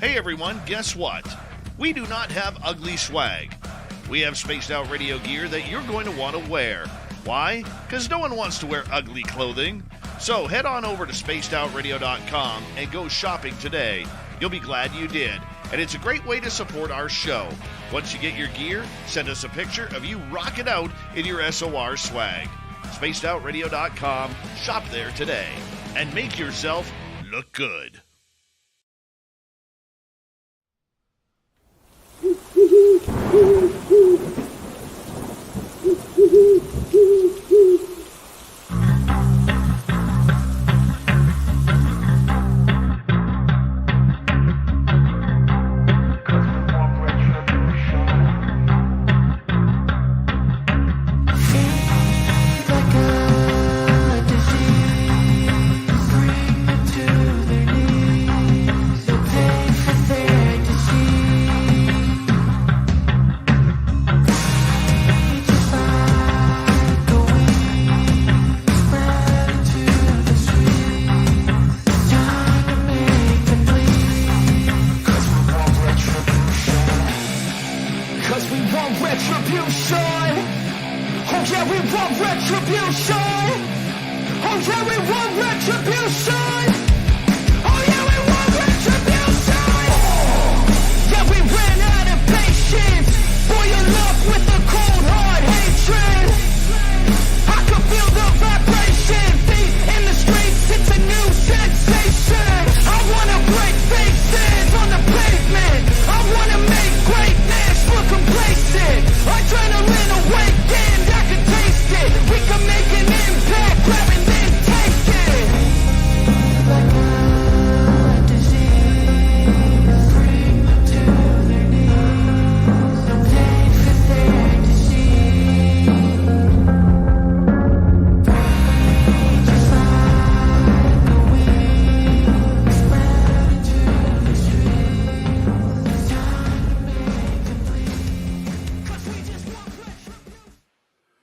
Hey everyone, guess what? We do not have ugly swag. We have spaced out radio gear that you're going to want to wear. Why? Because no one wants to wear ugly clothing. So head on over to spacedoutradio.com and go shopping today. You'll be glad you did. And it's a great way to support our show. Once you get your gear, send us a picture of you rocking out in your SOR swag. spacedoutradio.com, shop there today, and make yourself look good.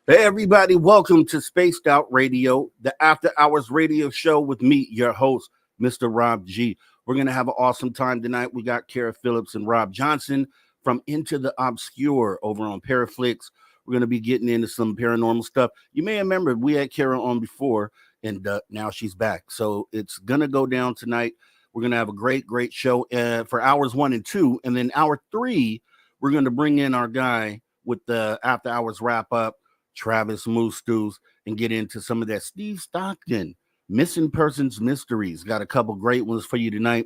Hey everybody, welcome to Spaced Out Radio, the after hours radio show with me, your host, Mr. Rob G. We're going to have an awesome time tonight. We got Kara Phillips and Rob Johnson from Into the Obscure over on PARAFlixx. We're going to be getting into some paranormal stuff. You may remember we had Kara on before, and now she's back. So it's going to go down tonight. We're going to have a great show for hours 1 and 2. And then hour 3, we're going to bring in our guy with the after hours wrap up, Travis Moostus, and get into some of that Steve Stockton missing persons mysteries. Got a couple great ones for you tonight.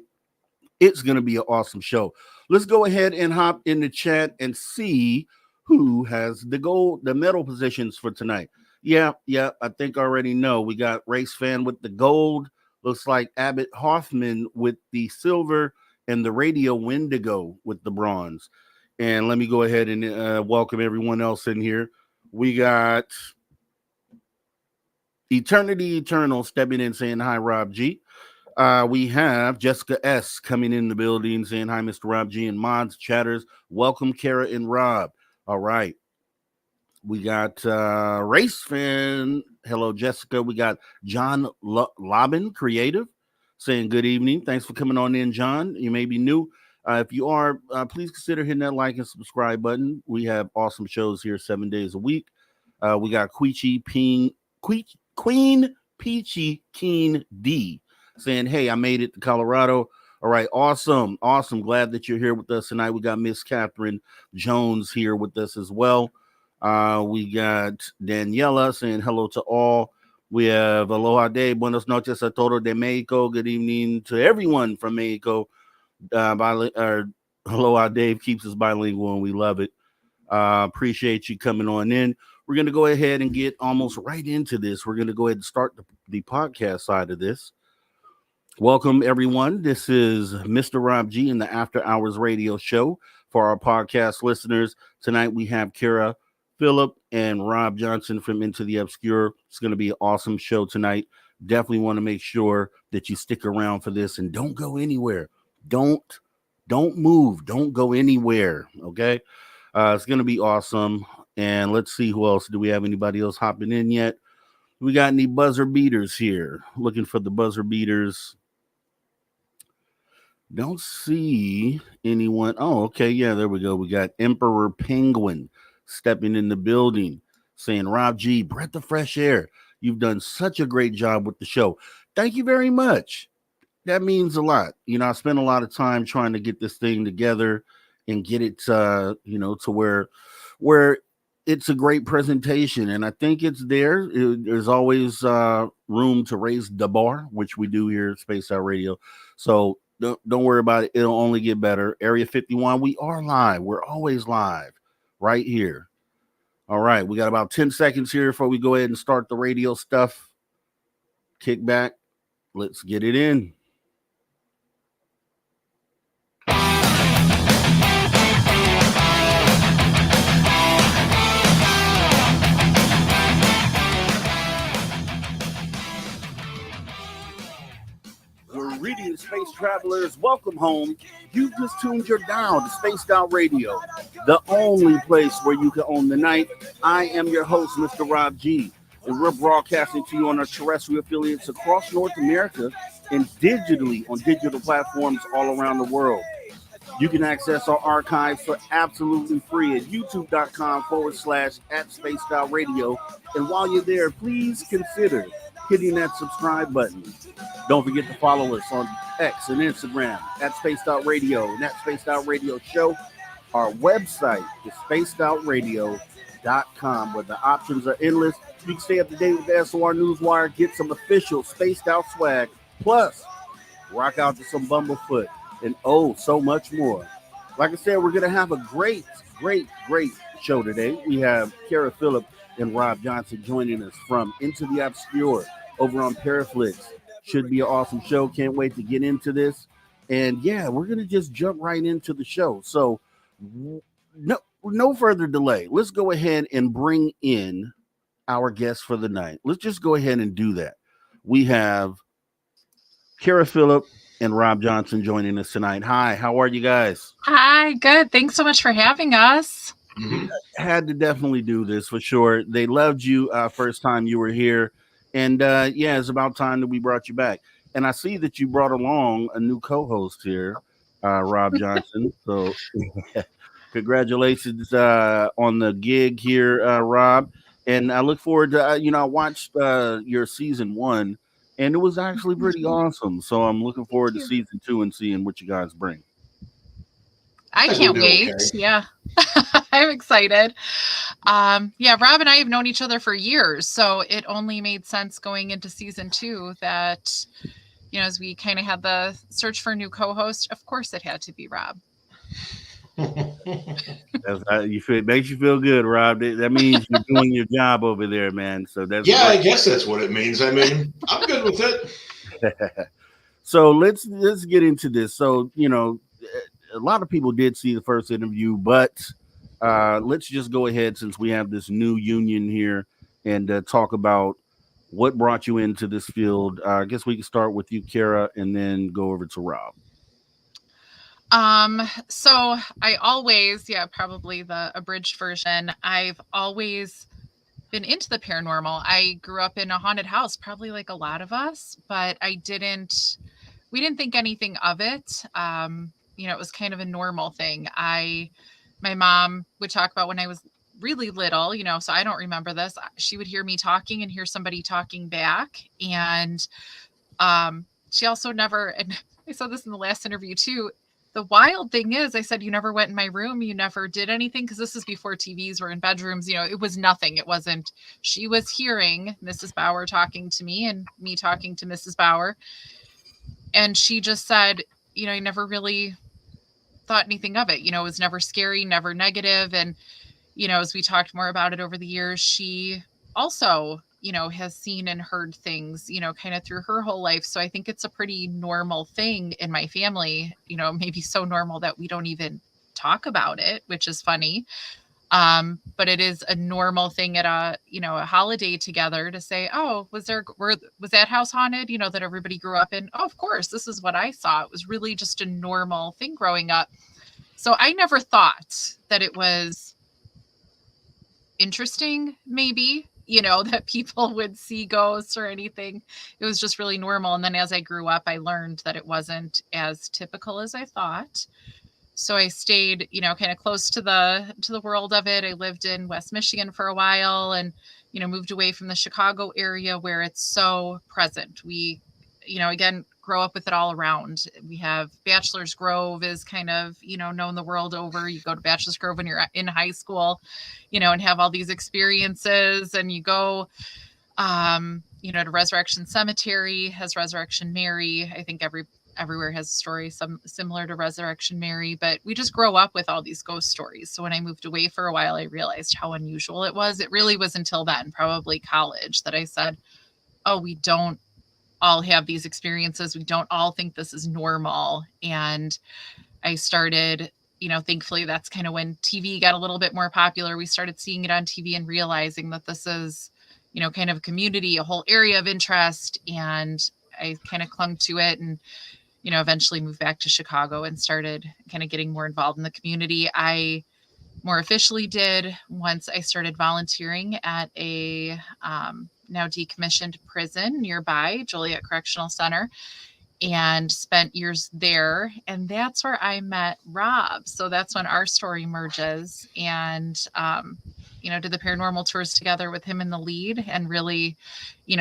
It's going to be an awesome show. Let's go ahead and hop in the chat and see who has the medal positions for tonight. Yeah, I think I already know. We got Race Fan with the gold. Looks like Abbott Hoffman with the silver and the Radio Wendigo with the bronze. And let me go ahead and welcome everyone else in here. We got Eternity Eternal stepping in saying hi, Rob G. We have Jessica S coming in the building saying hi, Mr. Rob G. And mods, chatters. Welcome, Kara and Rob. All right. We got Race Fan. Hello, Jessica. We got John Lobbin, creative, saying good evening. Thanks for coming on in, John. You may be new. If you are, please consider hitting that like and subscribe button. We have awesome shows here 7 days a week. We got Queen Peachy Keen D saying, hey, I made it to Colorado. All right, awesome. Glad that you're here with us tonight. We got Miss Catherine Jones here with us as well. We got Daniela saying hello to all. We have Aloha Day, Buenos noches a todo de Mexico. Good evening to everyone from Mexico. Hello, Dave keeps us bilingual and we love it. Appreciate you coming on in. We're going to go ahead and get almost right into this. We're going to go ahead and start the podcast side of this. Welcome, everyone. This is Mr. Rob G in the After Hours Radio Show. For our podcast listeners, tonight we have Kara Phillip and Rob Johnson from Into the Obscure. It's going to be an awesome show tonight. Definitely want to make sure that you stick around for this and don't go anywhere. Don't move. Don't go anywhere. Okay. It's going to be awesome. And let's see who else. Do we have anybody else hopping in yet? We got any buzzer beaters here? Looking for the buzzer beaters. Don't see anyone. Oh, okay. Yeah, there we go. We got Emperor Penguin stepping in the building saying, Rob G, breath of fresh air. You've done such a great job with the show. Thank you very much. That means a lot. I spent a lot of time trying to get this thing together and get it, to where it's a great presentation, and I think it's there. There's always room to raise the bar, which we do here at Space Out Radio. So don't worry about it. It'll only get better. Area 51, we are live. We're always live right here. All right, we got about 10 seconds here before we go ahead and start the radio stuff. Kick back. Let's get it in. Greetings, space travelers. Welcome home. You just tuned your dial to Spaced Out Radio, the only place where you can own the night. I am your host, Mr. Rob G, and we're broadcasting to you on our terrestrial affiliates across North America and digitally on digital platforms all around the world. You can access our archives for absolutely free at youtube.com/@SpacedOutRadio. And while you're there, please consider hitting that subscribe button. Don't forget to follow us on X and Instagram at Spaced Out Radio and at Spaced Out Radio Show. Our website is spacedoutradio.com, where the options are endless. You can stay up to date with the SOR Newswire, get some official Spaced Out swag, plus rock out to some Bumblefoot, and so much more. Like I said, we're going to have a great show today. We have Kara Phillip and Rob Johnson joining us from Into the Obscura over on PARAFlixx. Should be an awesome show. Can't wait to get into this. And yeah, we're going to just jump right into the show. So no further delay. Let's go ahead and bring in our guests for the night. Let's just go ahead and do that. We have Kara Phillip and Rob Johnson joining us tonight. Hi, how are you guys? Hi, good. Thanks so much for having us. Had to definitely do this for sure. They loved you first time you were here. And it's about time that we brought you back. And I see that you brought along a new co-host here, Rob Johnson. So congratulations on the gig here, Rob. And I look forward to, I watched your season 1, and it was actually pretty awesome. So I'm looking forward to season 2 and seeing what you guys bring. I can't wait. Okay. Yeah. I'm excited. Rob and I have known each other for years, so it only made sense going into season 2 that, as we kind of had the search for a new co-host, of course it had to be Rob. It makes you feel good, Rob. That means you're doing your job over there, man. So that's I guess that's what it means. I mean, I'm good with it. So let's get into this. So, a lot of people did see the first interview, but let's just go ahead, since we have this new union here, and talk about what brought you into this field. I guess we can start with you, Kara, and then go over to Rob. So I always, probably the abridged version, I've always been into the paranormal. I grew up in a haunted house, probably like a lot of us, but we didn't think anything of it. It was kind of a normal thing. My mom would talk about when I was really little, so I don't remember this. She would hear me talking and hear somebody talking back. And she also never, and I saw this in the last interview too, the wild thing is, I said, you never went in my room, you never did anything, because this is before TVs were in bedrooms. It was nothing. It wasn't, she was hearing Mrs. Bauer talking to me and me talking to Mrs. Bauer. And she just said, I never really thought anything of it. It was never scary, never negative. And, as we talked more about it over the years, she also, has seen and heard things, kind of through her whole life. So I think it's a pretty normal thing in my family, maybe so normal that we don't even talk about it, which is funny. But it is a normal thing at a holiday together to say, oh, was that house haunted? That everybody grew up in. Oh, of course, this is what I saw. It was really just a normal thing growing up. So I never thought that it was interesting, maybe, that people would see ghosts or anything. It was just really normal. And then as I grew up, I learned that it wasn't as typical as I thought. So I stayed, kind of close to the world of it. I lived in West Michigan for a while and, moved away from the Chicago area where it's so present. We, again, grow up with it all around. We have Bachelor's Grove is kind of, known the world over. You go to Bachelor's Grove when you're in high school, and have all these experiences, and you go, to Resurrection Cemetery has Resurrection Mary. I think everywhere has a story similar to Resurrection Mary, but we just grow up with all these ghost stories. So when I moved away for a while, I realized how unusual it was. It really was until then, probably college, that I said, oh, we don't all have these experiences. We don't all think this is normal. And I started, thankfully that's kind of when TV got a little bit more popular. We started seeing it on TV and realizing that this is, kind of a community, a whole area of interest. And I kind of clung to it and, eventually moved back to Chicago and started kind of getting more involved in the community. I more officially did once I started volunteering at a now decommissioned prison nearby, Joliet Correctional Center, and spent years there. And that's where I met Rob. So that's when our story merges, and did the paranormal tours together with him in the lead, and really,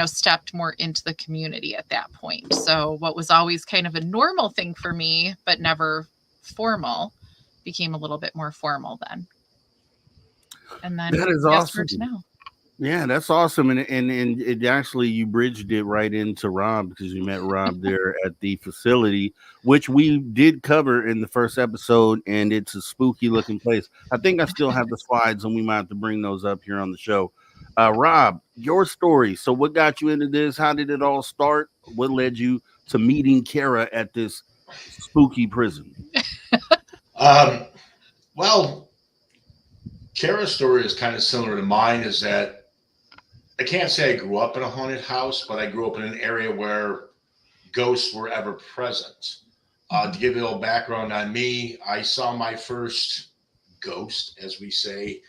stepped more into the community at that point. So what was always kind of a normal thing for me, but never formal, became a little bit more formal then. And then that is awesome. Now. Yeah, that's awesome. And it actually, you bridged it right into Rob, because you met Rob there at the facility, which we did cover in the first episode, and it's a spooky looking place. I think I still have the slides, and we might have to bring those up here on the show. Rob, your story. So what got you into this? How did it all start? What led you to meeting Kara at this spooky prison? Well, Kara's story is kind of similar to mine, is that I can't say I grew up in a haunted house, but I grew up in an area where ghosts were ever present. To give you a little background on me, I saw my first ghost, as we say,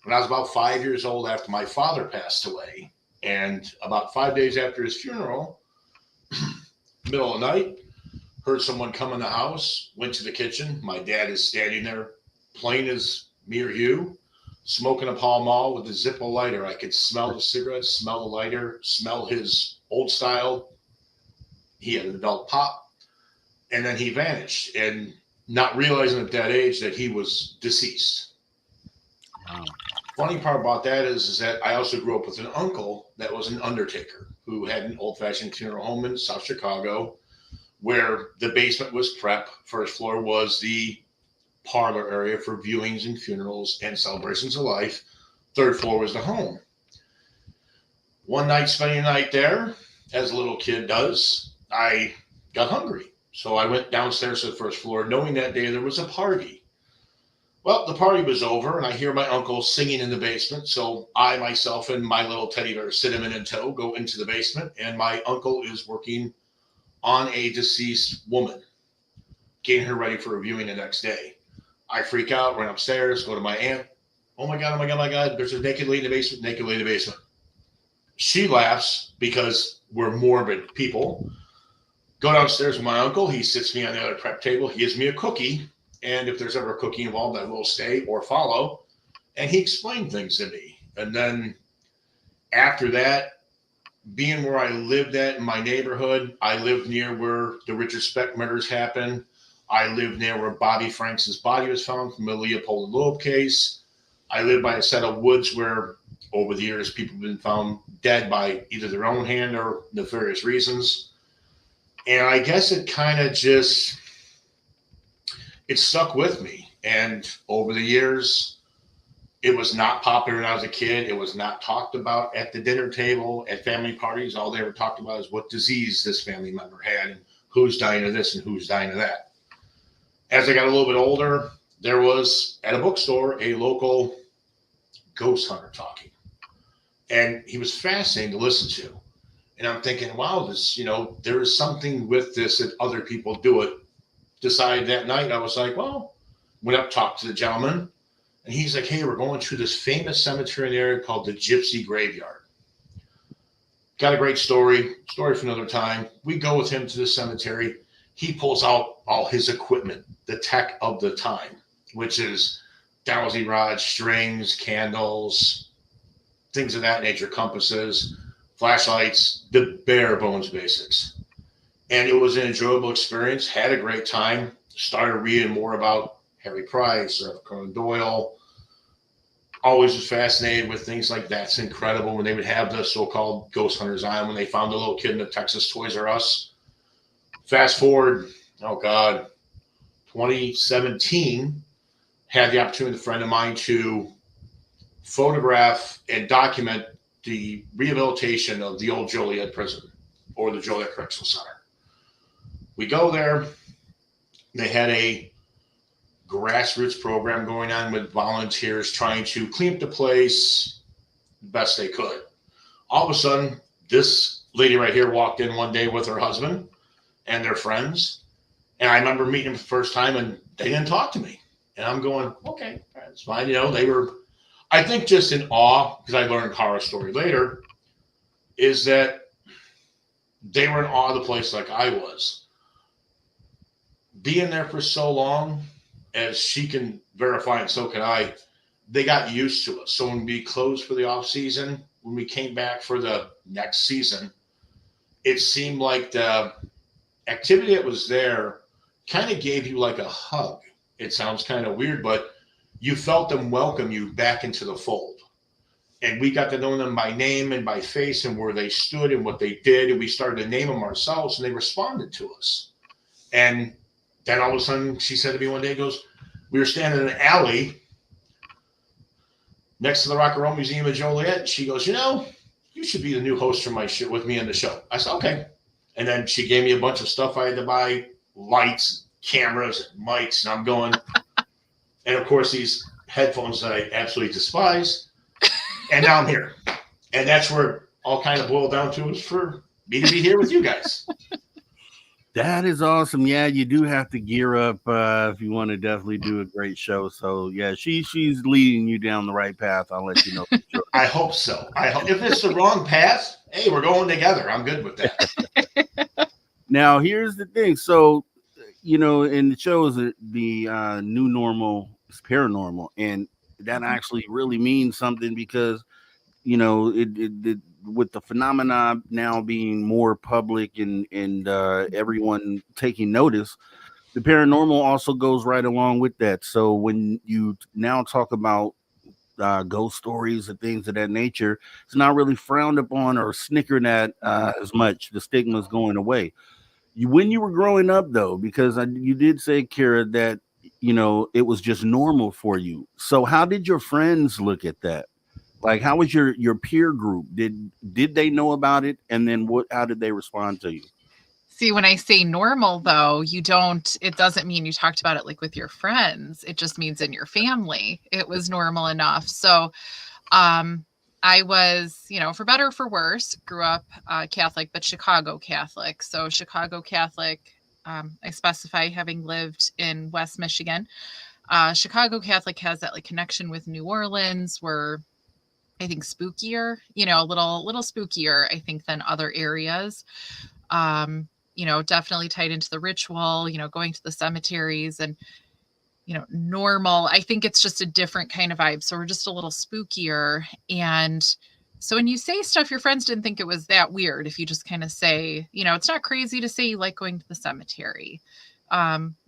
when I was about 5 years old after my father passed away. And about 5 days after his funeral, middle of the night, heard someone come in the house, went to the kitchen. My dad is standing there, plain as me or you, smoking a Pall Mall with a Zippo lighter. I could smell the cigarette, smell the lighter, smell his old style. He had an adult pop, and then he vanished, and not realizing at that age that he was deceased. Wow. Funny part about that is that I also grew up with an uncle that was an undertaker who had an old-fashioned funeral home in South Chicago, where the basement was prep. First floor was the parlor area for viewings and funerals and celebrations of life. Third floor was the home. One night, spending the night there, as a little kid does, I got hungry. So I went downstairs to the first floor, knowing that day there was a party. Well, the party was over, and I hear my uncle singing in the basement. So I, myself, and my little teddy bear, Cinnamon in tow, go into the basement, and my uncle is working on a deceased woman, getting her ready for a viewing the next day. I freak out, run upstairs, go to my aunt. Oh my God, there's a naked lady in the basement, She laughs because we're morbid people. Go downstairs with my uncle. He sits me on the other prep table. He gives me a cookie. And if there's ever a cookie involved, I will stay or follow. And he explained things to me. And then after that, being where I lived at in my neighborhood, I lived near where the Richard Speck murders happened. I lived near where Bobby Franks' body was found from the Leopold and Loeb case. I lived by a set of woods where, over the years, people have been found dead by either their own hand or nefarious reasons. And I guess it kind of just, it stuck with me. And over the years, it was not popular when I was a kid. It was not talked about at the dinner table, at family parties. All they ever talked about is what disease this family member had and who's dying of this and who's dying of that. As I got a little bit older, there was at a bookstore a local ghost hunter talking, and he was fascinating to listen to. And I'm thinking, wow, this, there is something with this that other people do it. Decided that night, I was like, well, went up, talked to the gentleman, and he's like, hey, we're going to this famous cemetery in the area called the Gypsy Graveyard. got a great story for another time. We go with him to the cemetery. He pulls out all his equipment, the tech of the time, which is dowsing rods, strings, candles, things of that nature, compasses, flashlights, the bare bones basics. And it was an enjoyable experience, had a great time, started reading more about Harry Price, Arthur Conan Doyle. Always was fascinated with things like That's Incredible, when they would have the so-called ghost hunters on, when they found the little kid in the Texas Toys R Us. Fast forward, 2017, had the opportunity with a friend of mine to photograph and document the rehabilitation of the old Joliet Prison, or the Joliet Correctional Center. We go there. They had a grassroots program going on with volunteers trying to clean up the place the best they could. All of a sudden, this lady right here walked in one day with her husband and their friends. And I remember meeting them for the first time, and they didn't talk to me. And I'm going, okay, that's fine. They were, I think, just in awe, because I learned horror story later, is that they were in awe of the place like I was. Being there for so long, as she can verify, and so can I, they got used to us. So when we closed for the off season, when we came back for the next season, it seemed like the activity that was there kind of gave you like a hug. It sounds kind of weird, but you felt them welcome you back into the fold. And we got to know them by name and by face and where they stood and what they did. And we started to name them ourselves, and they responded to us. And then all of a sudden, she said to me one day, goes, we were standing in an alley next to the Rock and Roll Museum of Joliet. She goes, you should be the new host for my show with me on the show. I said, okay. And then she gave me a bunch of stuff I had to buy, lights, cameras, and mics. And I'm going, and of course, these headphones that I absolutely despise. And now I'm here. And that's where it all kind of boiled down to, is for me to be here with you guys. That is awesome. Yeah, you do have to gear up if you want to definitely do a great show. So yeah, she's leading you down the right path. I'll let you know. For sure. I hope so. If it's the wrong path, hey, we're going together. I'm good with that. Now, here's the thing. So, in the shows, the new normal is paranormal, and that actually really means something, because it with the phenomena now being more public and everyone taking notice, the paranormal also goes right along with that. So when you now talk about ghost stories and things of that nature, it's not really frowned upon or snickered at as much. The stigma is going away. When you were growing up, though, because you did say, Kara, that it was just normal for you. So how did your friends look at that? Like, how was your peer group? Did they know about it? And then how did they respond to you? See, when I say normal, though, it doesn't mean you talked about it like with your friends. It just means in your family, it was normal enough. So, I was, for better or for worse, grew up Catholic, but Chicago Catholic. So Chicago Catholic, I specify having lived in West Michigan. Chicago Catholic has that connection with New Orleans, where I think spookier, a little spookier, I think, than other areas. Definitely tied into the ritual, going to the cemeteries and, normal. I think it's just a different kind of vibe. So we're just a little spookier. And so when you say stuff, your friends didn't think it was that weird. If you just kind of say, it's not crazy to say you like going to the cemetery.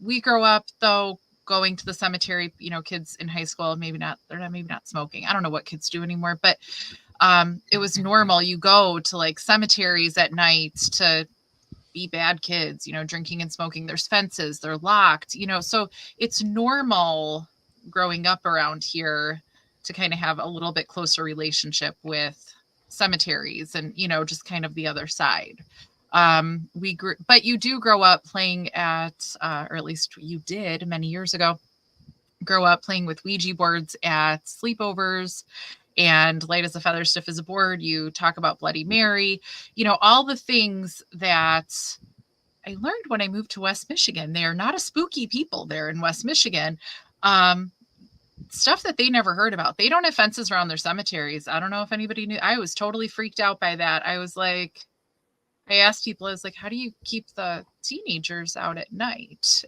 We grow up, though, going to the cemetery, kids in high school, maybe not smoking. I don't know what kids do anymore, but it was normal. You go to cemeteries at night to be bad kids, drinking and smoking. There's fences, they're locked, so it's normal growing up around here to kind of have a little bit closer relationship with cemeteries and, just kind of the other side. But you do grow up playing at, or at least you did many years ago, grow up playing with Ouija boards at sleepovers, and light as a feather, stiff as a board. You talk about Bloody Mary, all the things that I learned when I moved to West Michigan. They are not a spooky people there in West Michigan. stuff that they never heard about. They don't have fences around their cemeteries. I don't know if anybody knew. I was totally freaked out by that. I was like, I asked people, I was like, how do you keep the teenagers out at night?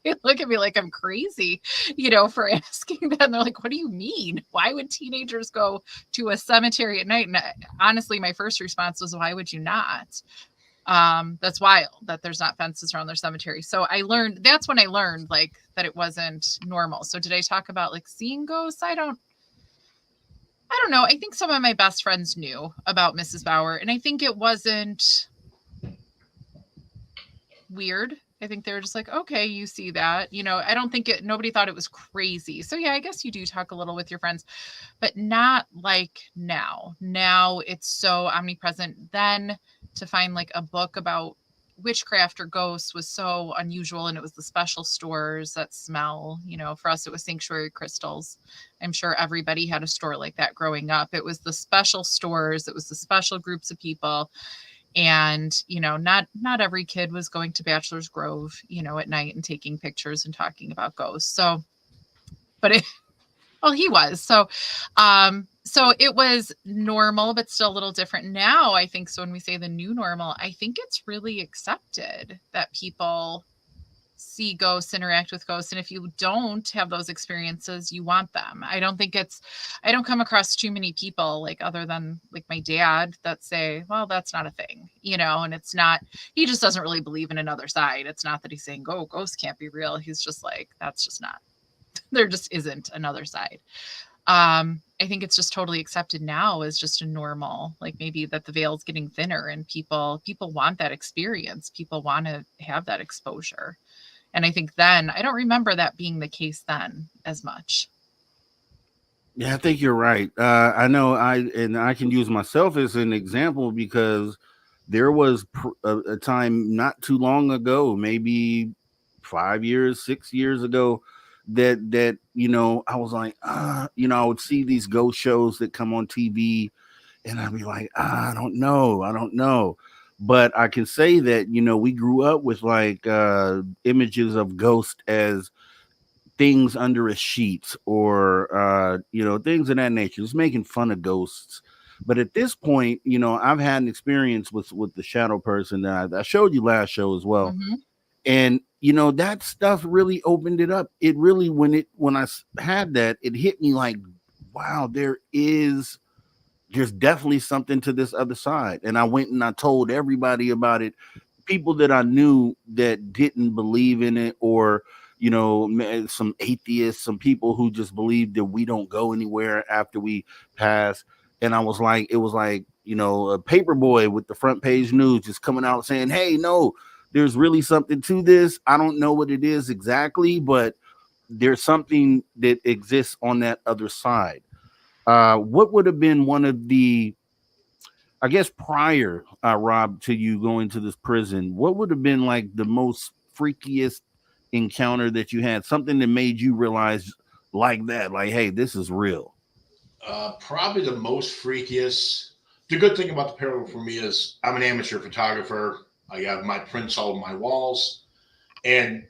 They look at me like I'm crazy, for asking that. And they're like, what do you mean? Why would teenagers go to a cemetery at night? And honestly, my first response was, why would you not? That's wild that there's not fences around their cemetery. So that's when I learned like that it wasn't normal. So did I talk about like seeing ghosts? I don't know. I think some of my best friends knew about Mrs. Bauer, and I think it wasn't weird. I think they were just like, okay, you see that, I don't think nobody thought it was crazy. So yeah, I guess you do talk a little with your friends, but not like now. Now it's so omnipresent. Then to find like a book about witchcraft or ghosts was so unusual. And it was the special stores that smell, for us, it was Sanctuary Crystals. I'm sure everybody had a store like that growing up. It was the special stores. It was the special groups of people. And, not every kid was going to Bachelor's Grove, at night and taking pictures and talking about ghosts. So, but he was. So it was normal, but still a little different now. I think so. When we say the new normal, I think it's really accepted that people see ghosts, interact with ghosts. And if you don't have those experiences, you want them. I don't come across too many people like other than like my dad that say, well, that's not a thing, and it's not, he just doesn't really believe in another side. It's not that he's saying, ghosts can't be real. He's just like, that's just not, there just isn't another side. I think it's just totally accepted now as just a normal, like maybe that the veil's getting thinner and people want that experience. People want to have that exposure. And I think then, I don't remember that being the case then as much. Yeah, I think you're right. I know I can use myself as an example because there was a time not too long ago, maybe 5 years, 6 years ago, that I was like, I would see these ghost shows that come on TV, and I'd be like, I don't know. But I can say that, we grew up with like images of ghosts as things under a sheet or, things of that nature, just making fun of ghosts. But at this point, I've had an experience with the shadow person that I showed you last show as well. Mm-hmm. And, that stuff really opened it up. It really, when I had that, it hit me like, wow, there's definitely something to this other side. And I went and I told everybody about it, people that I knew that didn't believe in it, or, some atheists, some people who just believe that we don't go anywhere after we pass. And it was like, a paper boy with the front page news just coming out saying, hey, no, there's really something to this. I don't know what it is exactly, but there's something that exists on that other side. What would have been one of the, I guess, prior, Rob, to you going to this prison, what would have been like the most freakiest encounter that you had? Something that made you realize like that, like, hey, this is real. Probably the most freakiest. The good thing about the paranormal for me is I'm an amateur photographer. I have my prints all over my walls. And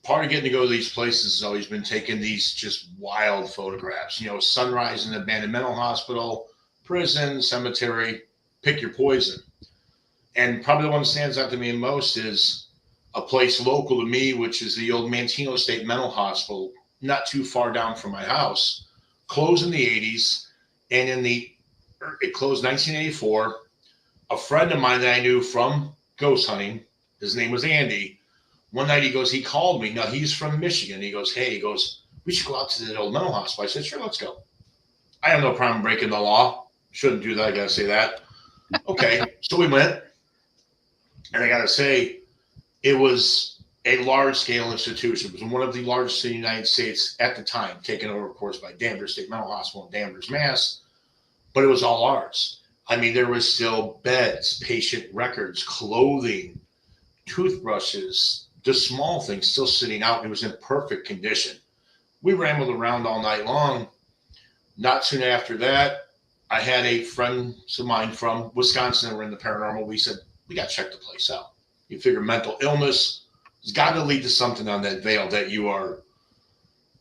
part of getting to go to these places has always been taking these just wild photographs. Sunrise in an abandoned mental hospital, prison, cemetery, pick your poison. And probably the one that stands out to me most is a place local to me, which is the old Manteno State Mental Hospital, not too far down from my house. Closed in the 80s, and it closed 1984. A friend of mine that I knew from ghost hunting, his name was Andy. One night he called me. Now he's from Michigan. He goes, we should go out to the old mental hospital. I said, sure, let's go. I have no problem breaking the law. Shouldn't do that. I got to say that. Okay. So we went, and I got to say, it was a large scale institution. It was one of the largest in the United States at the time, taken over, of course, by Danvers State Mental Hospital in Danvers, Mass. But it was all ours. I mean, there was still beds, patient records, clothing, toothbrushes, the small things still sitting out. It was in perfect condition. We rambled around all night long. Not soon after that, I had a friend of mine from Wisconsin that were in the paranormal. We said, we got to check the place out. You figure mental illness has got to lead to something on that veil that you are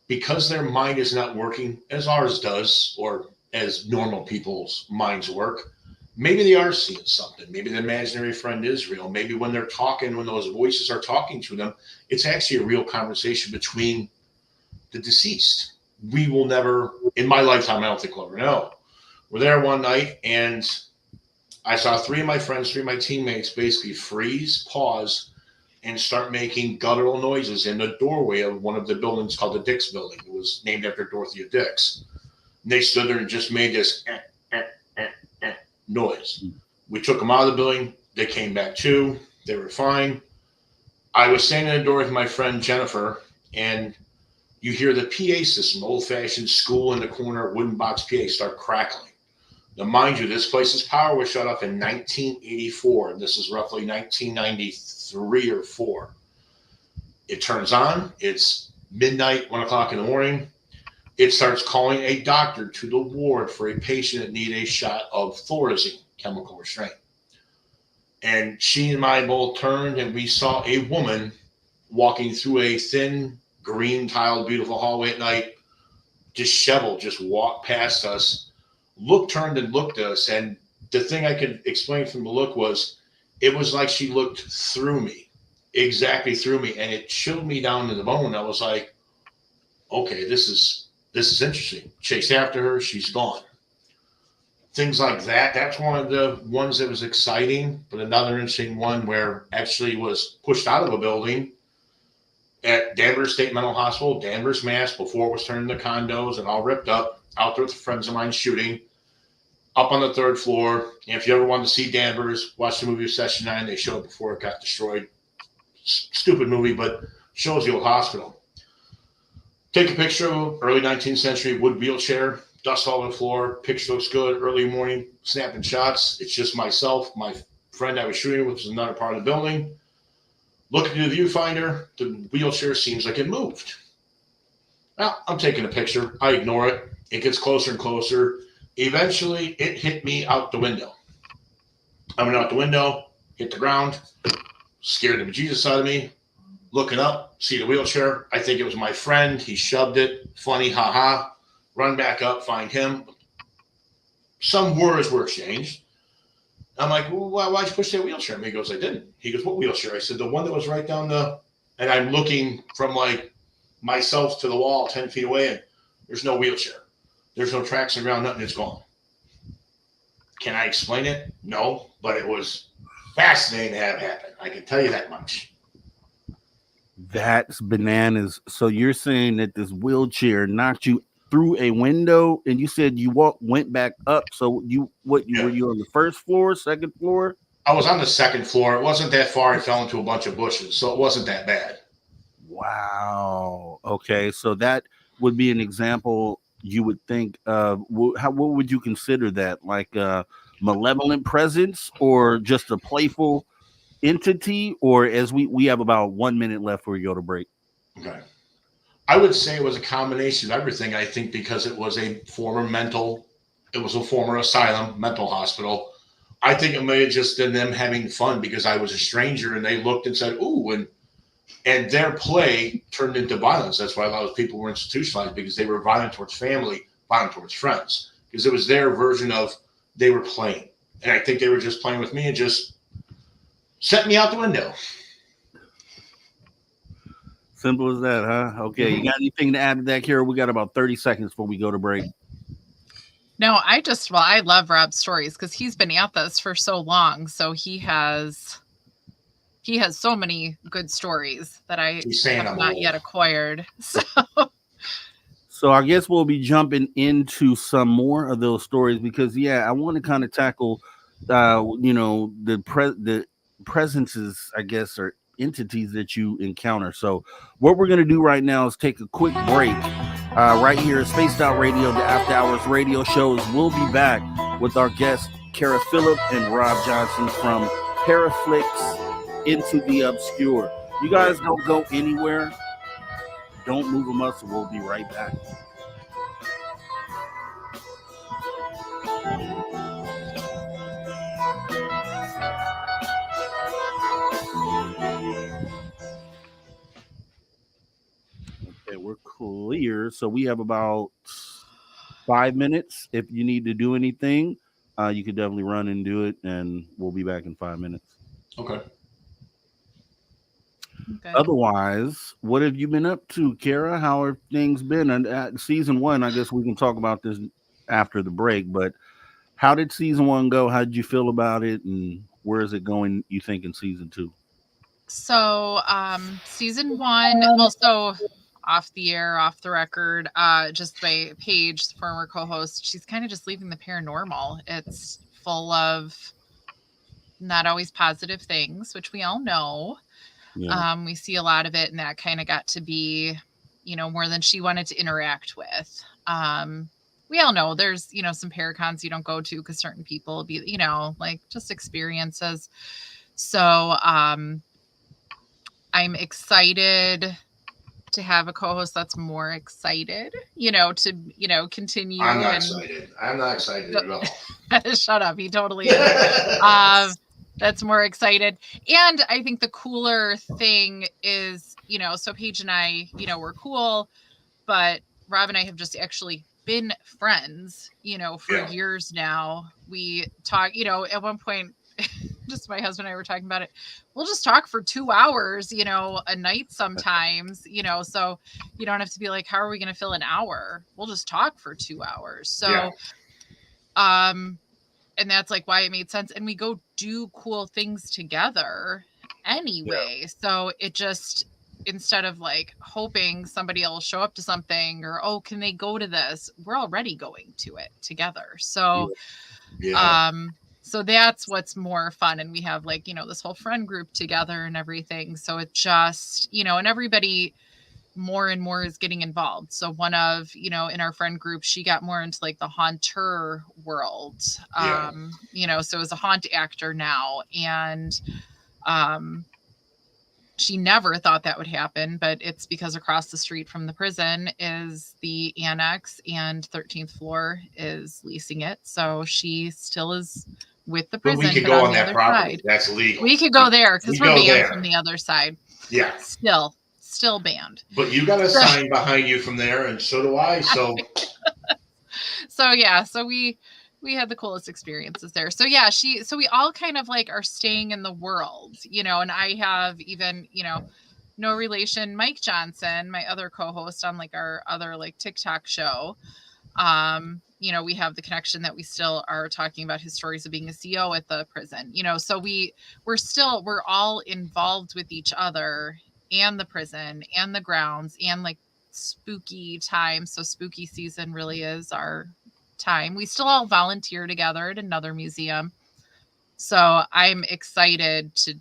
because their mind is not working as ours does, or as normal people's minds work, maybe they are seeing something. Maybe the imaginary friend is real. Maybe when they're talking, when those voices are talking to them, it's actually a real conversation between the deceased. We will never, in my lifetime, I don't think we'll ever know. We're there one night, and I saw three of my friends, three of my teammates basically freeze, pause, and start making guttural noises in the doorway of one of the buildings called the Dix Building. It was named after Dorothea Dix. And they stood there and just made this noise. We took them out of the building. They came back too. They were fine. I was standing in the door with my friend Jennifer, and you hear the PA system, old-fashioned school in the corner, wooden box PA, start crackling. Now, mind you, this place's power was shut off in 1984, and this is roughly 1993 or 4. It turns on. It's midnight, 1 o'clock in the morning. It starts calling a doctor to the ward for a patient that needed a shot of Thorazine, chemical restraint. And she and I both turned, and we saw a woman walking through a thin, green tiled, beautiful hallway at night, disheveled, just walked past us, turned and looked at us. And the thing I could explain from the look was, it was like she looked through me, exactly through me. And it chilled me down to the bone. I was like, okay, this is interesting. Chased after her. She's gone. Things like that. That's one of the ones that was exciting. But another interesting one where actually was pushed out of a building at Danvers State Mental Hospital, Danvers, Mass, before it was turned into condos and all ripped up, out there with friends of mine shooting, up on the 3rd floor. And if you ever wanted to see Danvers, watch the movie Session 9. They showed it before it got destroyed. Stupid movie, but shows the old hospital. Take a picture of early 19th century wood wheelchair, dust all over the floor. Picture looks good. Early morning, snapping shots. It's just myself, my friend I was shooting with was another part of the building. Looking through the viewfinder, the wheelchair seems like it moved. Well, I'm taking a picture. I ignore it. It gets closer and closer. Eventually, it hit me out the window. I went out the window, hit the ground, scared the bejesus out of me. Looking up, see the wheelchair. I think it was my friend. He shoved it. Funny, haha. Run back up, find him. Some words were exchanged. I'm like, well, why'd you push that wheelchair? And he goes, I didn't. He goes, what wheelchair? I said, the one that was right down the, and I'm looking from like myself to the wall 10 feet away, and there's no wheelchair. There's no tracks on the ground, nothing, it's gone. Can I explain it? No, but it was fascinating to have happen. I can tell you that much. That's bananas. So you're saying that this wheelchair knocked you through a window, and you said you went back up. So were you on the 1st floor, 2nd floor? I was on the 2nd floor. It wasn't that far. I fell into a bunch of bushes, so it wasn't that bad. Wow. Okay, so that would be an example. You would think of what would you consider that? Like a malevolent presence, or just a playful entity? Or as we have about 1 minute left before we go to break. Okay. I would say it was a combination of everything, I think, because it was a former asylum, mental hospital. I think it may have just been them having fun because I was a stranger and they looked and said, ooh, and their play turned into violence. That's why a lot of people were institutionalized, because they were violent towards family, violent towards friends, because it was their version of they were playing. And I think they were just playing with me and just sent me out the window. Simple as that, huh? Okay. You got anything to add to that, Kara? We got about 30 seconds before we go to break. No, I love Rob's stories because he's been at this for so long. So he has so many good stories that I have not yet acquired. So I guess we'll be jumping into some more of those stories because, I want to kind of tackle, the presences, I guess, or entities that you encounter. So what we're going to do right now is take a quick break right here at Spaced Out Radio, the After Hours radio shows. We'll be back with our guests Kara Phillip and Rob Johnson from PARAFlixx Into the Obscure. You guys don't go anywhere. Don't move a muscle. We'll be right back. Okay, we're clear. So we have about 5 minutes. If you need to do anything, you can definitely run and do it, and we'll be back in 5 minutes. Okay. Okay. Otherwise, what have you been up to, Kara? How have things been? And at season one, I guess we can talk about this after the break. But how did season one go? How did you feel about it, and where is it going? You think in season two? So, season one, well, so off the air, off the record, just by Paige, former co-host, she's kind of just leaving the paranormal. It's full of not always positive things, which we all know. Yeah. We see a lot of it, and that kind of got to be, more than she wanted to interact with. We all know there's, some paracons you don't go to because certain people be, like just experiences. So, I'm excited to have a co-host that's more excited, to, continue. I'm not excited. I'm not excited at all. Shut up. He totally is. That's more excited. And I think the cooler thing is, so Paige and I, we're cool, but Rob and I have just actually been friends, for years now. We talk, at one point, just my husband and I were talking about it. We'll just talk for 2 hours, a night sometimes, so you don't have to be like, how are we going to fill an hour? We'll just talk for 2 hours. So, and that's like why it made sense. And we go do cool things together anyway. Yeah. So it just, instead of like hoping somebody will show up to something or, oh, can they go to this? We're already going to it together. So, so that's what's more fun. And we have like, this whole friend group together and everything. So it just, and everybody more and more is getting involved. So one of, in our friend group, she got more into like the haunter world. So as a haunt actor now. And she never thought that would happen, but it's because across the street from the prison is the annex and 13th floor is leasing it. So she still is with the prison. But we could go on that property. Side. That's legal. We could go there because we're banned from the other side. Yeah. Still banned. But you got a sign behind you from there, and so do I. So so we had the coolest experiences there. So so we all kind of like are staying in the world, and I have even, no relation, Mike Johnson, my other co-host on like our other like TikTok show. We have the connection that we still are talking about his stories of being a CO at the prison, so we're all involved with each other and the prison and the grounds and like spooky time. So spooky season really is our time. We still all volunteer together at another museum. So I'm excited to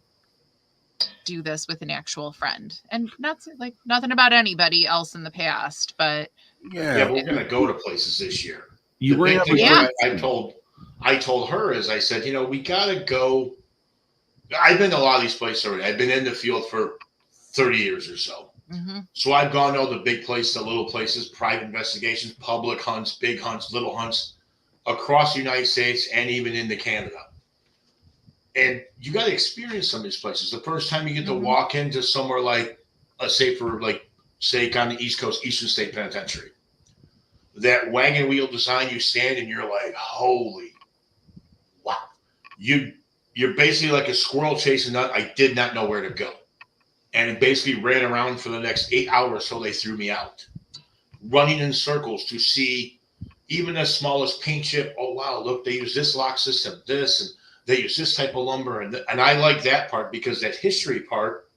do this with an actual friend, and not like nothing about anybody else in the past, but yeah, we're going to go to places this year. I told her is I said, we got to go. I've been to a lot of these places already. I've been in the field for 30 years or so. Mm-hmm. So I've gone to all the big places, the little places, private investigations, public hunts, big hunts, little hunts across the United States and even into Canada. And you got to experience some of these places. The first time you get to walk into somewhere like, say on the East Coast, Eastern State Penitentiary, that wagon wheel design, you stand and you're like, holy, wow. You're basically like a squirrel chasing nut. I did not know where to go. And it basically ran around for the next 8 hours till they threw me out. Running in circles to see even the smallest paint chip. Oh, wow, look, they use this lock system, this, and they use this type of lumber. And I like that part because that history part,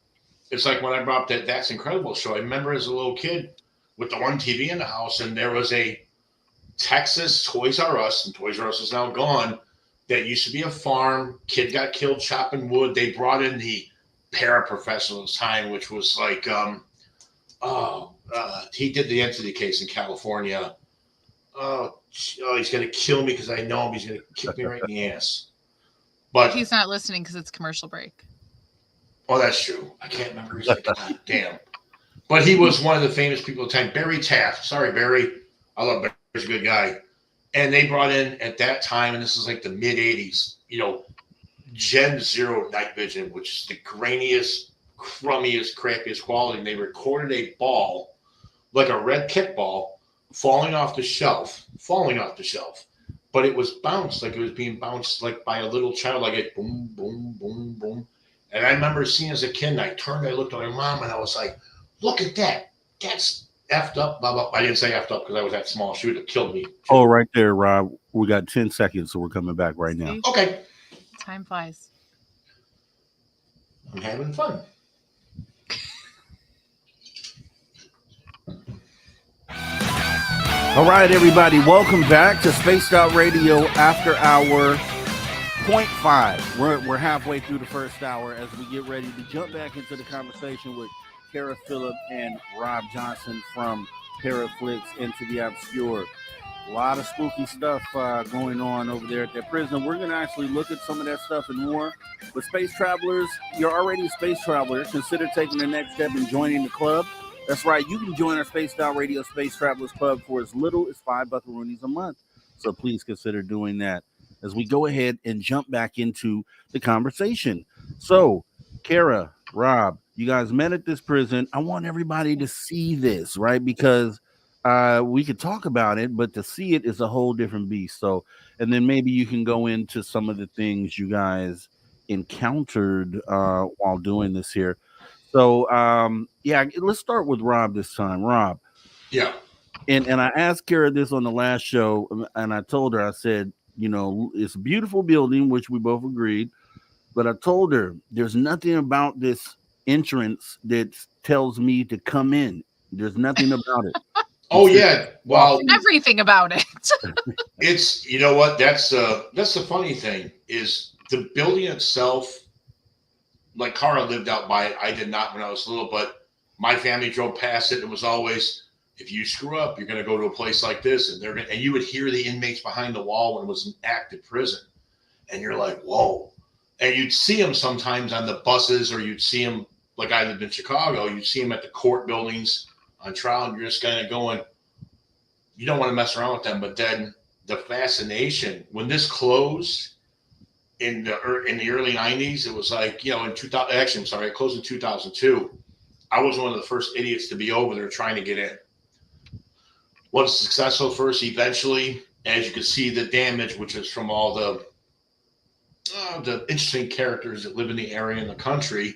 it's like when I brought up that That's Incredible show. I remember as a little kid with the one TV in the house, and there was a Texas Toys R Us, and Toys R Us is now gone, that used to be a farm. Kid got killed chopping wood. They brought in the paraprofessional time, which was like, he did the entity case in California. He's going to kill me because I know him. He's going to kick me right in the ass. But he's not listening because it's commercial break. Oh, that's true. I can't remember his name. God damn. But he was one of the famous people at the time. Barry Taft. Sorry, Barry. I love Barry. He's a good guy. And they brought in at that time, and this is like the mid 80s, Gen Zero night vision, which is the grainiest, crummiest, crappiest quality. And they recorded a ball like a red kickball falling off the shelf, but it was bounced like it was being bounced like by a little child, like it boom, boom, boom, boom. And I remember seeing as a kid, and I turned, I looked at my mom, and I was like, "Look at that! That's effed up." Blah, blah. I didn't say effed up because I was that small. She would have killed me. Oh, right there, Rob. We got 10 seconds, so we're coming back right now. See? Okay, Time flies. I'm having fun. All right, everybody, welcome back to Spaced Out Radio After Hour .5. We're halfway through the first hour as we get ready to jump back into the conversation with PARAFlixx and Rob Johnson from PARAFlixx Into the Obscure. A lot of spooky stuff going on over there at that prison. We're going to actually look at some of that stuff and more. But space travelers, you're already a space traveler. Consider taking the next step and joining the club. That's right. You can join our Spaced Out Radio Space Travelers Club for as little as $5 buckaroonies a month. So please consider doing that as we go ahead and jump back into the conversation. So, Kara, Rob, you guys met at this prison. I want everybody to see this, right? Because we could talk about it, but to see it is a whole different beast. So, and then maybe you can go into some of the things you guys encountered while doing this here. So, yeah, let's start with Rob this time. Rob. Yeah. And I asked Kara this on the last show, and I told her, I said, you know, it's a beautiful building, which we both agreed. But I told her there's nothing about this entrance that tells me to come in. There's nothing about it. Oh, yeah. Well, everything about it. It's, you know what? That's the funny thing is the building itself. Like Cara lived out by it. I did not when I was little, but my family drove past it. It was always, if you screw up, you're going to go to a place like this, and you would hear the inmates behind the wall when it was an active prison, and you're like, whoa. And you'd see them sometimes on the buses, or you'd see them, like I lived in Chicago, you'd see them at the court buildings on trial, and you're just kind of going, you don't want to mess around with them. But then the fascination, when this closed, in the early 90s, it was like, you know, in 2000, actually, I'm sorry, it closed in 2002. I was one of the first idiots to be over there trying to get in. Was successful first. Eventually, as you can see, the damage, which is from all the interesting characters that live in the area and the country,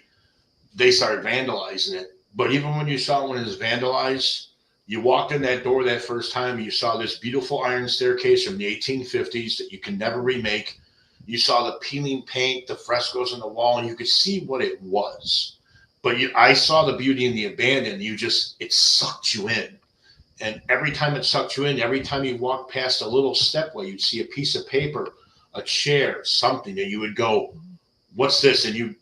they started vandalizing it. But even when you saw when it was vandalized, you walked in that door that first time, you saw this beautiful iron staircase from the 1850s that you can never remake. You saw the peeling paint, the frescoes on the wall, and you could see what it was. But I saw the beauty in the abandon. It sucked you in. And every time it sucked you in, every time you walked past a little stepway, you'd see a piece of paper, a chair, something, and you would go, what's this? And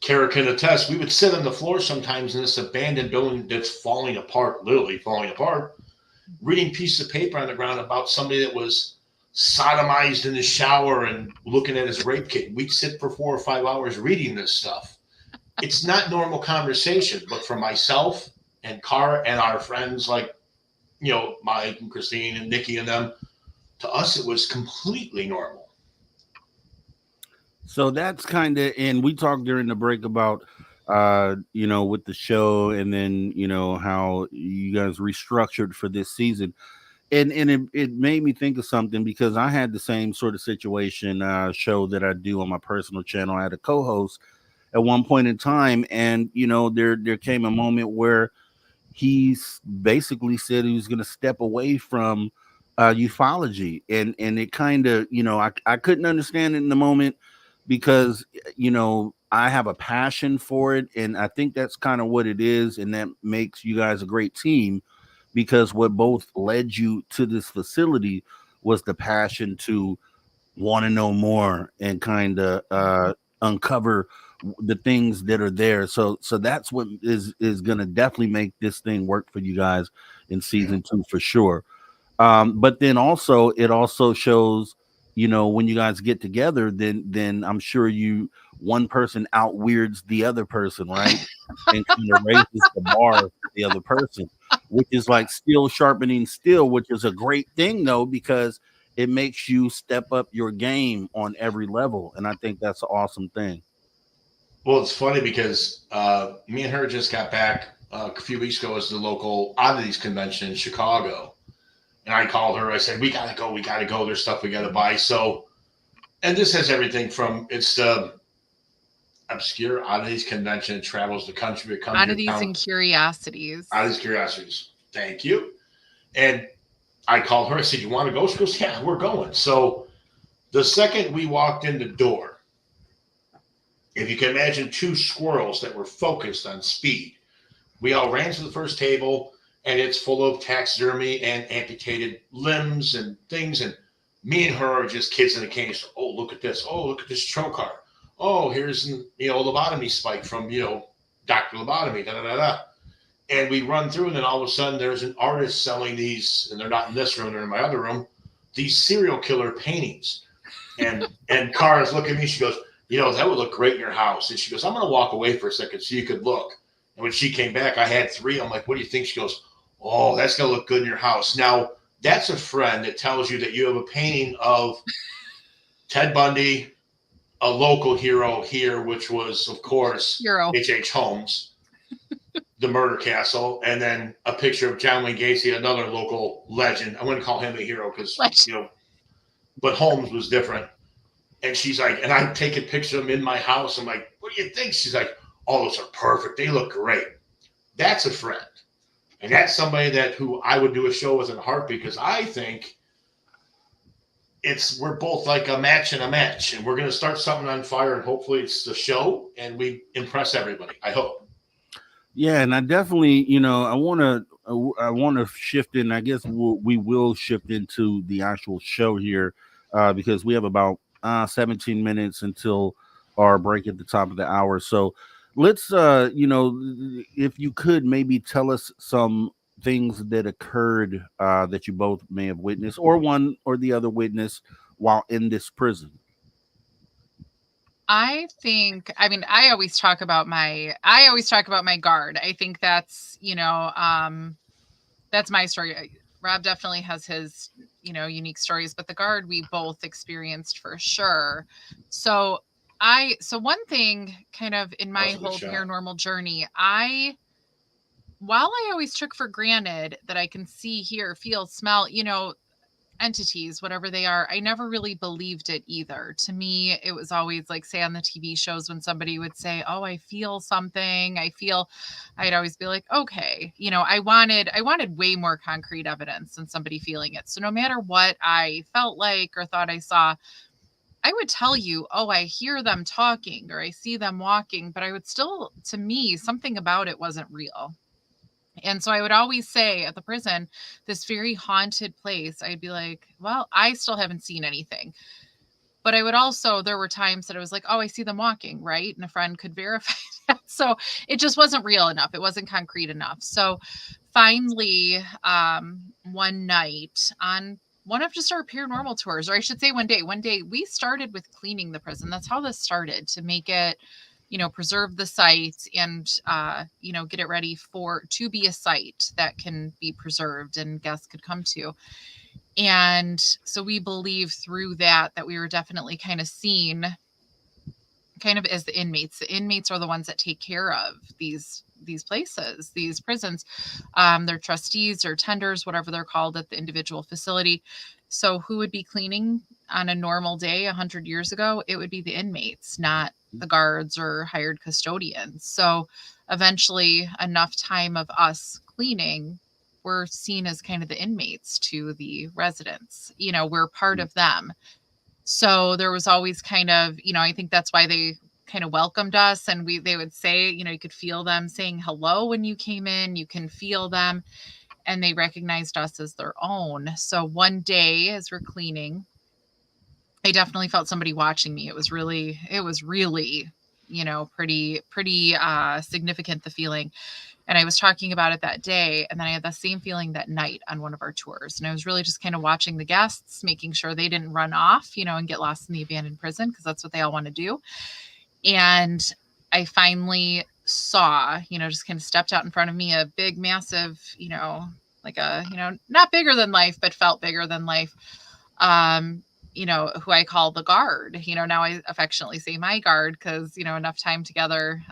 Kara can attest, we would sit on the floor sometimes in this abandoned building that's falling apart, literally falling apart, reading pieces of paper on the ground about somebody that was sodomized in the shower and looking at his rape kit. We'd sit for 4 or 5 hours reading this stuff. It's not normal conversation, but for myself and Cara and our friends like, you know, Mike and Christine and Nikki and them, to us, it was completely normal. So that's kind of, and we talked during the break about, you know, with the show and then, you know, how you guys restructured for this season. And it made me think of something because I had the same sort of situation show that I do on my personal channel. I had a co-host at one point in time, and you know there came a moment where he basically said he was going to step away from ufology, and it kind of, you know, I couldn't understand it in the moment because, you know, I have a passion for it, and I think that's kind of what it is, and that makes you guys a great team. Because what both led you to this facility was the passion to want to know more and kind of uncover the things that are there. So that's what is going to definitely make this thing work for you guys in season 2 for sure. But then also it also shows, you know, when you guys get together, then I'm sure one person out weirds the other person, right? And kind of raises the bar for the other person, which is like steel sharpening steel, which is a great thing though, because it makes you step up your game on every level. And I think that's an awesome thing. Well, it's funny because me and her just got back a few weeks ago was the local oddities convention in Chicago. And I called her. I said, we got to go. We got to go. There's stuff we got to buy. So, and this has everything from, it's the Obscure Oddities Convention. It travels the country. It comes Oddities and Curiosities. Oddities Curiosities. Thank you. And I called her. I said, you want to go? She goes, yeah, we're going. So the second we walked in the door, if you can imagine two squirrels that were focused on speed, we all ran to the first table, and it's full of taxidermy and amputated limbs and things. And me and her are just kids in a cage. So, oh, look at this. Oh, look at this trocar. Oh, here's lobotomy spike from Dr. Lobotomy. Da da da da. And we run through, and then all of a sudden there's an artist selling these, and they're not in this room, they're in my other room, these serial killer paintings. And Cara's looking at me, she goes, that would look great in your house. And she goes, I'm going to walk away for a second so you could look. And when she came back, I had 3. I'm like, what do you think? She goes, oh, that's going to look good in your house. Now, that's a friend that tells you that you have a painting of Ted Bundy, a local hero here, which was, of course, H.H. Holmes, the murder castle, and then a picture of John Wayne Gacy, another local legend. I wouldn't call him a hero because, but Holmes was different. And she's like, and I'm taking pictures of them in my house. I'm like, what do you think? She's like, oh, those are perfect. They look great. That's a friend. And that's somebody who I would do a show with in a heartbeat, because I think we're both like a match and a match, and we're going to start something on fire, and hopefully it's the show and we impress everybody. I hope. Yeah. And I definitely, I want to shift in, I guess we will shift into the actual show here because we have about 17 minutes until our break at the top of the hour. So let's, if you could maybe tell us some things that occurred that you both may have witnessed, or one or the other witnessed while in this prison. I always talk about my guard. I think that's, that's my story. Rob definitely has his, unique stories, but the guard we both experienced for sure. So one thing kind of in my whole paranormal journey, while I always took for granted that I can see, hear, feel, smell, entities, whatever they are, I never really believed it either. To me, it was always like, say on the TV shows, when somebody would say, oh, I feel something, I'd always be like, okay, I wanted way more concrete evidence than somebody feeling it. So no matter what I felt like or thought I saw, I would tell you, oh, I hear them talking or I see them walking, but I would still, to me, something about it wasn't real. And so I would always say at the prison, this very haunted place, I'd be like, well, I still haven't seen anything. But I would also, there were times that I was like, oh, I see them walking, right? And a friend could verify that. So it just wasn't real enough. It wasn't concrete enough. So finally, one night on one of just our paranormal tours, or I should say one day we started with cleaning the prison. That's how this started, to make it, preserve the site and, get it ready to be a site that can be preserved and guests could come to. And so we believe through that we were definitely kind of seen kind of as the inmates. The inmates are the ones that take care of these places, these prisons. They're trustees or tenders, whatever they're called at the individual facility. So who would be cleaning on a normal day 100 years ago? It would be the inmates, not the guards or hired custodians. So eventually enough time of us cleaning, we're seen as kind of the inmates to the residents. We're part of them. So there was always kind of, I think that's why they kind of welcomed us. And they would say, you could feel them saying hello when you came in, you can feel them, and they recognized us as their own. So one day as we're cleaning, I definitely felt somebody watching me. It was really, pretty significant, the feeling. And I was talking about it that day. And then I had the same feeling that night on one of our tours. And I was really just kind of watching the guests, making sure they didn't run off, and get lost in the abandoned prison, because that's what they all want to do. And I finally saw, just kind of stepped out in front of me, a big, massive, like a, not bigger than life, but felt bigger than life. Who I call the guard. Now I affectionately say my guard, because, enough time together,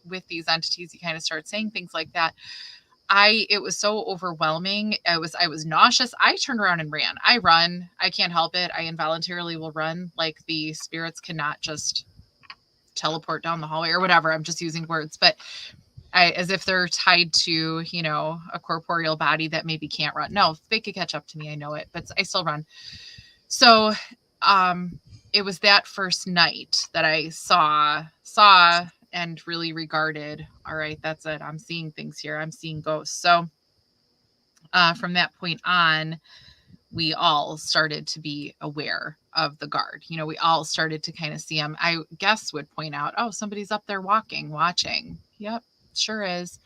with these entities, you kind of start saying things like that. It was so overwhelming. I was nauseous. I turned around and ran. I run. I can't help it. I involuntarily will run. Like, the spirits cannot just teleport down the hallway or whatever. I'm just using words, but as if they're tied to, a corporeal body that maybe can't run. No, they could catch up to me. I know it, but I still run. So, it was that first night that I saw and really regarded, all right, that's it. I'm seeing things here. I'm seeing ghosts. So, from that point on, we all started to be aware of the guard. We all started to kind of see him. I guess would point out, oh, somebody's up there watching. Yep, sure is.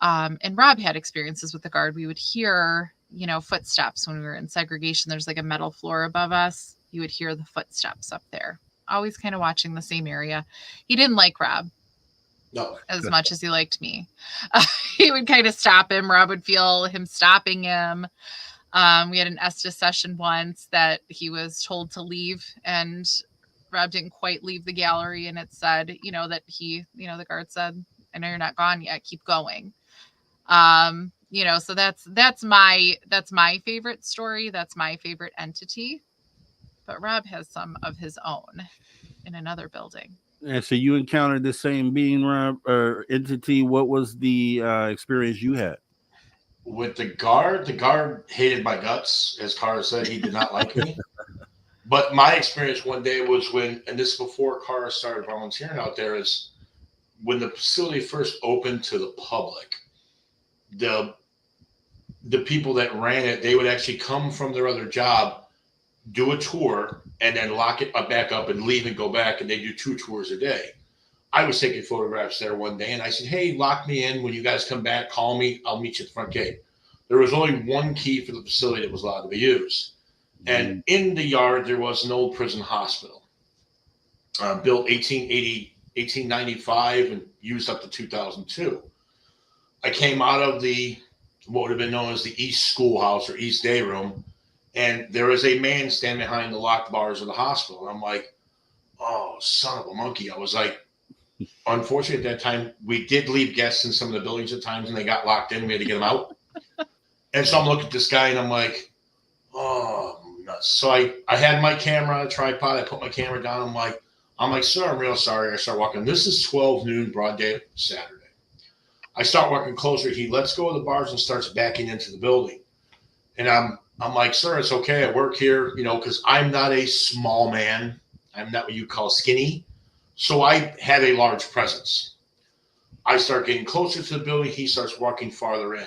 And Rob had experiences with the guard. We would hear, footsteps when we were in segregation. There's like a metal floor above us. You would hear the footsteps up there, always kind of watching the same area. He didn't like Rob. No. As much as he liked me. He would kind of stop him. Rob would feel him stopping him. We had an Estes session once that he was told to leave, and Rob didn't quite leave the gallery, and it said, that the guard said, I know you're not gone yet, keep going. So that's my favorite story. That's my favorite entity. But Rob has some of his own in another building. And so you encountered the same being, Rob, or entity. What was the experience you had? With the guard hated my guts. As Cara said, he did not like me. But my experience one day was and this before Cara started volunteering out there, is when the facility first opened to the public, the people that ran it, they would actually come from their other job, do a tour, and then lock it back up and leave and go back, and they do 2 tours a day. I was taking photographs there one day, and I said, hey, lock me in. When you guys come back, call me. I'll meet you at the front gate. There was only one key for the facility that was allowed to be used. And in the yard, there was an old prison hospital, built 1895 and used up to 2002. I came out of what would have been known as the East Schoolhouse or East Day Room, and there was a man standing behind the locked bars of the hospital. And I'm like, oh, son of a monkey. I was like, unfortunately, at that time, we did leave guests in some of the buildings at times, and they got locked in. We had to get them out. And so I'm looking at this guy, and I'm like, oh, nuts. So I had my camera on a tripod. I put my camera down. I'm like, sir, I'm real sorry. I start walking. This is 12 noon, broad day, Saturday. I start walking closer. He lets go of the bars and starts backing into the building. And I'm like, sir, it's okay. I work here, because I'm not a small man. I'm not what you call skinny. So I had a large presence. I start getting closer to the building. He starts walking farther in.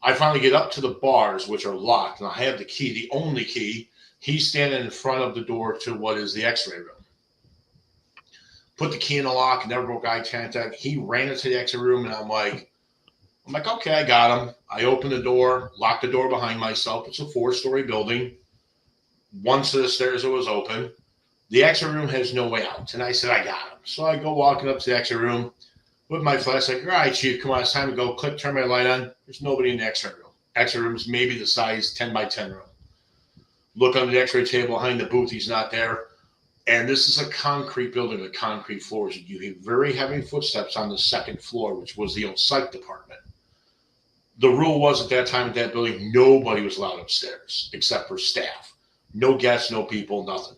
I finally get up to the bars, which are locked, and I have the key, the only key. He's standing in front of the door to what is the x-ray room. Put the key in the lock, never broke eye contact. He ran into the x-ray room, and I'm like, okay, I got him. I opened the door, locked the door behind myself. It's a 4-story building. One set of stairs that was open. The x-ray room has no way out. And I said, I got him. So I go walking up to the x-ray room with my flashlight. All right, Chief, come on, it's time to go. Click, turn my light on. There's nobody in the x-ray room. X-ray room is maybe the size 10 by 10 room. Look on the x-ray table behind the booth. He's not there. And this is a concrete building with concrete floors. You hear very heavy footsteps on the second floor, which was the old psych department. The rule was at that time at that building, nobody was allowed upstairs except for staff. No guests, no people, nothing.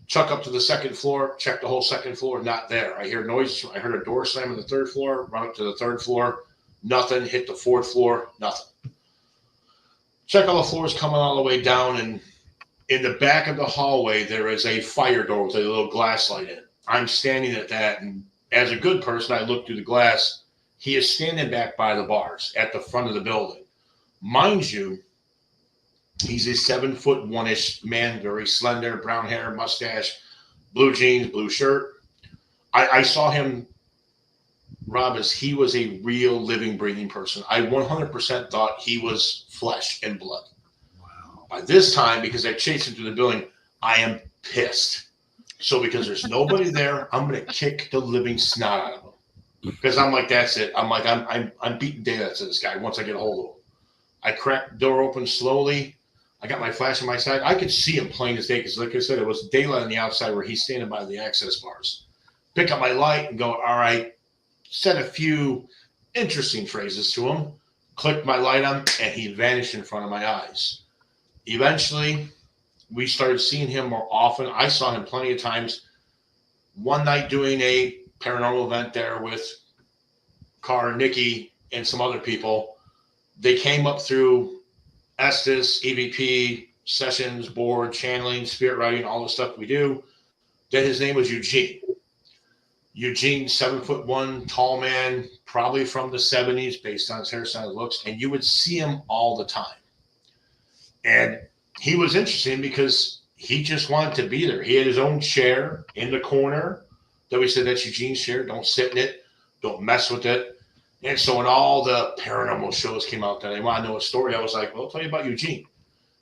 Chuck up to the second floor, check the whole second floor, not there. I hear noises. I heard a door slam on the 3rd floor, run up to the 3rd floor, nothing. Hit the 4th floor, nothing. Check all the floors coming all the way down, and in the back of the hallway, there is a fire door with a little glass light in it. I'm standing at that, and as a good person, I look through the glass. He is standing back by the bars at the front of the building. Mind you, he's a 7'1" man, very slender, brown hair, mustache, blue jeans, blue shirt. I saw him, Rob, as he was a real living, breathing person. I 100% thought he was flesh and blood. Wow. By this time, because I chased him through the building, I am pissed. So because there's nobody there, I'm going to kick the living snot out of him. Because I'm like, that's it. I'm like, I'm beating daylight to this guy once I get a hold of him. I cracked the door open slowly. I got my flash on my side. I could see him plain as day because, like I said, it was daylight on the outside where he's standing by the access bars. Pick up my light and go, all right, said a few interesting phrases to him, clicked my light on, and he vanished in front of my eyes. Eventually, we started seeing him more often. I saw him plenty of times. One night doing a paranormal event there with Carr, Nikki, and some other people. They came up through Estes, EVP, sessions, board, channeling, spirit writing, all the stuff we do. Then his name was Eugene. Eugene, 7'1", tall man, probably from the 70s, based on his hairstyle and looks, and you would see him all the time. And he was interesting because he just wanted to be there. He had his own chair in the corner that we said, that's Eugene's chair. Don't sit in it. Don't mess with it. And so when all the paranormal shows came out that I want to know a story, I was like, well, I'll tell you about Eugene.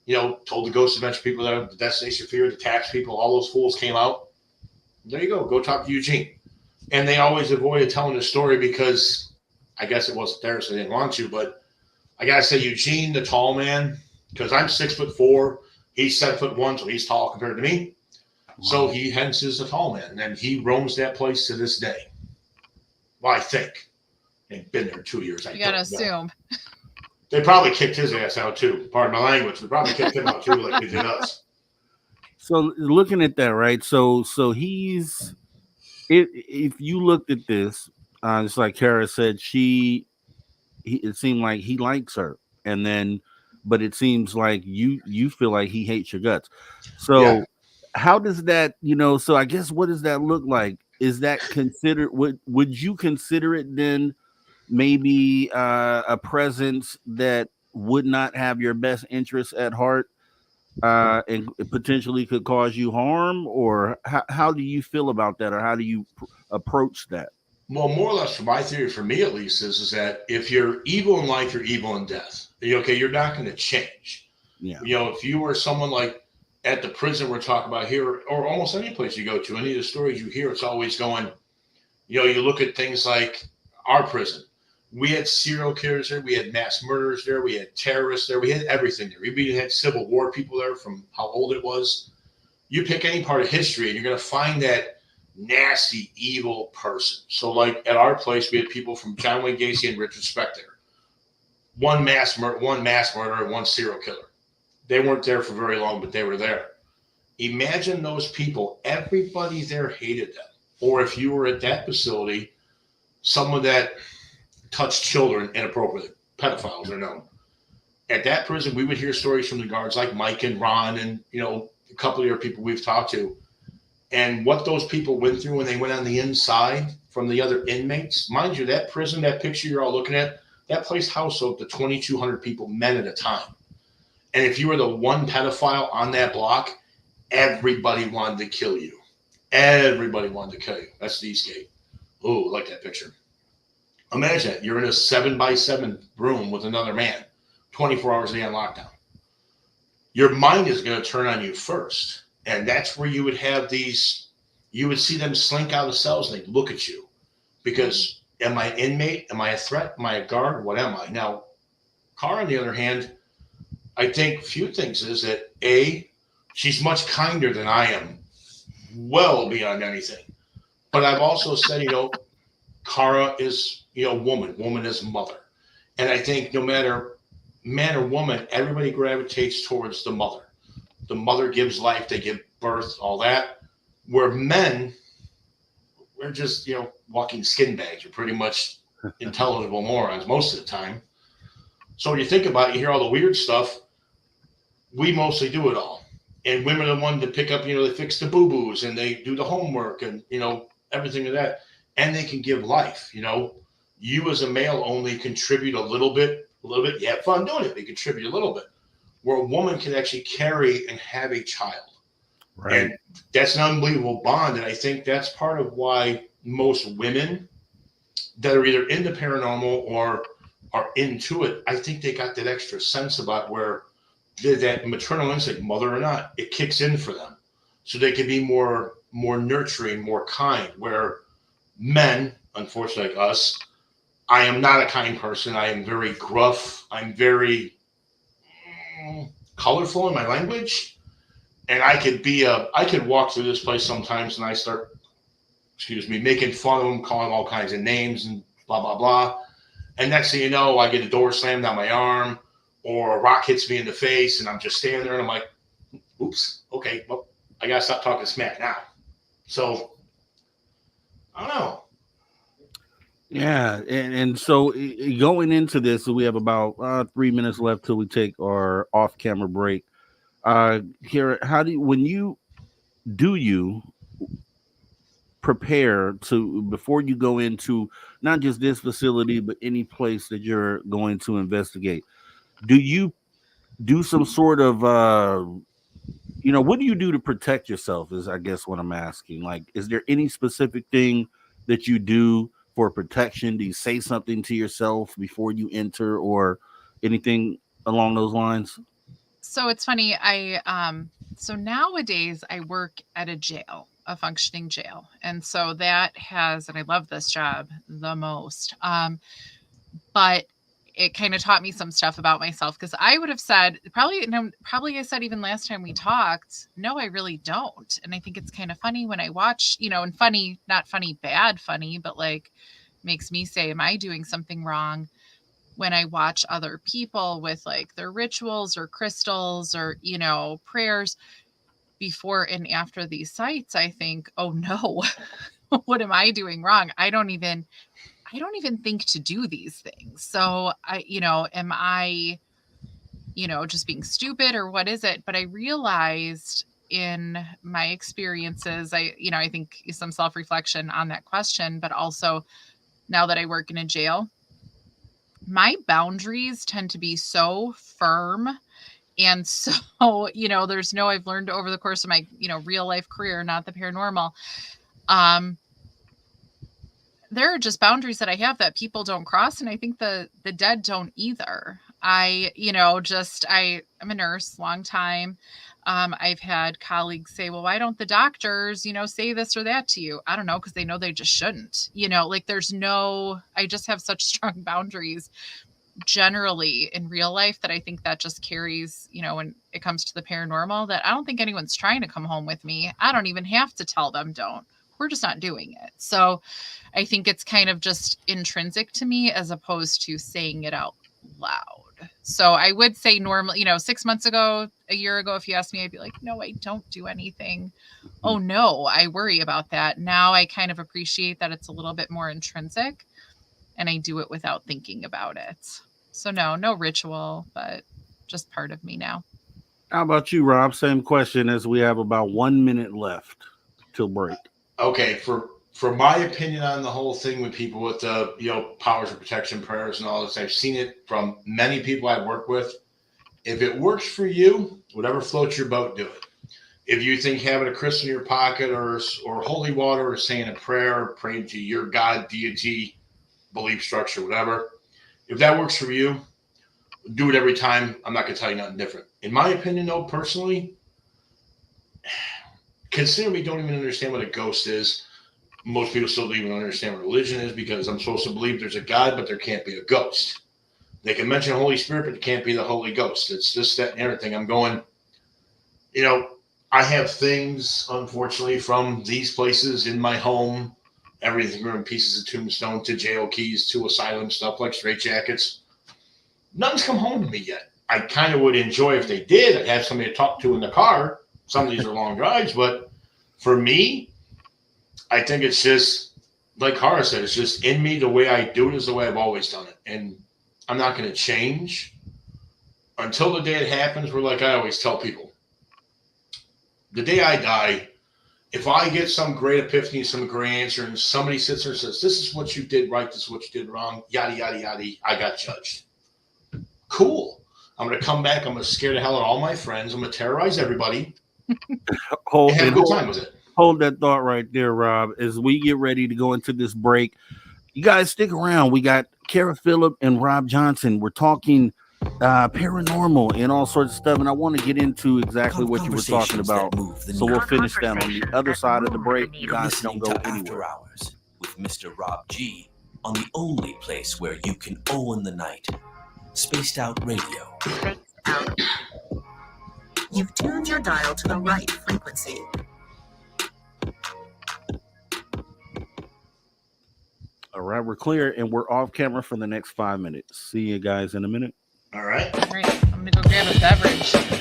You know, told the Ghost Adventure people there, the Destination Fear, the tax people, all those fools came out. There you go. Go talk to Eugene. And they always avoided telling the story because I guess it wasn't there, so they didn't want to. But I got to say, Eugene, the tall man, because I'm 6'4", he's 7'1", so he's tall compared to me. Wow. So he hence is a tall man, and he roams that place to this day. Well, I think. They've been there 2 years. You gotta assume. They probably kicked his ass out too. Pardon my language. They probably kicked him out too, like they did us. So looking at that, right? So he's if you looked at this, just like Kara said, it seemed like he likes her, and then, but it seems like you feel like he hates your guts. So yeah. How does that, so I guess what does that look like? Is that considered? Would you consider it then? Maybe a presence that would not have your best interests at heart, and potentially could cause you harm, or how do you feel about that, or how do you approach that? Well, more or less, for my theory, for me at least, is that if you're evil in life, you're evil in death. Okay, you're not going to change. Yeah. If you were someone like at the prison we're talking about here, or almost any place you go to, any of the stories you hear, it's always going. You look at things like our prison. We had serial killers there. We had mass murderers there. We had terrorists there. We had everything there. We even had Civil War people there from how old it was. You pick any part of history and you're going to find that nasty, evil person. So like at our place, we had people from John Wayne Gacy and Richard Speck there. One mass murderer, and one serial killer. They weren't there for very long, but they were there. Imagine those people. Everybody there hated them. Or if you were at that facility, someone that touched children inappropriately, pedophiles are known. At that prison, we would hear stories from the guards like Mike and Ron and, a couple of your people we've talked to. And what those people went through when they went on the inside from the other inmates. Mind you, that prison, that picture you're all looking at, that place housed up to 2,200 people, men at a time. And if you were the one pedophile on that block, everybody wanted to kill you. Everybody wanted to kill you. That's the Eastgate. Oh, I like that picture. Imagine it. You're in a 7x7 room with another man, 24 hours a day on lockdown. Your mind is going to turn on you first. And that's where you would have you would see them slink out of cells and they'd look at you. Because am I an inmate? Am I a threat? Am I a guard? What am I? Now, Carr, on the other hand, I think a few things is that A, she's much kinder than I am, well beyond anything. But I've also said, Cara is, woman is mother. And I think no matter man or woman, everybody gravitates towards the mother. The mother gives life, they give birth, all that. Where men, we're just, walking skin bags. We're pretty much intelligible morons most of the time. So when you think about it, you hear all the weird stuff. We mostly do it all. And women are the ones that pick up, they fix the boo-boos and they do the homework and, everything of that. And they can give life, You as a male only contribute a little bit. You have fun doing it. They contribute a little bit. Where a woman can actually carry and have a child. Right. And that's an unbelievable bond. And I think that's part of why most women that are either into paranormal or are into it, I think they got that extra sense about where that maternal instinct, mother or not, it kicks in for them. So they can be more nurturing, more kind, where men, unfortunately like us, I am not a kind person. I am very gruff. I'm very colorful in my language. And I could walk through this place sometimes and I start making fun of him, calling him all kinds of names and blah, blah, blah. And next thing you know, I get a door slammed on my arm or a rock hits me in the face and I'm just standing there and I'm like, oops, okay, well, I got to stop talking smack now. So, I don't know. Yeah, and so going into this, so we have about 3 minutes left till we take our off-camera break. Here, how do you prepare to before you go into not just this facility but any place that you're going to investigate? Do you do some sort of what do you do to protect yourself? Is I guess what I'm asking. Like, is there any specific thing that you do for protection? Do you say something to yourself before you enter or anything along those lines? So it's funny. So nowadays I work at a jail, a functioning jail. And so that has, and I love this job the most. But it kind of taught me some stuff about myself, because I would have said probably I said even last time we talked, no, I really don't. And I think it's kind of funny when I watch, and funny, not funny, bad funny, but like makes me say, am I doing something wrong? When I watch other people with like their rituals or crystals or, prayers before and after these sites, I think, oh no, what am I doing wrong? I don't even think to do these things. So am I, just being stupid or what is it? But I realized in my experiences, I think some self-reflection on that question, but also now that I work in a jail, my boundaries tend to be so firm. And so, I've learned over the course of my, real life career, not the paranormal, there are just boundaries that I have that people don't cross. And I think the dead don't either. I'm a nurse, long time. I've had colleagues say, well, why don't the doctors, say this or that to you? I don't know, because they know they just shouldn't, I just have such strong boundaries generally in real life that I think that just carries, when it comes to the paranormal, that I don't think anyone's trying to come home with me. I don't even have to tell them don't. We're just not doing it. So I think it's kind of just intrinsic to me as opposed to saying it out loud. So I would say normally, 6 months ago, a year ago, if you asked me, I'd be like, no, I don't do anything. Oh no, I worry about that. Now I kind of appreciate that it's a little bit more intrinsic and I do it without thinking about it. So no ritual, but just part of me now. How about you, Rob? Same question, as we have about 1 minute left till break. Okay, for my opinion on the whole thing with people with the powers of protection, prayers, and all this, I've seen it from many people I've worked with. If it works for you, whatever floats your boat, do it. If you think having a crystal in your pocket or holy water or saying a prayer or praying to your God, deity, belief structure, whatever, if that works for you, do it every time. I'm not going to tell you nothing different. In my opinion, though, personally, considering we don't even understand what a ghost is, most people still don't even understand what religion is, because I'm supposed to believe there's a God, but there can't be a ghost. They can mention Holy Spirit, but it can't be the Holy Ghost. It's this, that, and everything. I'm going, I have things, unfortunately, from these places in my home, everything from pieces of tombstone to jail keys to asylum stuff like straitjackets. Nothing's come home to me yet. I kind of would enjoy if they did. I'd have somebody to talk to in the car. Some of these are long drives, but for me, I think it's just, like Cara said, it's just in me. The way I do it is the way I've always done it. And I'm not going to change until the day it happens. Where, like I always tell people, the day I die, if I get some great epiphany, some great answer, and somebody sits there and says, this is what you did right, this is what you did wrong, yada, yada, yada, I got judged. Cool. I'm going to come back. I'm going to scare the hell out of all my friends. I'm going to terrorize everybody. Hold and have a good time with it. Hold that thought right there, Rob. As we get ready to go into this break, you guys stick around. We got Kara Phillip and Rob Johnson. We're talking paranormal and all sorts of stuff, and I want to get into exactly what you were talking about. So we'll finish that on the other side of the break. You guys don't go anywhere. After Hours with Mr. Rob G on the only place where you can own the night. Spaced Out Radio. Spaced Out. You've tuned your dial to the right frequency. All right, we're clear, and we're off camera for the next 5 minutes. See you guys in a minute. All right. All right, I'm gonna go grab a beverage.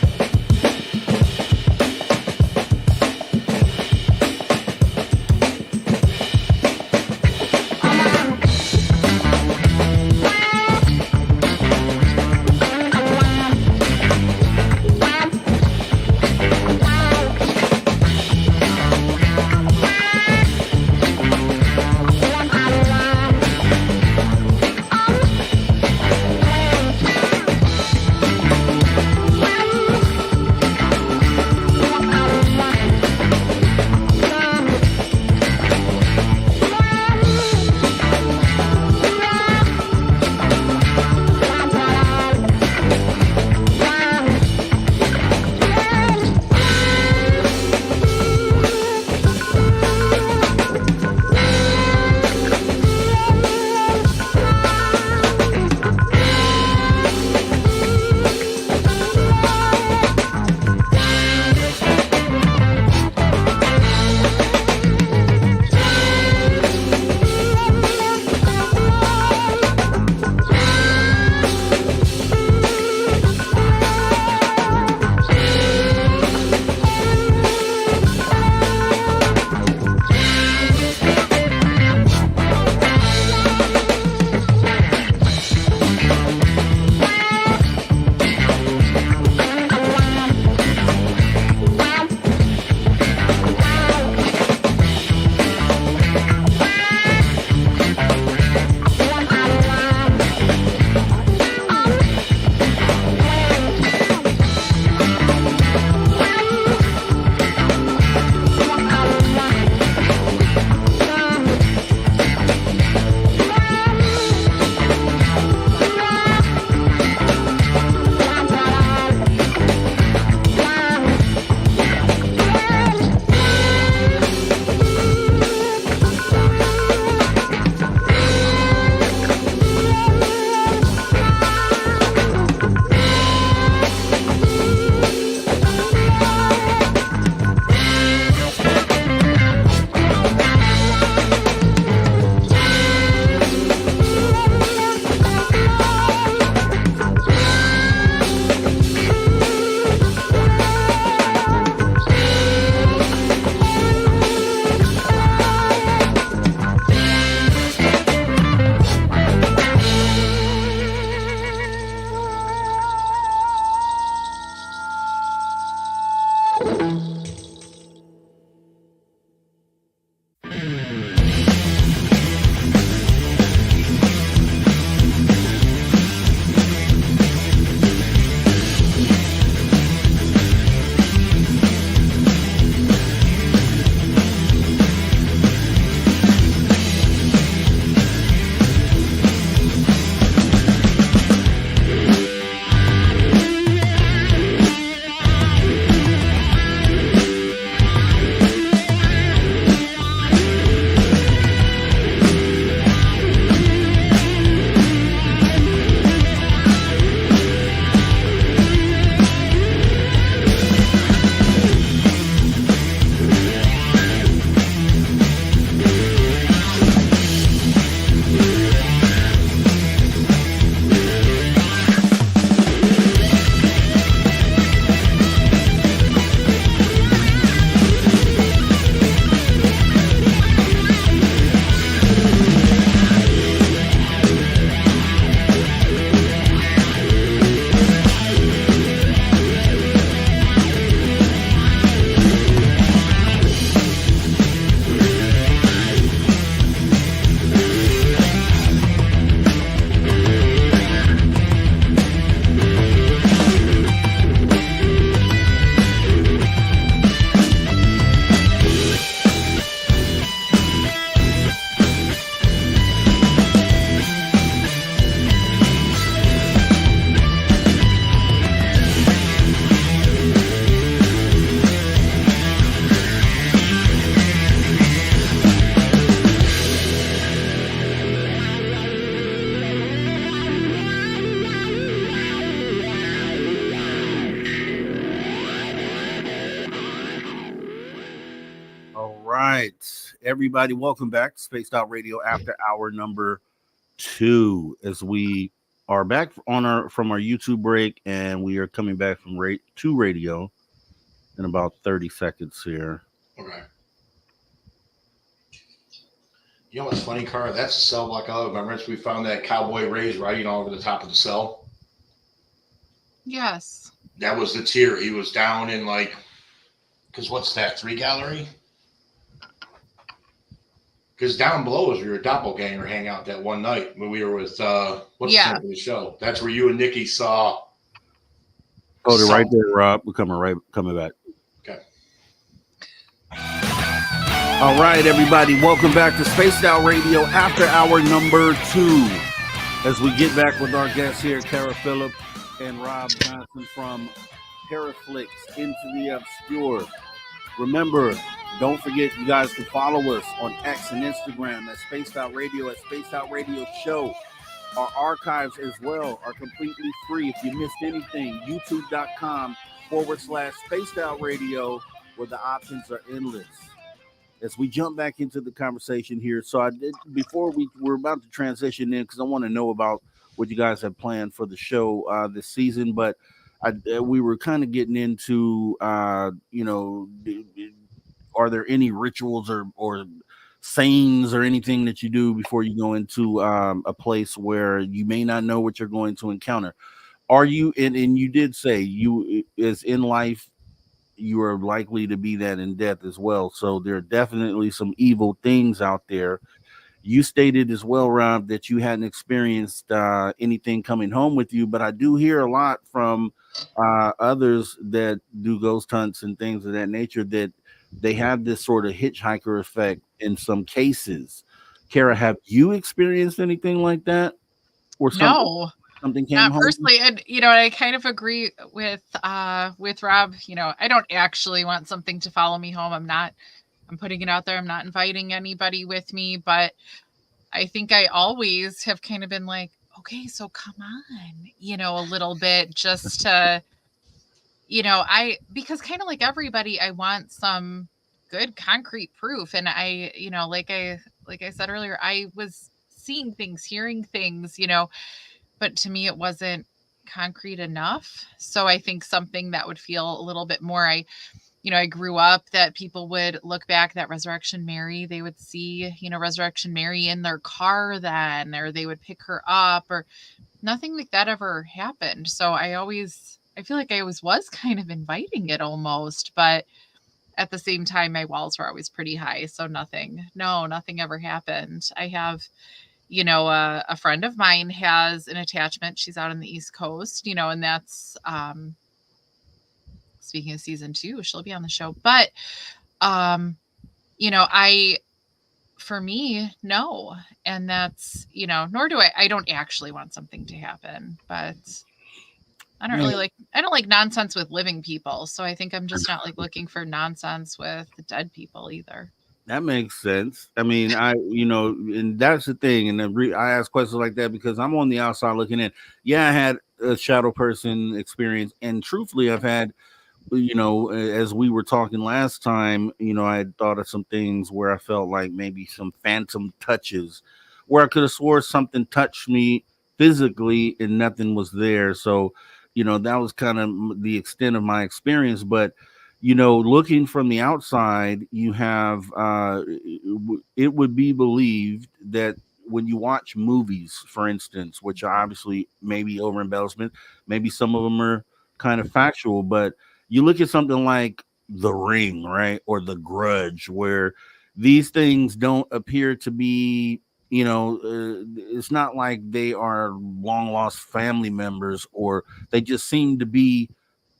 right. everybody, welcome back to Spaced Out Radio after hour number 2, as we are back from our YouTube break, and we are coming back from to radio in about 30 seconds here. Okay. You know what's funny, Cara? That's the cell block out. Remember, we found that Cowboy Ray's writing all over the top of the cell. Yes. That was the tier. He was down in because what's that, 3 gallery? Because down below is where your doppelganger hang out that one night when we were with, what's the name of the show? That's where you and Nikki saw. Oh, they're right there, Rob. We're coming back. Okay. All right, everybody, welcome back to Spaced Out Radio after hour number 2. As we get back with our guests here, Kara Phillip and Rob Johnson from PARAFlixx, Into the Obscure. Remember, don't forget, you guys can follow us on X and Instagram at Spaced Out Radio, at Spaced Out Radio Show. Our archives as well are completely free. If you missed anything, youtube.com/Spaced Out Radio, where the options are endless. As we jump back into the conversation here, so before we're about to transition in, because I want to know about what you guys have planned for the show this season, but we were kind of getting into, are there any rituals or sayings or anything that you do before you go into a place where you may not know what you're going to encounter? Are you, and you did say you, as in life, you are likely to be that in death as well. So there are definitely some evil things out there. You stated as well, Rob, that you hadn't experienced anything coming home with you, but I do hear a lot from others that do ghost hunts and things of that nature that they have this sort of hitchhiker effect in some cases. Kara, have you experienced anything like that? Or No. Something came not home? personally, and I kind of agree with Rob. I don't actually want something to follow me home. I'm putting it out there. I'm not inviting anybody with me, but I think I always have kind of been like, okay, so come on, a little bit just to, because kind of like everybody, I want some good concrete proof. And I, like I said earlier, I was seeing things, hearing things, but to me, it wasn't concrete enough. So I think something that would feel a little bit more, I grew up that people would look back, that Resurrection Mary, they would see, Resurrection Mary in their car then, or they would pick her up, or nothing like that ever happened. So I feel like I always was kind of inviting it almost, but at the same time, my walls were always pretty high. So nothing ever happened. I have, a friend of mine has an attachment. She's out on the East Coast, and that's, speaking of season 2, she'll be on the show. But, for me, no. And that's, nor do I don't actually want something to happen, but I don't like nonsense with living people. So I think I'm just not looking for nonsense with the dead people either. That makes sense. I mean, and that's the thing. And I ask questions like that because I'm on the outside looking in. Yeah, I had a shadow person experience, and truthfully, I've had, as we were talking last time, I had thought of some things where I felt like maybe some phantom touches, where I could have swore something touched me physically and nothing was there. So, that was kind of the extent of my experience, but. Looking from the outside, you have, it would be believed that when you watch movies, for instance, which are obviously maybe over embellishment, maybe some of them are kind of factual, but you look at something like The Ring, right? Or The Grudge, where these things don't appear to be, it's not like they are long lost family members, or they just seem to be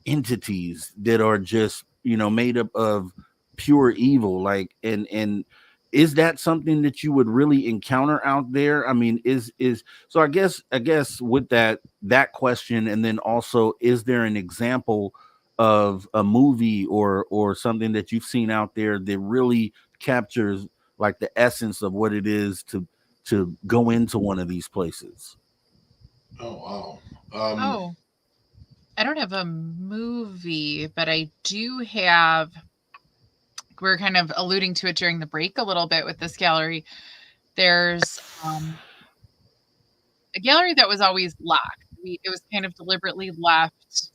entities that are just made up of pure evil, and is that something that you would really encounter out there? I mean, is so I guess with that question, and then also, is there an example of a movie or something that you've seen out there that really captures like the essence of what it is to go into one of these places? Oh wow. I don't have a movie, but I do have we're kind of alluding to it during the break a little bit with this gallery. There's a gallery that was always locked. It was kind of deliberately left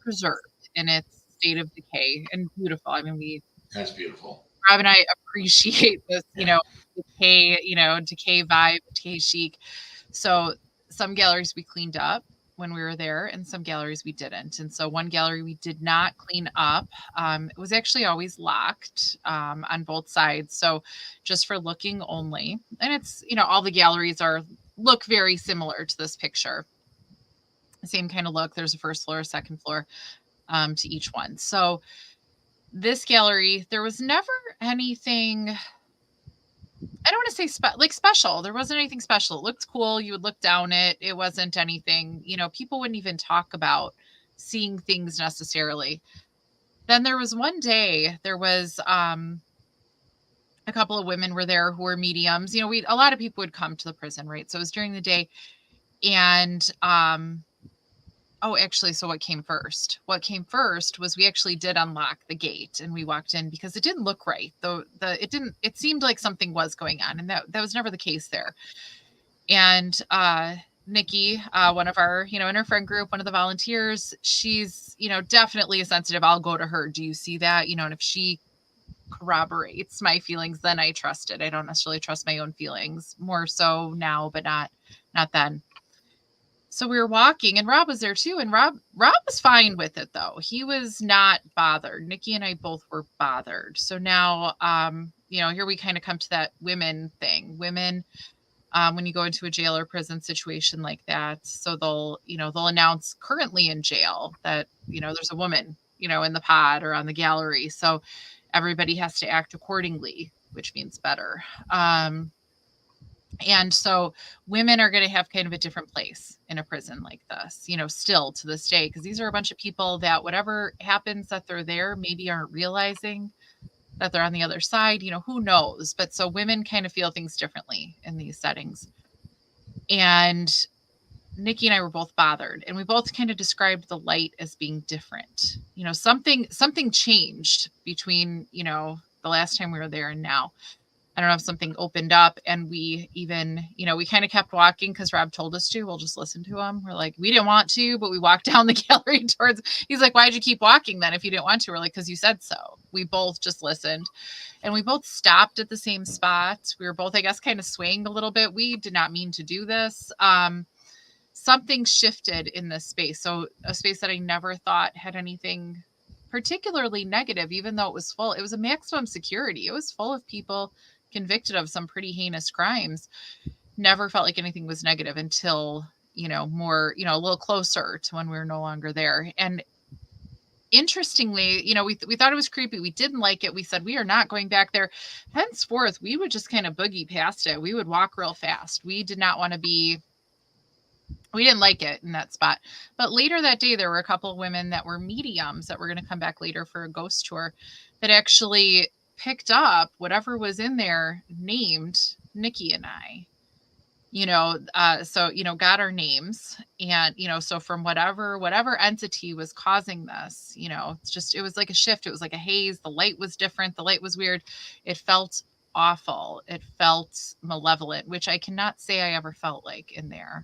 preserved in its state of decay and beautiful. I mean, That's beautiful. Rob and I appreciate this, decay, decay vibe, decay chic. So some galleries we cleaned up when we were there, and some galleries we didn't. And so one gallery we did not clean up. It was actually always locked on both sides. So just for looking only. And it's, all the galleries look very similar to this picture. Same kind of look. There's a first floor, second floor to each one. So this gallery, there was never anything, I don't want to say special. There wasn't anything special. It looked cool. You would look down it. It wasn't anything, people wouldn't even talk about seeing things necessarily. Then there was one day, there was a couple of women were there who were mediums. A lot of people would come to the prison, right? So it was during the day. And so what came first? What came first was we actually did unlock the gate and we walked in because it didn't look right. Though it seemed like something was going on, and that was never the case there. And Nikki, one of our, in our friend group, one of the volunteers, she's, definitely a sensitive. I'll go to her. Do you see that? And if she corroborates my feelings, then I trust it. I don't necessarily trust my own feelings, more so now, but not then. So we were walking, and Rob was there too. And Rob was fine with it, though. He was not bothered. Nikki and I both were bothered. So now, here we kind of come to that women thing. Women, when you go into a jail or prison situation like that, so they'll announce currently in jail that, there's a woman, in the pod or on the gallery. So everybody has to act accordingly, which means better. And so women are going to have kind of a different place in a prison like this, still to this day, because these are a bunch of people that whatever happens that they're there, maybe aren't realizing that they're on the other side, who knows? But so women kind of feel things differently in these settings. And Nikki and I were both bothered, and we both kind of described the light as being different. Something changed between, the last time we were there and now. I don't know if something opened up, and we even, we kind of kept walking because Rob told us to. We'll just listen to him. We're like, we didn't want to, but we walked down the gallery he's like, why'd you keep walking then if you didn't want to? We're like, because you said so. We both just listened, and we both stopped at the same spot. We were both, I guess, kind of swaying a little bit. We did not mean to do this. Something shifted in this space. So a space that I never thought had anything particularly negative, even though it was full. It was a maximum security. It was full of people convicted of some pretty heinous crimes. Never felt like anything was negative until, more, a little closer to when we were no longer there. And interestingly, we thought it was creepy. We didn't like it. We said, we are not going back there. Henceforth, we would just kind of boogie past it. We would walk real fast. We did not want to we didn't like it in that spot. But later that day, there were a couple of women that were mediums that were going to come back later for a ghost tour that actually picked up whatever was in there, named Nikki and I, got our names, and, so from whatever entity was causing this, it was like a shift. It was like a haze. The light was different. The light was weird. It felt awful. It felt malevolent, which I cannot say I ever felt like in there,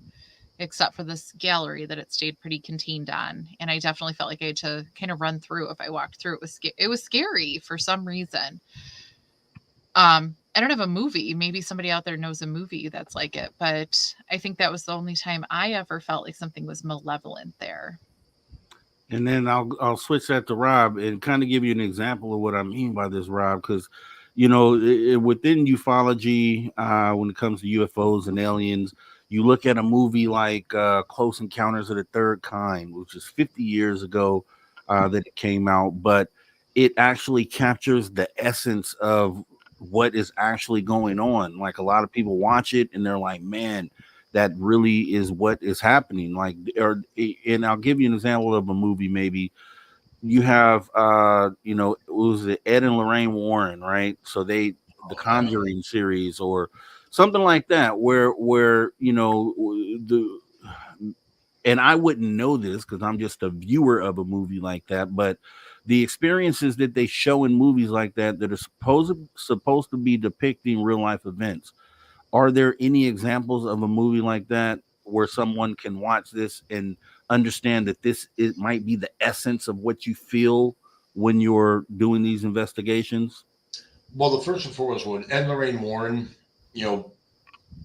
except for this gallery that it stayed pretty contained on. And I definitely felt like I had to kind of run through if I walked through. It was scary for some reason. I don't have a movie. Maybe somebody out there knows a movie that's like it, but I think that was the only time I ever felt like something was malevolent there. And then I'll switch that to Rob and kind of give you an example of what I mean by this, Rob, because, within ufology, when it comes to UFOs and aliens, you look at a movie like Close Encounters of the Third Kind, which is 50 years ago that it came out, but it actually captures the essence of what is actually going on. Like, a lot of people watch it and they're like, man, that really is what is happening. And I'll give you an example of a movie. Maybe you have, it was Ed and Lorraine Warren, right? So the Conjuring series or something like that, where and I wouldn't know this because I'm just a viewer of a movie like that, but the experiences that they show in movies like that are supposed to be depicting real life events. Are there any examples of a movie like that where someone can watch this and understand that it might be the essence of what you feel when you're doing these investigations? Well, the first and foremost, when Ed and Lorraine Warren,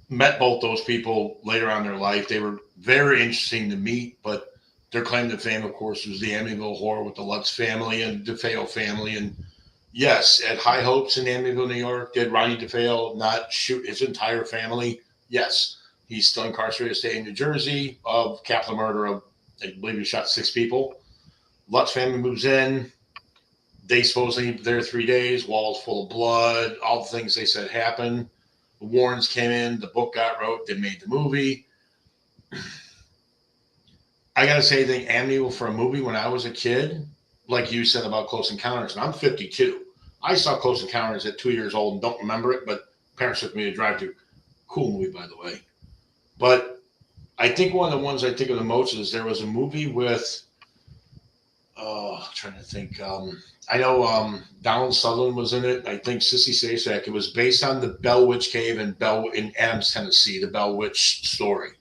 met both those people later on in their life, they were very interesting to meet, but their claim to fame, of course, was the Amityville Horror with the Lutz family and DeFeo family. And yes, at High Hopes in Amityville, New York, did Ronnie DeFeo not shoot his entire family? Yes. He's still incarcerated state in New Jersey of capital murder of, I believe he shot 6 people. Lutz family moves in. They supposedly there 3 days, walls full of blood, all the things they said happened. The Warrens came in, the book got wrote, they made the movie. I got to say, the Amityville for a movie when I was a kid, like you said about Close Encounters, and I'm 52. I saw Close Encounters at 2 years old and don't remember it, but parents took me to drive to. Cool movie, by the way. But I think one of the ones I think of the most is there was a movie with, I'm trying to think. I know Donald Sutherland was in it. I think Sissy Spacek. It was based on the Bell Witch Cave in Adams, Tennessee, the Bell Witch story.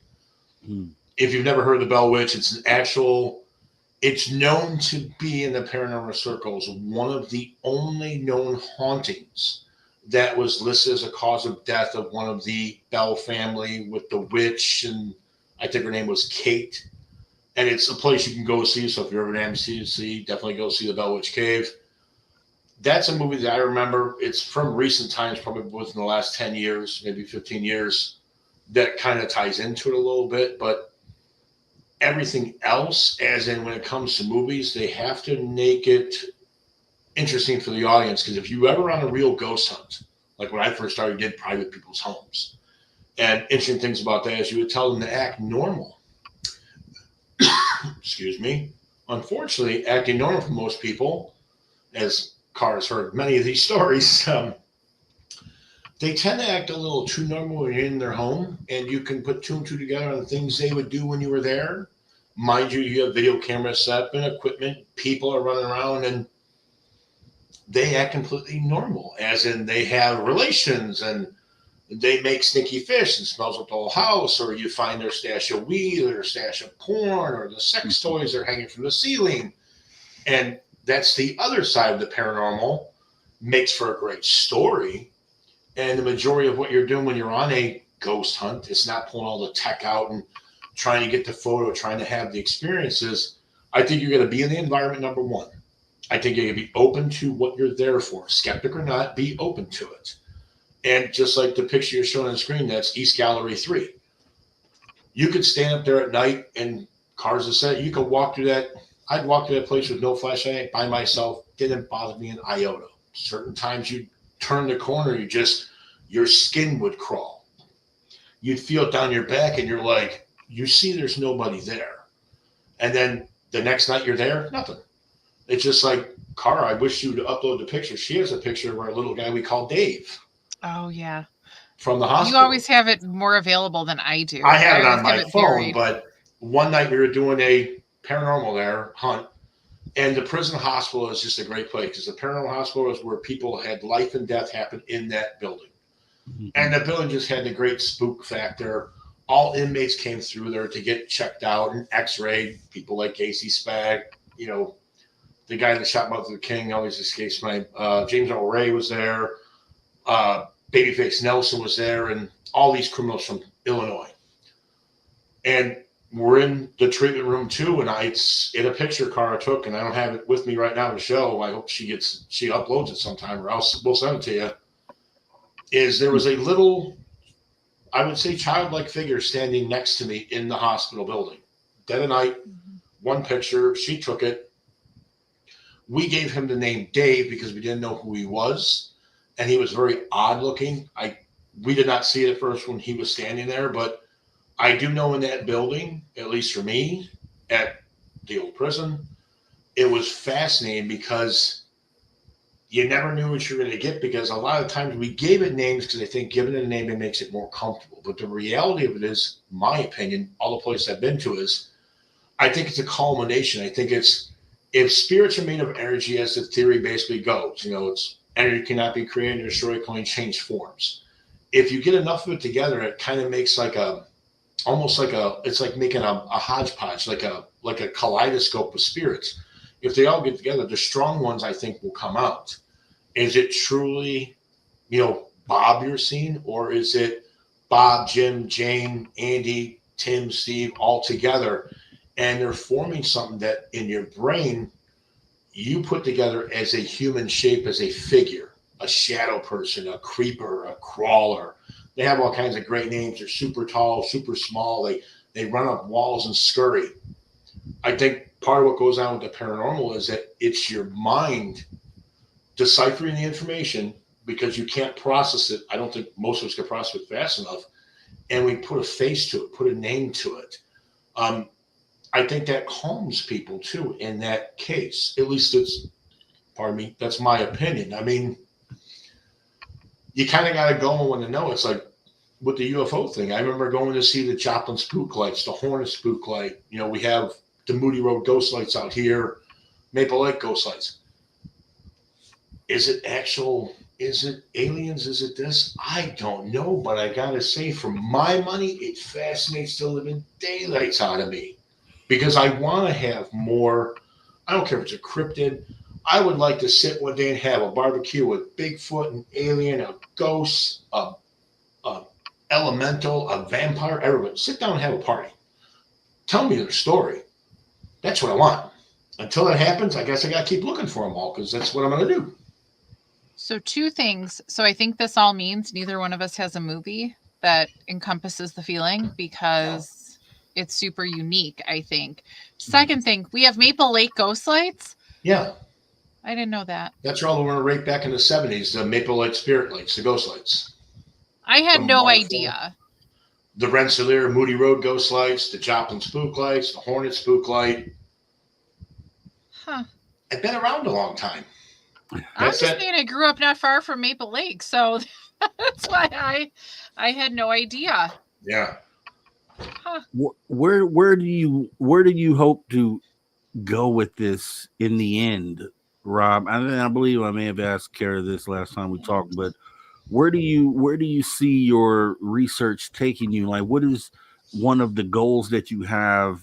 If you've never heard of the Bell Witch, it's known to be in the paranormal circles one of the only known hauntings that was listed as a cause of death of one of the Bell family with the witch, and I think her name was Kate. And it's a place you can go see. So if you're ever in Tennessee, definitely go see the Bell Witch Cave. That's a movie that I remember. It's from recent times, probably within the last 10 years, maybe 15 years. That kind of ties into it a little bit. But everything else, as in when it comes to movies, they have to make it interesting for the audience. Because if you ever on a real ghost hunt, like when I first started, did private people's homes. And interesting things about that is you would tell them to act normal. Excuse me. Unfortunately, acting normal for most people, as Carr has heard many of these stories, they tend to act a little too normal when you're in their home, and you can put 2 and 2 together on the things they would do when you were there. Mind you, you have video camera set up and equipment. People are running around, and they act completely normal, as in they have relations and they make stinky fish and smells up the whole house, or you find their stash of weed or their stash of porn or the sex toys are hanging from the ceiling. And that's the other side of the paranormal. Makes for a great story. And the majority of what you're doing when you're on a ghost hunt is not pulling all the tech out and trying to get the photo, trying to have the experiences. I think you're going to be in the environment, number one. I think you're going to be open to what you're there for. Skeptic or not, be open to it. And just like the picture you're showing on the screen, that's East Gallery 3. You could stand up there at night and cars are set. You could walk through that. I'd walk through that place with no flashlight by myself. Didn't bother me an iota. Certain times you turn the corner, your skin would crawl. You'd feel it down your back and you're like, you see there's nobody there. And then the next night you're there, nothing. It's just like, Cara, I wish you would upload the picture. She has a picture of our little guy we call Dave. Oh, yeah. From the hospital. You always have it more available than I do. I have it on my phone, but one night we were doing a paranormal there, hunt, and the prison hospital is just a great place because the paranormal hospital is where people had life and death happen in that building. Mm-hmm. And the building just had the great spook factor. All inmates came through there to get checked out and x-rayed. People like Casey Spag, the guy that shot Martin Luther King always escapes my James Earl Ray was there. Babyface Nelson was there, and all these criminals from Illinois. And we're in the treatment room too, and it's in a picture Cara took, and I don't have it with me right now to show. I hope she uploads it sometime, or else we'll send it to you. Is there was a little, I would say, childlike figure standing next to me in the hospital building. Dead of night, one picture, she took it. We gave him the name Dave because we didn't know who he was. And he was very odd looking. We did not see it at first when he was standing there, but I do know in that building, at least for me, at the old prison, it was fascinating because you never knew what you were going to get, because a lot of times we gave it names because I think giving it a name, it makes it more comfortable. But the reality of it is, my opinion, all the places I've been to is, I think it's a culmination. I think it's if spirits are made of energy, as the theory basically goes, it's energy cannot be created or destroyed, can only change forms. If you get enough of it together, it kind of makes it's like making a hodgepodge, like a kaleidoscope of spirits. If they all get together, the strong ones, I think, will come out. Is it truly, Bob you're seeing, or is it Bob, Jim, Jane, Andy, Tim, Steve, all together? And they're forming something that in your brain, you put together as a human shape, as a figure, a shadow person, a creeper, a crawler. They have all kinds of great names. They're super tall, super small. They run up walls and scurry. I think part of what goes on with the paranormal is that it's your mind deciphering the information because you can't process it. I don't think most of us can process it fast enough. And we put a face to it, put a name to it. I think that calms people too in that case. At least that's my opinion. I mean, you kind of got to go and want to know. It's like with the UFO thing. I remember going to see the Joplin spook lights, the Hornet spook light. We have the Moody Road ghost lights out here, Maple Lake ghost lights. Is it aliens? Is it this? I don't know, but I got to say, for my money, it fascinates the living daylights out of me because I want to have more. I don't care if it's a cryptid. I would like to sit one day and have a barbecue with Bigfoot, an alien, a ghost, a elemental, a vampire, everyone. Sit down and have a party. Tell me their story. That's what I want. Until that happens, I guess I got to keep looking for them all because that's what I'm going to do. So 2 things. So I think this all means neither one of us has a movie that encompasses the feeling because it's super unique, I think. Second thing, we have Maple Lake ghost lights. Yeah. I didn't know that. That's all the one right back in the 70s, the Maple Lake spirit lights, the ghost lights. I had no idea. The Rensselaer Moody Road ghost lights, the Joplin spook lights, the Hornet spook light. Huh. I've been around a long time. I'm just saying I grew up not far from Maple Lake, so that's why I had no idea. Yeah. Huh. Where do you hope to go with this in the end, Rob? I believe I may have asked Kara this last time we talked, but where do you see your research taking you? Like, what is one of the goals that you have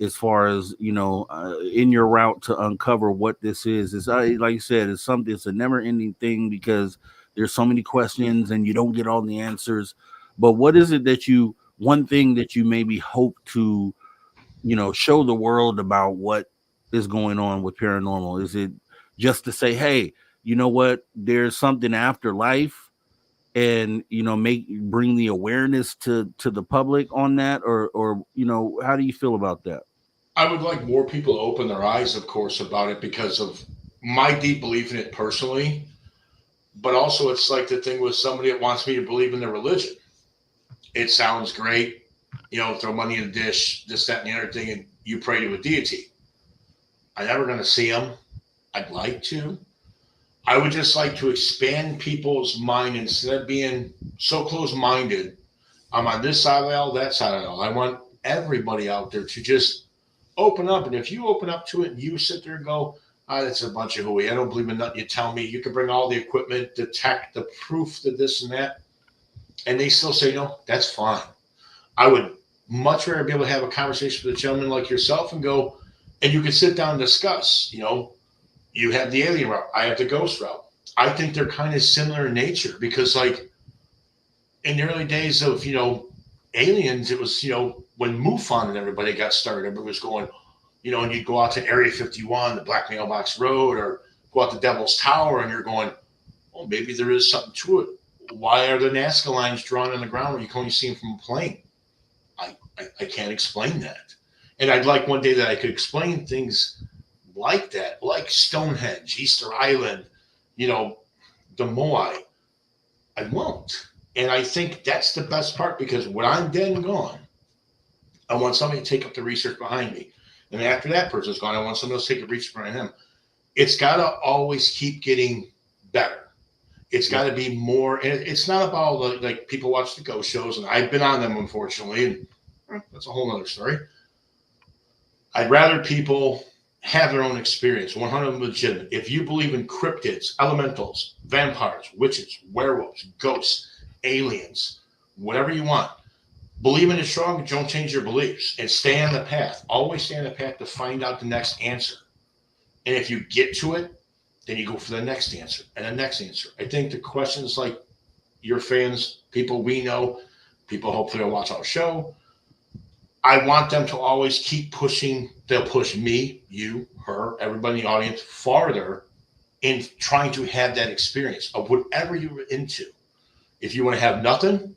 as far as in your route to uncover what this is? It's like you said, it's a never-ending thing because there's so many questions and you don't get all the answers. But what is it that one thing that you maybe hope to show the world about what is going on with paranormal? Is it just to say, hey, you know what, there's something after life, and bring the awareness to the public on that, or how do you feel about that? I would like more people to open their eyes, of course, about it because of my deep belief in it personally, but also it's like the thing with somebody that wants me to believe in their religion. It sounds great, throw money in a dish, this, that, and the other thing, and you pray to a deity. I'm never going to see them. I'd like to. I would just like to expand people's mind instead of being so close-minded. I'm on this side of the aisle, that side of the aisle. I want everybody out there to just open up. And if you open up to it and you sit there and go, that's a bunch of hooey. I don't believe in nothing you tell me. You can bring all the equipment, the tech, the proof, the this and that. And they still say, no, that's fine. I would much rather be able to have a conversation with a gentleman like yourself and go, and you can sit down and discuss, you have the alien route. I have the ghost route. I think they're kind of similar in nature because, like, in the early days of, aliens, it was, when MUFON and everybody got started, everybody was going, and you'd go out to Area 51, the Black Mailbox Road, or go out to Devil's Tower, and you're going, oh, maybe there is something to it. Why are the Nazca lines drawn on the ground when you can only see them from a plane? I can't explain that. And I'd like one day that I could explain things like that, like Stonehenge, Easter Island, the Moai. I won't. And I think that's the best part because when I'm dead and gone, I want somebody to take up the research behind me. And after that person's gone, I want somebody else to take the research behind them. It's got to always keep getting better. It's got to be more. And it's not about like people watch the ghost shows, and I've been on them, unfortunately. And that's a whole other story. I'd rather people have their own experience, 100% legitimate. If you believe in cryptids, elementals, vampires, witches, werewolves, ghosts, aliens, whatever you want, believe in it strong, but don't change your beliefs and stay on the path. Always stay on the path to find out the next answer. And if you get to it, then you go for the next answer and the next answer. I think the questions like your fans, people we know, people hopefully will watch our show, I want them to always keep pushing. They'll push me, you, her, everybody in the audience farther in trying to have that experience of whatever you're into. If you want to have nothing,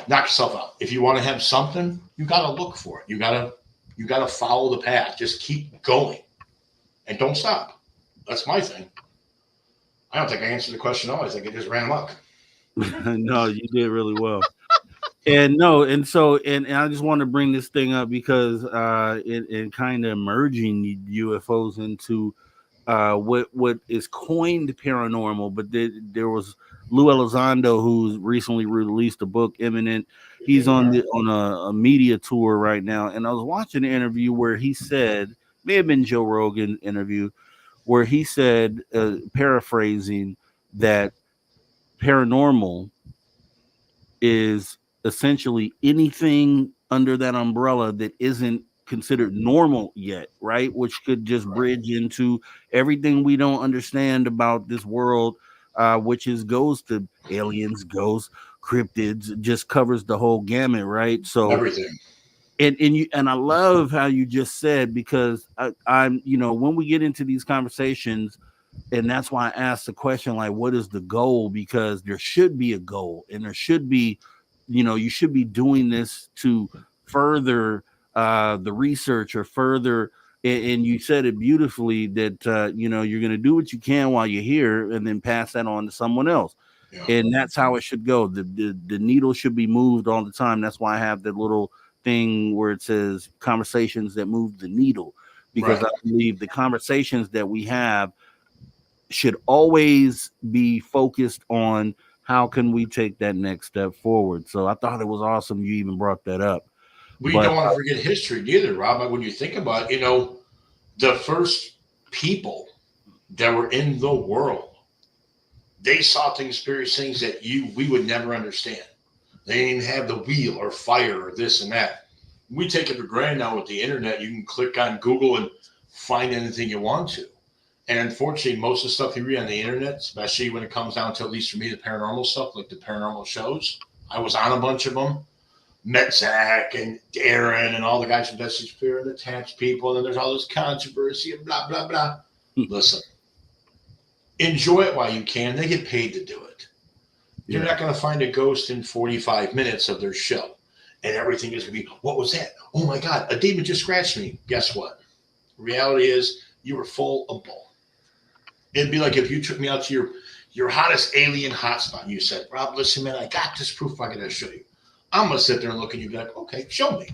knock yourself out. If you want to have something, you got to look for it. You got to follow the path. Just keep going and don't stop. That's my thing. I don't think I answered the question. I think I just ran amok. No, you did really well. And I just want to bring this thing up because in kind of merging UFOs into what is coined paranormal, but there was Lou Elizondo, who's recently released a book, Imminent. He's on a media tour right now, and I was watching an interview where he said, may have been Joe Rogan interview, where he said, paraphrasing, that paranormal is essentially anything under that umbrella that isn't considered normal yet, right? Which could just bridge into everything we don't understand about this world, which goes to aliens, ghosts, cryptids, just covers the whole gamut, right? So everything. And I love how you just said, because I'm when we get into these conversations, and that's why I asked the question, like, what is the goal? Because there should be a goal, and there should be, you should be doing this to further the research or further. And you said it beautifully that, you're going to do what you can while you're here and then pass that on to someone else. Yeah. And that's how it should go. The needle should be moved all the time. That's why I have that little thing where it says conversations that move the needle, because I believe the conversations that we have should always be focused on how can we take that next step forward. So I thought it was awesome you even brought that up. We don't want to forget history neither, Rob. When you think about it, the first people that were in the world, they saw things, experienced things that we would never understand. They didn't even have the wheel or fire or this and that. We take it for granted now with the internet. You can click on Google and find anything you want to. And unfortunately, most of the stuff you read on the internet, especially when it comes down to, at least for me, the paranormal stuff, like the paranormal shows, I was on a bunch of them. Met Zach and Aaron and all the guys from Destiny Spirit and Attached People. And then there's all this controversy and blah, blah, blah. Listen, enjoy it while you can. They get paid to do it. You're not going to find a ghost in 45 minutes of their show. And everything is going to be, what was that? Oh, my God, a demon just scratched me. Guess what? Reality is you were full of bull. It'd be like if you took me out to your hottest alien hotspot and you said, Rob, listen, man, I got this proof I'm going to show you. I'm going to sit there and look at you and be like, okay, show me.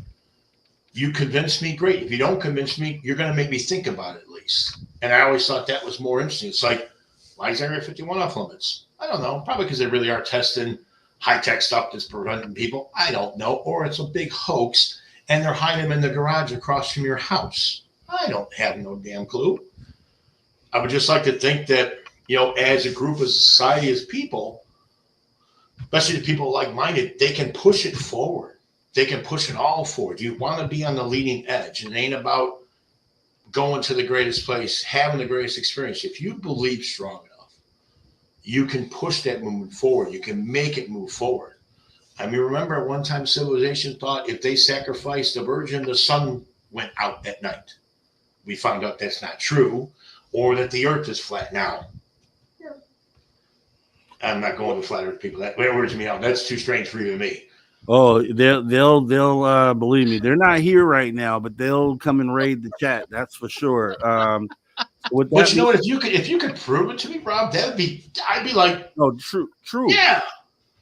You convince me, great. If you don't convince me, you're going to make me think about it at least. And I always thought that was more interesting. It's like, why is Area 51 off limits? I don't know. Probably because they really are testing high-tech stuff that's preventing people. I don't know. Or it's a big hoax, and they're hiding them in the garage across from your house. I don't have no damn clue. I would just like to think that, as a group, as a society, as people, especially the people like-minded, they can push it forward. They can push it all forward. You want to be on the leading edge. It ain't about going to the greatest place, having the greatest experience. If you believe strong enough, you can push that movement forward. You can make it move forward. I mean, remember at one time civilization thought if they sacrificed a virgin, the sun went out at night. We found out that's not true, or that the earth is flat now. I'm not going with flat earth people. That wears me out. That's too strange for you and me. Oh, they'll believe me. They're not here right now, but they'll come and raid the chat. That's for sure. But you know what? If you could prove it to me, Rob, I'd be like, no, true. Yeah,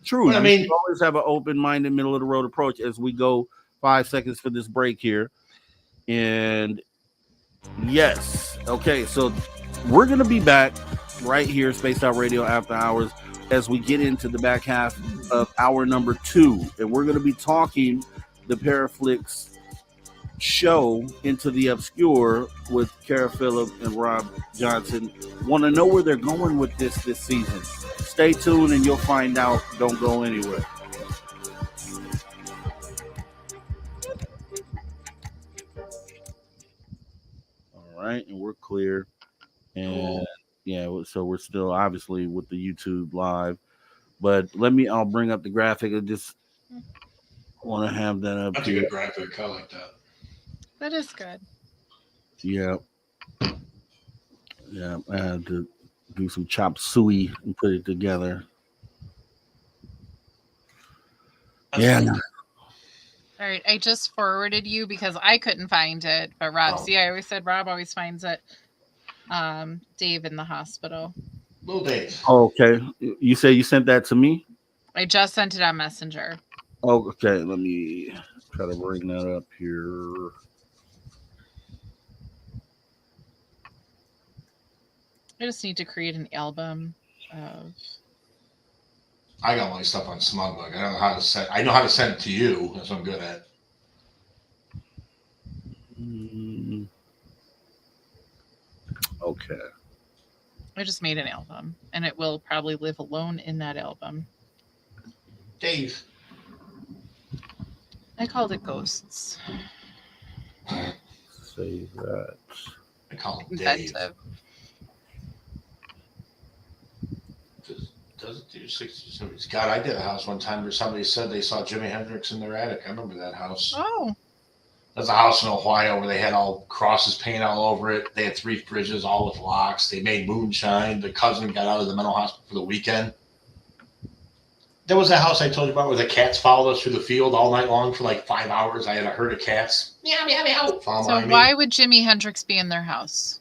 true. But I mean, you always have an open-minded, middle of the road approach as we go 5 seconds for this break here. And yes, okay, so we're gonna be back right here, Spaced Out Radio After Hours, as we get into the back half of hour number 2, and we're going to be talking the PARAFlixx show Into the Obscure with Kara Phillips and Rob Johnson. Want to know where they're going with this season? Stay tuned and you'll find out. Don't go anywhere. All right, and we're clear. And Cool. yeah, so we're still obviously with the YouTube live. But I'll bring up the graphic. I just want to have that up That's a here. good graphic. I like that. That is good. Yeah. Yeah, I had to do some chop suey and put it together. That's Yeah. cool. All right, I just forwarded you because I couldn't find it, but Rob, Oh. see, I always said Rob always finds it. Dave in the hospital. Little Dave. Oh, okay. You say you sent that to me? I just sent it on Messenger. Oh, okay. Let me try to bring that up here. I just need to create an album of. I got my stuff on Smugbook. I don't know how to send. I know how to send it to you. That's what I'm good at. Okay. I just made an album, and it will probably live alone in that album. Dave. I called it Ghosts. Save that. I call him Dave. Inventive. Does it do 60 70s? God, I did a house one time where somebody said they saw Jimi Hendrix in their attic. I remember that house. Oh, That's a house in Ohio where they had all crosses painted all over it. They had 3 fridges, all with locks. They made moonshine. The cousin got out of the mental hospital for the weekend. There was that house I told you about where the cats followed us through the field all night long for like 5 hours. I had a herd of cats. Meow, meow, meow. so why would Jimi Hendrix be in their house?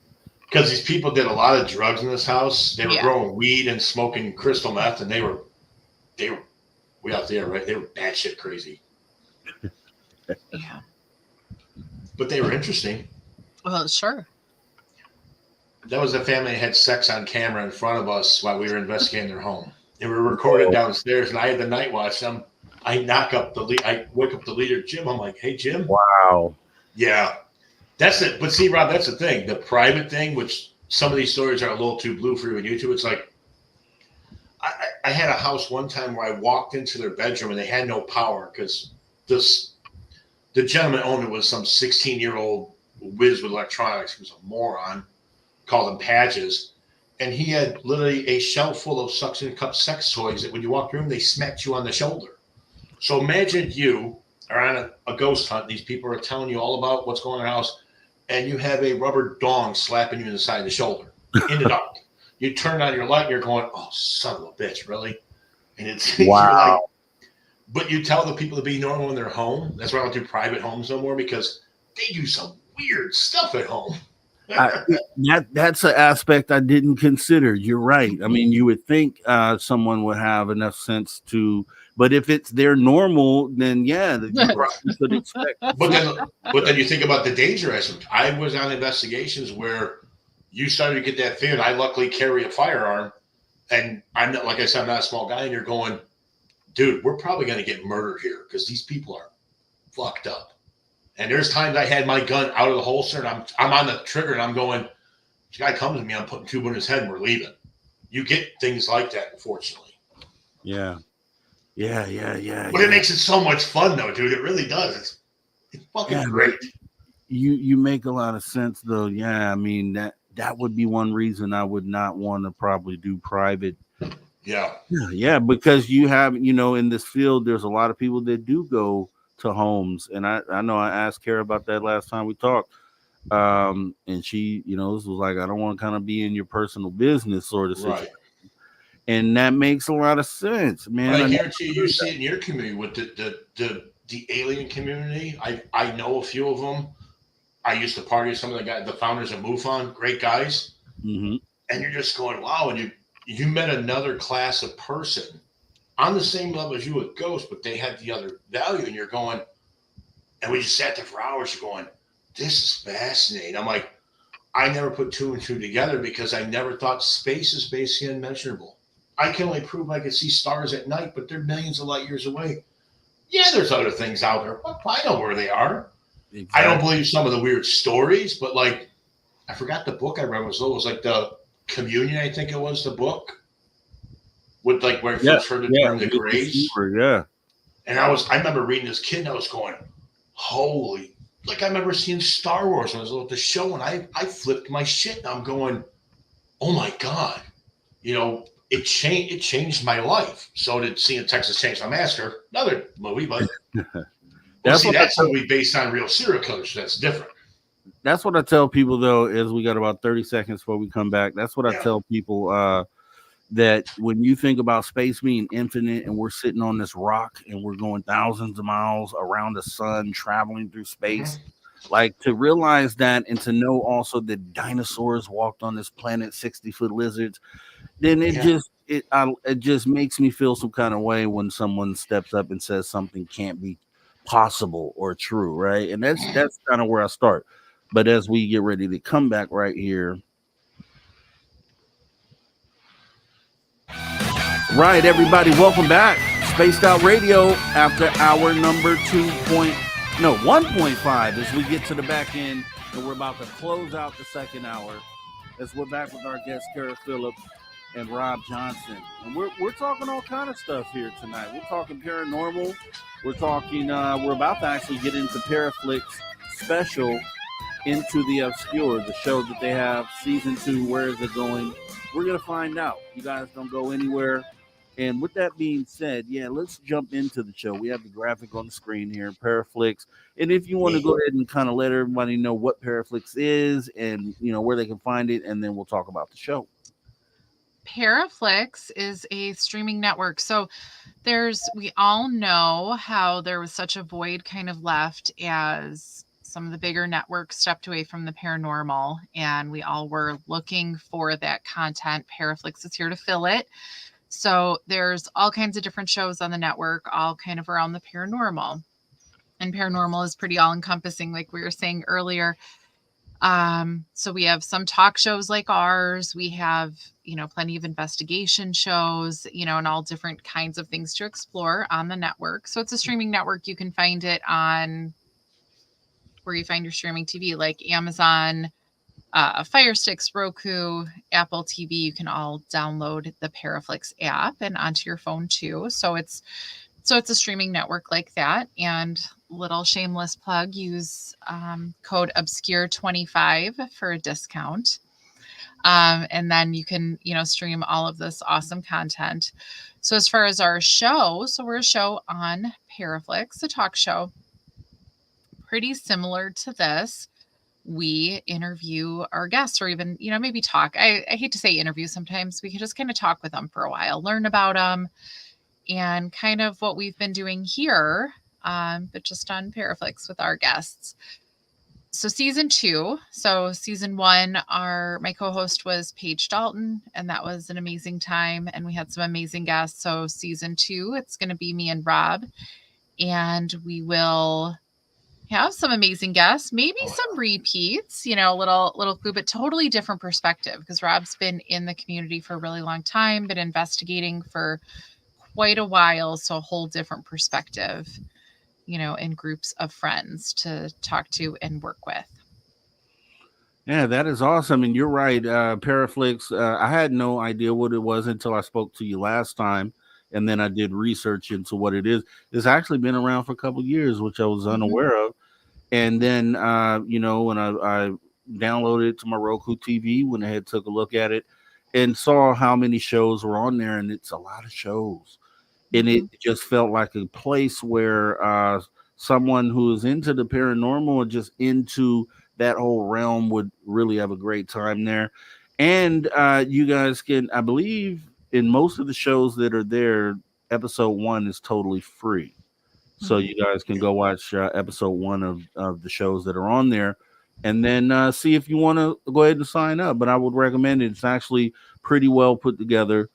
Because these people did a lot of drugs in this house. They were Yeah. growing weed and smoking crystal meth, and they were way out there, right? They were batshit crazy. Yeah. But they were interesting. Well, sure. That was a family that had sex on camera in front of us while we were investigating their home. They were recorded downstairs, and I had the night watch them. I wake up the leader, Jim. I'm like, hey, Jim. Wow. Yeah. That's it. But see, Rob, that's the thing. The private thing, which some of these stories are a little too blue for you on YouTube. It's like, I had a house one time where I walked into their bedroom and they had no power because the gentleman owned it was some 16-year-old whiz with electronics. He was a moron. Called them Patches. And he had literally a shelf full of suction cup sex toys that when you walked through them, they smacked you on the shoulder. So imagine you are on a ghost hunt. These people are telling you all about what's going on in the house. And you have a rubber dong slapping you in the side of the shoulder in the dark. You turn on your light and you're going, oh, son of a bitch, really? And it's Wow. you're like, but you tell the people to be normal in their home. That's why I don't do private homes no more because they do some weird stuff at home. That's an aspect I didn't consider. You're right. I mean, you would think someone would have enough sense to, but if it's their normal, then yeah, you could expect. But then you think about the danger aspect. I was on investigations where you started to get that feeling. I luckily carry a firearm, and I'm not, like I said, I'm not a small guy. And you're going, dude, we're probably going to get murdered here because these people are fucked up. And there's times I had my gun out of the holster, and I'm on the trigger, and I'm going. This guy comes to me, I'm putting tube in his head, and we're leaving. You get things like that, unfortunately. Yeah. But it makes it so much fun, though, dude. It really does. It's fucking great. You make a lot of sense, though. Yeah, I mean that would be one reason I would not want to probably do private. Yeah, because you have, in this field, there's a lot of people that do go to homes, and I know I asked Kara about that last time we talked, and she, this was like, I don't want to kind of be in your personal business sort of situation. Right. And that makes a lot of sense, man. But I guarantee you see it in your community with the alien community. I know a few of them. I used to party with some of the founders of MUFON, great guys. Mm-hmm. And you're just going, wow. And you met another class of person on the same level as you with ghosts, but they had the other value. And you're going, and we just sat there for hours. You're going, this is fascinating. I'm like, I never put 2 and 2 together because I never thought space is basically unmeasurable. I can only prove I can see stars at night, but they're millions of light years away. Yeah, there's other things out there. I know where they are. Exactly. I don't believe some of the weird stories, but like, I forgot the book I read was like the Communion, I think it was the book with like where I first heard it burn the graves. Yeah. And I remember reading this kid and I was going, holy, like I remember seeing Star Wars when I was at the show and I flipped my shit and I'm going, oh my God, you know, it changed my life. So did seeing Texas Chainsaw Massacre, another movie, but that's a movie based on real serial killers. So that's different. That's what I tell people though, is we got about 30 seconds before we come back. That's what I tell people, that when you think about space being infinite and we're sitting on this rock and we're going thousands of miles around the sun, traveling through space, like to realize that and to know also that dinosaurs walked on this planet, 60-foot lizards, then it just makes me feel some kind of way when someone steps up and says something can't be possible or true, right? And that's kind of where I start. But as we get ready to come back right here, right, everybody, welcome back. Spaced Out Radio after hour number 1.5 as we get to the back end, and we're about to close out the second hour as we're back with our guests, Kara Phillips and Rob Johnson. And we're talking all kind of stuff here tonight. We're talking paranormal. We're talking, we're about to actually get into PARAFlixx special Into the Obscure, the show that they have, season 2. Where is it going? We're going to find out. You guys don't go anywhere. And with that being said, let's jump into the show. We have the graphic on the screen here, PARAFlixx. And if you want to go ahead and kind of let everybody know what PARAFlixx is and, you know, where they can find it, and then we'll talk about the show. PARAFlixx is a streaming network. So we all know how there was such a void kind of left as some of the bigger networks stepped away from the paranormal, and we all were looking for that content. PARAFlixx is here to fill it. So there's all kinds of different shows on the network, all kind of around the paranormal. And paranormal is pretty all encompassing, like we were saying earlier. So we have some talk shows like ours. We have, you know, plenty of investigation shows, you know, and all different kinds of things to explore on the network. So it's a streaming network. You can find it on where you find your streaming TV, like Amazon, Fire Sticks, Roku, Apple TV. You can all download the PARAFlixx app and onto your phone too. So it's a streaming network like that. And little shameless plug, use code Obscure25 for a discount. And then you can, you know, stream all of this awesome content. So as far as our show, so we're a show on PARAFlixx, a talk show, pretty similar to this. We interview our guests, or even, you know, maybe talk. I hate to say interview sometimes. We can just kind of talk with them for a while, learn about them, and kind of what we've been doing here, but just on PARAFlixx with our guests. So season 2. So season 1, my co-host was Paige Dalton, and that was an amazing time. And we had some amazing guests. So season 2, it's going to be me and Rob, and we will have some amazing guests, maybe some repeats, you know, a little clue, but totally different perspective, because Rob's been in the community for a really long time, been investigating for quite a while. So a whole different perspective, you know, in groups of friends to talk to and work with. Yeah, that is awesome. And you're right. PARAFlixx, I had no idea what it was until I spoke to you last time. And then I did research into what it is. It's actually been around for a couple of years, which I was unaware of. And then, you know, when I downloaded it to my Roku TV, went ahead, took a look at it, and saw how many shows were on there. And it's a lot of shows. And it just felt like a place where someone who is into the paranormal or just into that whole realm would really have a great time there. And you guys can, I believe, in most of the shows that are there, episode 1 is totally free. So you guys can go watch episode 1 of the shows that are on there, and then see if you want to go ahead and sign up. But I would recommend it. It's actually pretty well put together.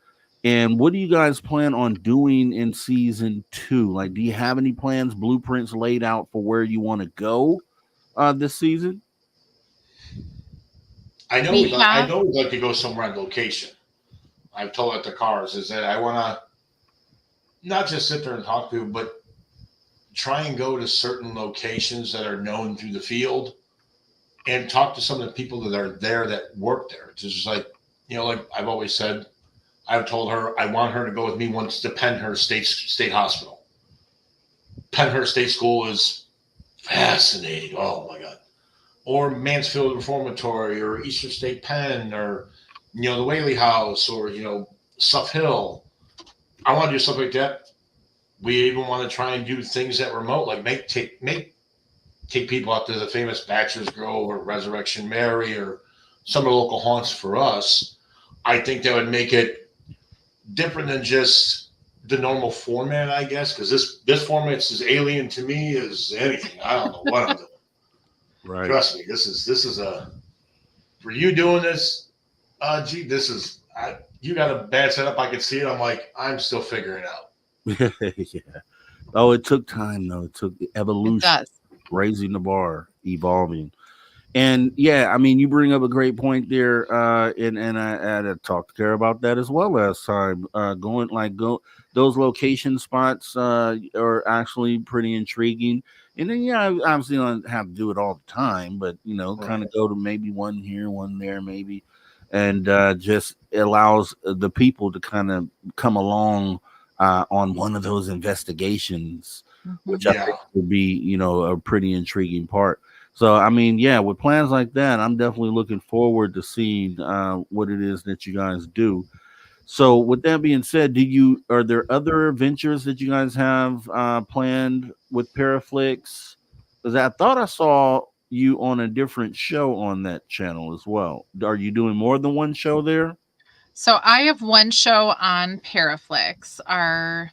And what do you guys plan on doing in season 2? Like, do you have any plans, blueprints laid out for where you want to go this season? I know we'd like to go somewhere on location. I've told at the cars is that I want to not just sit there and talk to, but try and go to certain locations that are known through the field and talk to some of the people that are there that work there. It's just like, like I've always said, I've told her I want her to go with me once to Penhurst State Hospital. Penhurst State School is fascinating. Oh my God. Or Mansfield Reformatory or Eastern State Penn or, the Whaley House or, Suff Hill. I want to do stuff like that. We even want to try and do things that remote, like take people out to the famous Bachelor's Grove or Resurrection Mary or some of the local haunts for us. I think that would make it different than just the normal format, I guess, because this format's as alien to me as anything. I don't know what I'm doing. Right. Trust me, this is a for you doing this. You got a bad setup. I can see it. I'm like, I'm still figuring it out. Yeah. Oh, it took time though. It took evolution, It does. raising the bar, evolving. And yeah, I mean, you bring up a great point there. And I talked to Kara about that as well last time. Those location spots are actually pretty intriguing. And then obviously don't have to do it all the time, but kind of go to maybe one here, one there, maybe, and just allows the people to kind of come along on one of those investigations, which I think would be a pretty intriguing part. So, I mean, yeah, with plans like that, I'm definitely looking forward to seeing what it is that you guys do. So, with that being said, are there other ventures that you guys have planned with PARAFlixx? Because I thought I saw you on a different show on that channel as well. Are you doing more than one show there? So I have one show on PARAFlixx.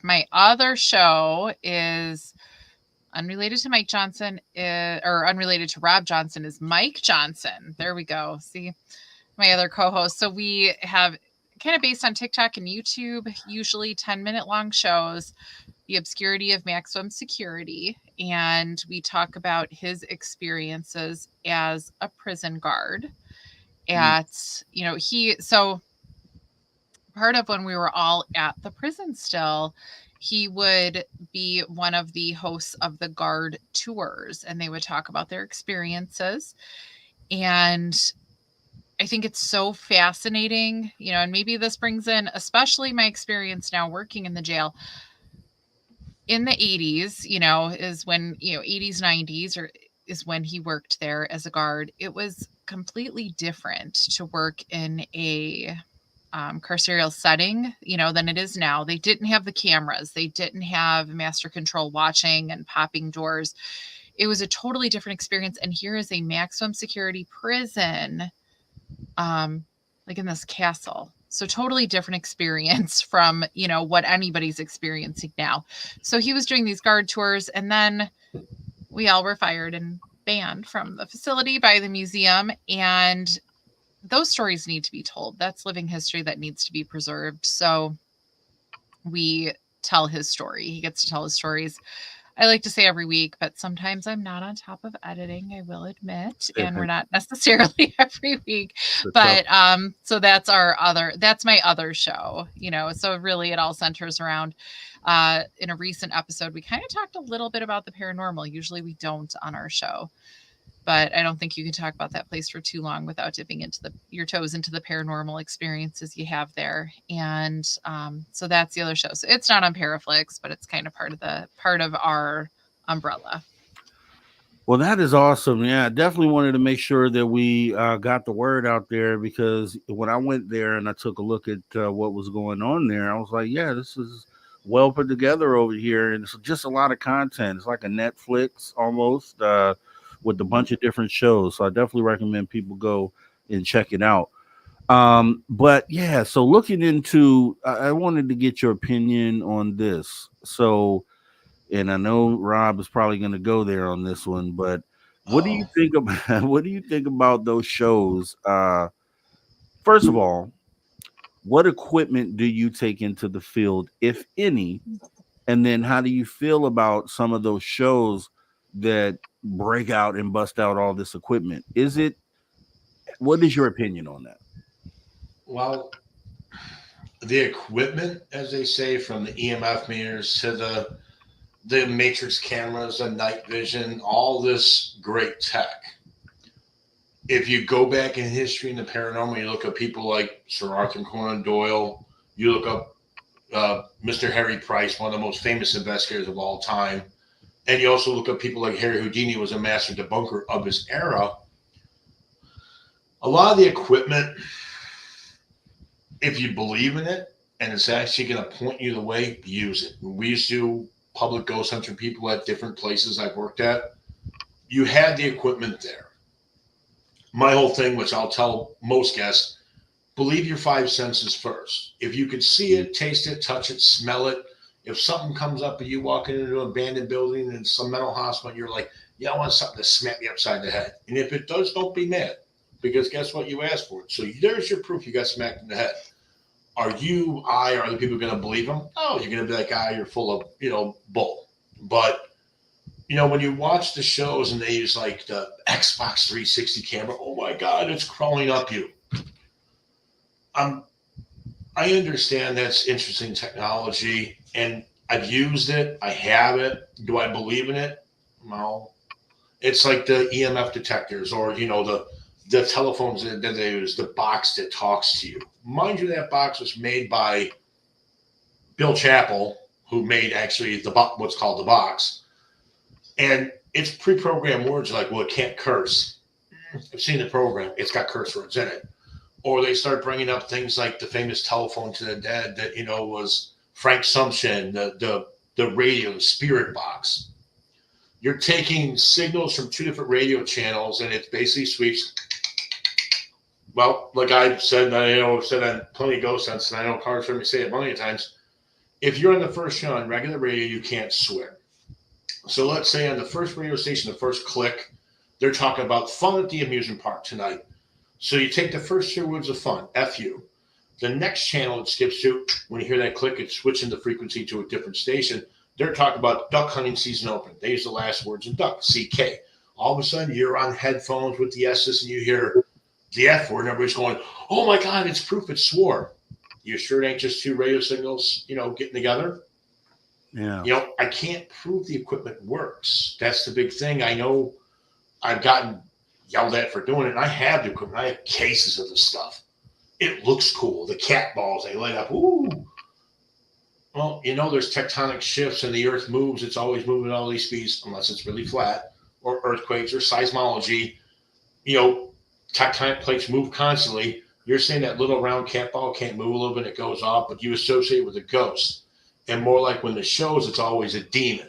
My other show is unrelated to Mike Johnson, or unrelated to Rob Johnson, is Mike Johnson. There we go. See, my other co-host. So we have kind of based on TikTok and YouTube, usually 10-minute long shows, the obscurity of maximum security. And we talk about his experiences as a prison guard so part of when we were all at the prison still, he would be one of the hosts of the guard tours, and they would talk about their experiences. And I think it's so fascinating, and maybe this brings in, especially my experience now working in the jail. In the 80s, is when, 80s, 90s, is when he worked there as a guard. It was completely different to work in a carceral setting, than it is now. They didn't have the cameras. They didn't have master control watching and popping doors. It was a totally different experience. And here is a maximum security prison, like in this castle. So totally different experience from, what anybody's experiencing now. So he was doing these guard tours, and then we all were fired and banned from the facility by the museum. And those stories need to be told. That's living history that needs to be preserved. So we tell his story. He gets to tell his stories. I like to say every week, but sometimes I'm not on top of editing, I will admit, and we're not necessarily every week. But so that's my other show, so really it all centers around in a recent episode, we kind of talked a little bit about the paranormal. Usually we don't on our show. But I don't think you can talk about that place for too long without dipping into your toes into the paranormal experiences you have there. And so that's the other show. So it's not on PARAFlixx, but it's kind of part of our umbrella. Well, that is awesome. Yeah, I definitely wanted to make sure that we got the word out there, because when I went there and I took a look at what was going on there, I was like, yeah, this is well put together over here. And it's just a lot of content. It's like a Netflix almost. With a bunch of different shows. So I definitely recommend people go and check it out. But yeah, so looking into, I wanted to get your opinion on this. So, and I know Rob is probably going to go there on this one, but what do you think about those shows? First of all, what equipment do you take into the field, if any? And then how do you feel about some of those shows that break out and bust out all this equipment? What is your opinion on that? Well, the equipment, as they say, from the EMF meters to the the matrix cameras, the night vision, all this great tech. If you go back in history in the paranormal, you look at people like Sir Arthur Conan Doyle, you look up Mr. Harry Price, one of the most famous investigators of all time, and you also look at people like Harry Houdini, who was a master debunker of his era. A lot of the equipment, if you believe in it and it's actually going to point you the way, use it. We used to do public ghost hunting people at different places I've worked at. You had the equipment there. My whole thing, which I'll tell most guests, believe your five senses first. If you could see it, taste it, touch it, smell it, if something comes up and you walk into an abandoned building in some mental hospital, you're like, yeah, I want something to smack me upside the head. And if it does, don't be mad, because guess what? You asked for it. So there's your proof you got smacked in the head. Are you, are the people going to believe him? Oh, you're going to be like, you're full of, bull. But, when you watch the shows and they use like the Xbox 360 camera, oh my God, it's crawling up you. I understand that's interesting technology, and I've used it. I have it. Do I believe in it? No. It's like the EMF detectors, or the telephones that they use, the box that talks to you. Mind you, that box was made by Bill Chappell, who made actually what's called the box, and it's pre-programmed words like, well, it can't curse. I've seen the program; it's got curse words in it. Or they start bringing up things like the famous telephone to the dead that, was Frank Sumption, the radio, the spirit box. You're taking signals from two different radio channels, and it basically sweeps. Well, like I've said, I've said on plenty of ghost hunts, and I know Carter's heard me say it a million times. If you're on the first channel on regular radio, you can't swear. So let's say on the first radio station, the first click, they're talking about fun at the amusement park tonight. So you take the first two words of fun, F-U. The next channel it skips to, when you hear that click, it's switching the frequency to a different station. They're talking about duck hunting season open. They use the last words in duck, C-K. All of a sudden, you're on headphones with the S's and you hear the F word, and everybody's going, oh my God, it's proof it swore. You sure it ain't just two radio signals, getting together? Yeah. I can't prove the equipment works. That's the big thing. I know I've gotten yelled at for doing it, and I have the equipment. I have cases of the stuff. It looks cool. The cat balls, they light up. Ooh. Well, there's tectonic shifts and the earth moves. It's always moving at all these speeds, unless it's really flat, or earthquakes or seismology. Tectonic plates move constantly. You're saying that little round cat ball can't move a little bit, it goes off, but you associate it with a ghost. And more like when the shows, it's always a demon,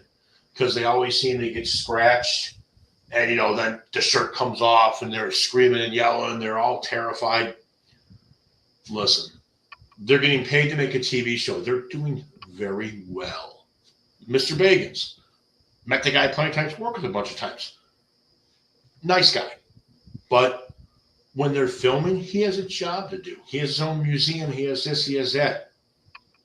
because they always seem to get scratched. And, then the shirt comes off and they're screaming and yelling. They're all terrified. Listen, they're getting paid to make a TV show. They're doing very well. Mr. Bagans, met the guy plenty of times, worked with a bunch of times. Nice guy. But when they're filming, he has a job to do. He has his own museum. He has this, he has that.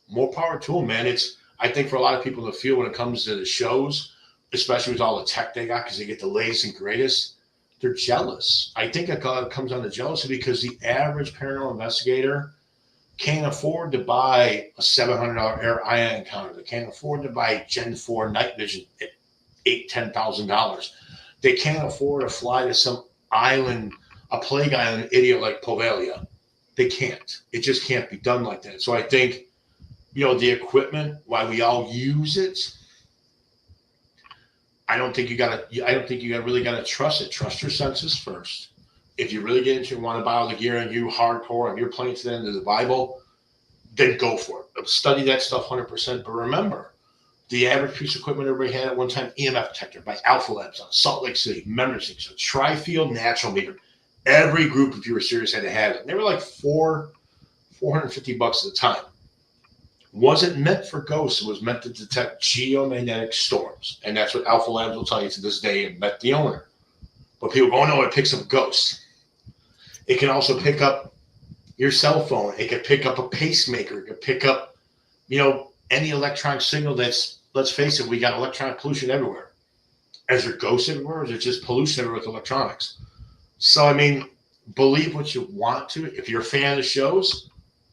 More power to him, man. I think for a lot of people in the field, when it comes to the shows, especially with all the tech they got, because they get the latest and greatest, they're jealous. I think it comes down to jealousy, because the average paranormal investigator can't afford to buy a $700 air ion counter. They can't afford to buy Gen 4 night vision at $10,000. They can't afford to fly to some island, a plague island idiot like Poveglia. They can't. It just can't be done like that. So I think, the equipment, why we all use it, I don't think you really gotta trust it. Trust your senses first. If you really get into and want to buy all the gear and you hardcore and you're playing to the end of the Bible, then go for it. Study that stuff 100%. But remember, the average piece of equipment everybody had at one time, EMF detector by Alpha Labs on Salt Lake City, Memory Six, a tri-field natural meter. Every group, if you were serious, had to have it. And they were like $450 at the time. Wasn't meant for ghosts. It was meant to detect geomagnetic storms. And that's what Alpha Labs will tell you to this day, and bet the owner. But people go, oh no, it picks up ghosts. It can also pick up your cell phone. It can pick up a pacemaker. It can pick up, any electronic signal that's, let's face it, we got electronic pollution everywhere. Is there ghosts everywhere, or is it just pollution everywhere with electronics? So, believe what you want to. If you're a fan of the shows,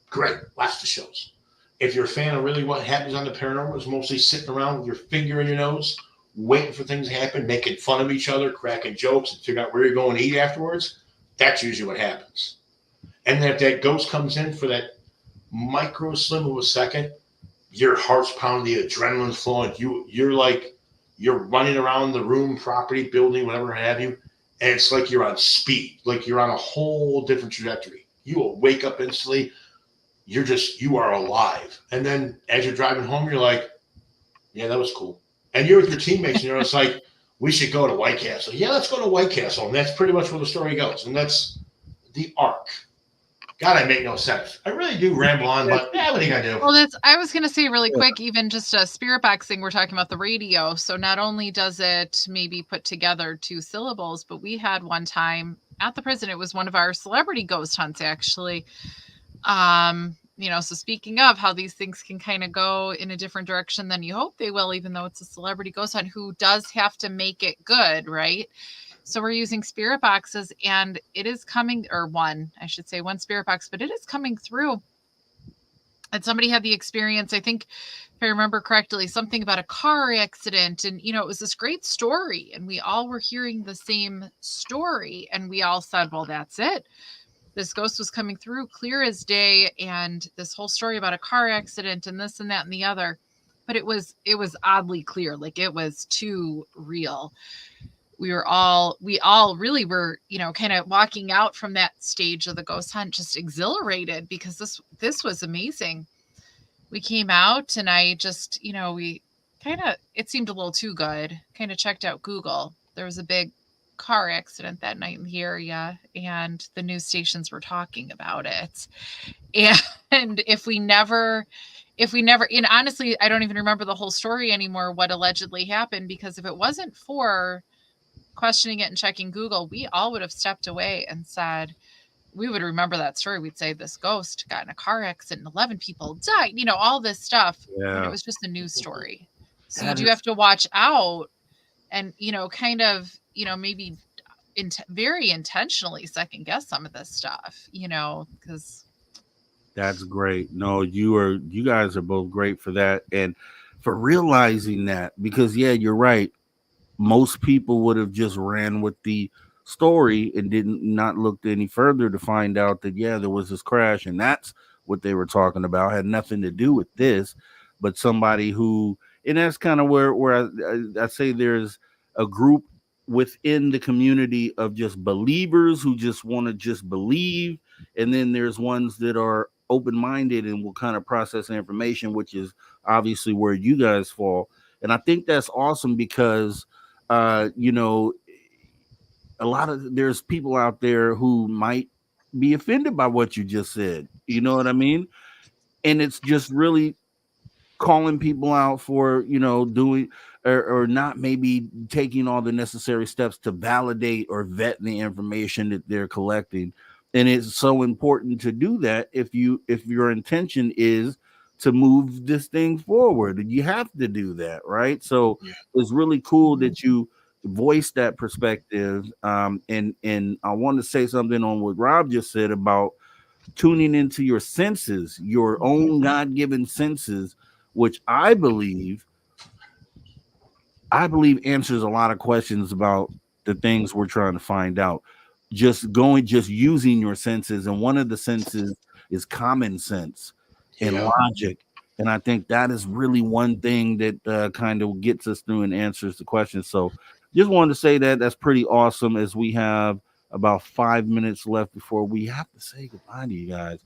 great, watch the shows. if you're a fan of really what happens on the paranormal, is mostly sitting around with your finger in your nose, waiting for things to happen, making fun of each other, cracking jokes, and figure out where you're going to eat afterwards, that's usually what happens. And then if that ghost comes in for that micro slim of a second, your heart's pounding, the adrenaline's flowing. You're running around the room, property, building, whatever have you, and it's like you're on speed, like you're on a whole different trajectory. You will wake up instantly. You are alive. And then as you're driving home, you're like, yeah, that was cool. And you're with your teammates, and it's like, we should go to White Castle. Yeah, let's go to White Castle. And that's pretty much where the story goes. And that's the arc. God, I make no sense. I really do ramble on, but yeah, what are you gonna do? Well, I was gonna say really quick, even just a spirit box thing, we're talking about the radio. So not only does it maybe put together 2 syllables, but we had one time at the prison, it was one of our celebrity ghost hunts, actually. So speaking of how these things can kind of go in a different direction than you hope they will, even though it's a celebrity ghost hunt who does have to make it good, right? So we're using spirit boxes, and it is coming, or one spirit box, but it is coming through. And somebody had the experience, I think, if I remember correctly, something about a car accident. And, it was this great story. And we all were hearing the same story. And we all said, well, that's it. This ghost was coming through clear as day. And this whole story about a car accident and this and that and the other. But it was oddly clear. Like, it was too real. We all really were, kind of walking out from that stage of the ghost hunt, just exhilarated, because this was amazing. We came out, and I just, it seemed a little too good. Kind of checked out Google. There was a big car accident that night in the area, and the news stations were talking about it. And if we never, and honestly, I don't even remember the whole story anymore, what allegedly happened, because if it wasn't for questioning it and checking Google, we all would have stepped away and said, we would remember that story. We'd say this ghost got in a car accident and 11 people died, all this stuff. Yeah. And it was just a news story. So you do have to watch out and, kind of, maybe very intentionally second guess some of this stuff, because. That's great. No, you guys are both great for that. And for realizing that, because yeah, you're right. Most people would have just ran with the story and not looked any further to find out that, yeah, there was this crash and that's what they were talking about. Had nothing to do with this, but somebody who, and that's kind of where I say there's a group within the community of just believers who just want to just believe. And then there's ones that are open-minded and will kind of process information, which is obviously where you guys fall. And I think that's awesome because a lot of there's people out there who might be offended by what you just said. You know what I mean? And it's just really calling people out for, doing or not maybe taking all the necessary steps to validate or vet the information that they're collecting. And it's so important to do that if your intention is to move this thing forward, and you have to do that, right? So it's really cool that you voice that perspective. And I want to say something on what Rob just said about tuning into your senses, your own God-given senses, which I believe answers a lot of questions about the things we're trying to find out. Just using your senses, and one of the senses is common sense and logic. And I think that is really one thing that kind of gets us through and answers the questions. So just wanted to say that's pretty awesome, as we have about 5 minutes left before we have to say goodbye to you guys,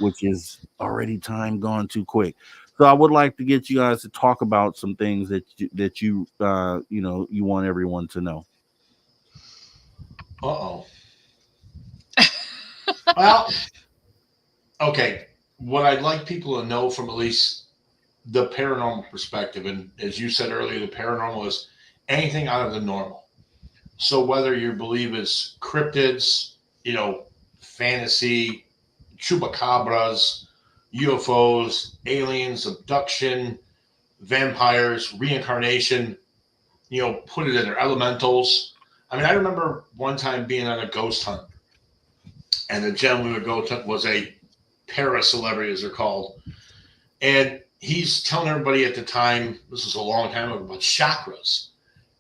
which is already time gone too quick. So I would like to get you guys to talk about some things that you want everyone to know. Uh-oh. Well, okay. What I'd like people to know from at least the paranormal perspective, and as you said earlier, the paranormal is anything out of the normal. So whether you believe it's cryptids, fantasy, chupacabras, UFOs, aliens, abduction, vampires, reincarnation, put it in there, elementals. I mean, I remember one time being on a ghost hunt, and the gem we would go to was a para celebrity, as they're called. And he's telling everybody at the time, this was a long time ago, about chakras.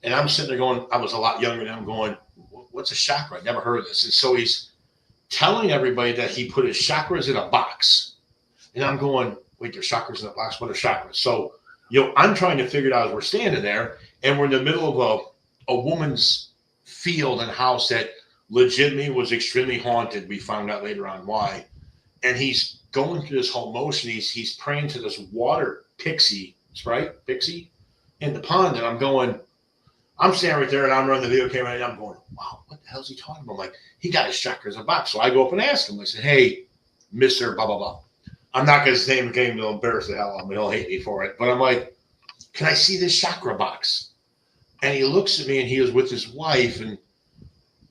And I'm sitting there going, I was a lot younger than I'm going, what's a chakra? I never heard of this. And so he's telling everybody that he put his chakras in a box. And I'm going, wait, there's chakras in a box? What are chakras? So, I'm trying to figure it out as we're standing there, and we're in the middle of a woman's field and house that legitimately was extremely haunted. We found out later on why. And he's going through this whole motion. He's praying to this water pixie, right? Pixie in the pond. And I'm standing right there and I'm running the video camera and I'm going, wow, what the hell is he talking about? I'm like, he got his chakras in a box. So I go up and ask him. I said, hey, Mr. Blah, blah, blah. I'm not going to say his name again. He'll embarrass the hell out of me. He'll hate me for it. But I'm like, can I see this chakra box? And he looks at me and he was with his wife and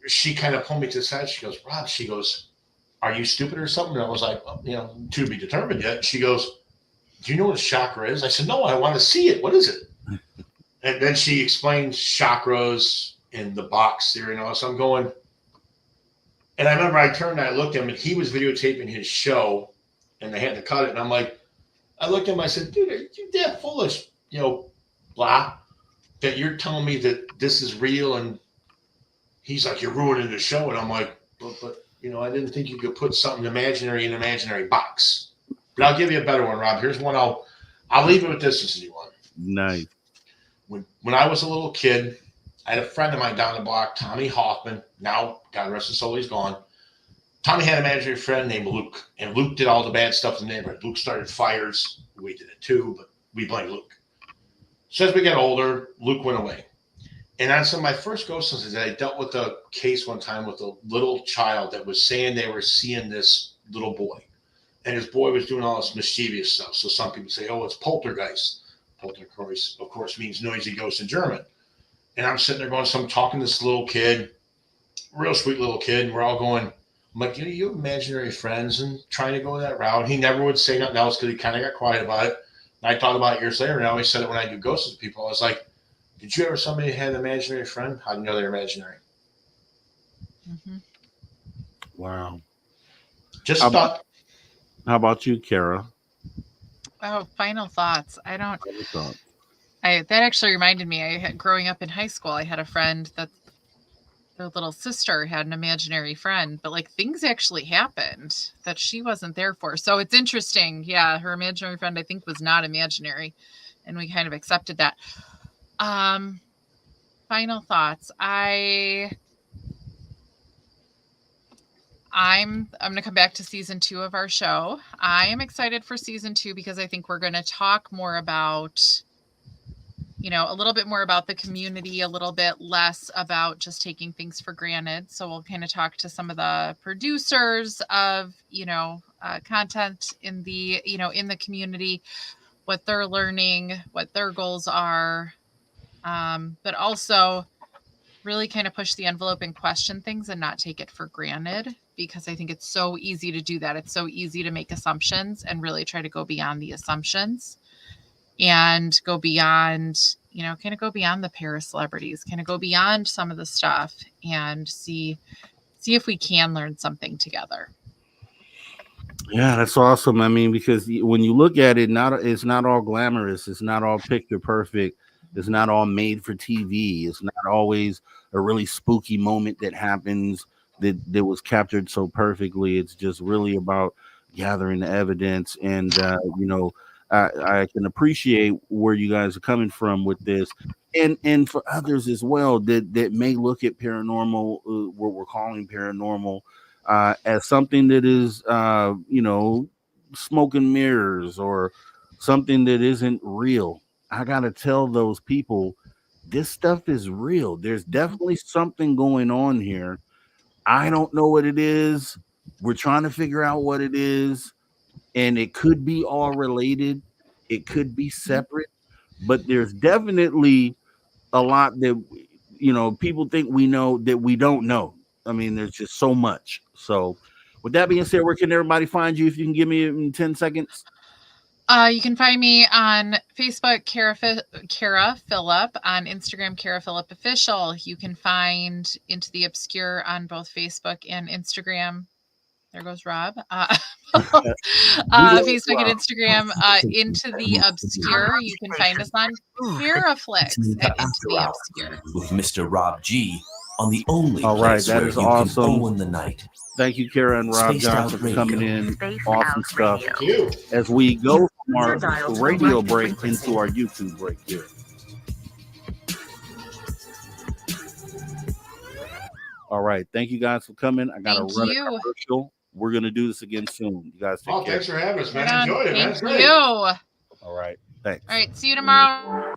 she kind of pulled me to the side. She goes, Rob, she goes, are you stupid or something? And I was like, well, to be determined yet. She goes, do you know what a chakra is? I said, no, I want to see it. What is it? And then she explained chakras in the box there and all. So I'm going, and I remember I turned and I looked at him and he was videotaping his show and they had to cut it. And I'm like, I looked at him, I said, dude, are you that foolish, blah, that you're telling me that this is real? And he's like, you're ruining the show. And I'm like, but I didn't think you could put something imaginary in an imaginary box. But I'll give you a better one, Rob. Here's one. I'll leave it with this as you want. Nice. When I was a little kid, I had a friend of mine down the block, Tommy Hoffman. Now, God rest his soul, he's gone. Tommy had an imaginary friend named Luke, and Luke did all the bad stuff in the neighborhood. Luke started fires. We did it too, but we blame Luke. So as we got older, Luke went away. And on some of my first ghost hunts, I dealt with a case one time with a little child that was saying they were seeing this little boy. And his boy was doing all this mischievous stuff. So some people say, oh, it's poltergeist. Poltergeist, of course, means noisy ghost in German. And I'm sitting there going, so I'm talking to this little kid, real sweet little kid. And we're all going, I'm like, you have imaginary friends and trying to go that route. He never would say nothing else because he kind of got quiet about it. And I thought about it years later, and I always said it when I do ghosts with people. I was like, did you ever somebody had an imaginary friend? How do you know they're imaginary? Mm-hmm. Wow. Just How about you, Kara? Oh, final thoughts. Final thoughts. That actually reminded me. Growing up in high school, I had a friend that their little sister had an imaginary friend, but like things actually happened that she wasn't there for. So it's interesting. Yeah, her imaginary friend, I think, was not imaginary, and we kind of accepted that. Final thoughts. I'm going to come back to season 2 of our show. I am excited for season 2 because I think we're going to talk more about, a little bit more about the community, a little bit less about just taking things for granted. So we'll kind of talk to some of the producers of, content in the, in the community, what they're learning, what their goals are, but also really kind of push the envelope and question things and not take it for granted, because I think it's so easy to do that. It's so easy to make assumptions and really try to go beyond the assumptions and go beyond, kind of go beyond the para-celebrities, kind of go beyond some of the stuff and see if we can learn something together. Yeah, that's awesome. I mean, because when you look at it, it's not all glamorous. It's not all picture perfect. It's not all made for TV. It's not always a really spooky moment that happens that was captured so perfectly. It's just really about gathering the evidence. And, I can appreciate where you guys are coming from with this. And for others as well that may look at paranormal, what we're calling paranormal, as something that is, smoke and mirrors or something that isn't real. I got to tell those people, this stuff is real. There's definitely something going on here. I don't know what it is. We're trying to figure out what it is. And it could be all related. It could be separate. But there's definitely a lot that, people think we know that we don't know. I mean, there's just so much. So with that being said, where can everybody find you? If you can give me in 10 seconds. You can find me on Facebook, Kara Phillip, on Instagram, Kara Phillip Official. You can find Into the Obscure on both Facebook and Instagram. there goes Rob. Facebook and Instagram, Into the Obscure. You can find us on PARAFlixx at Into the Obscure. With Mr. Rob G on the only All right, place that where is you awesome. can own the night. Thank you, Kara and Rob Spaced Out Johnson, for coming in. Spaced Awesome Out stuff. Radio. Thank you. As we go from our Your dial to radio right break frequency. into our YouTube break here. All right. Thank you guys for coming. I got to Thank run a you. commercial. We're going to do this again soon. You guys take Oh, care. thanks for having us, man. Right I on. enjoyed it, man. It's Thank great. you. All right. Thanks. All right. See you tomorrow.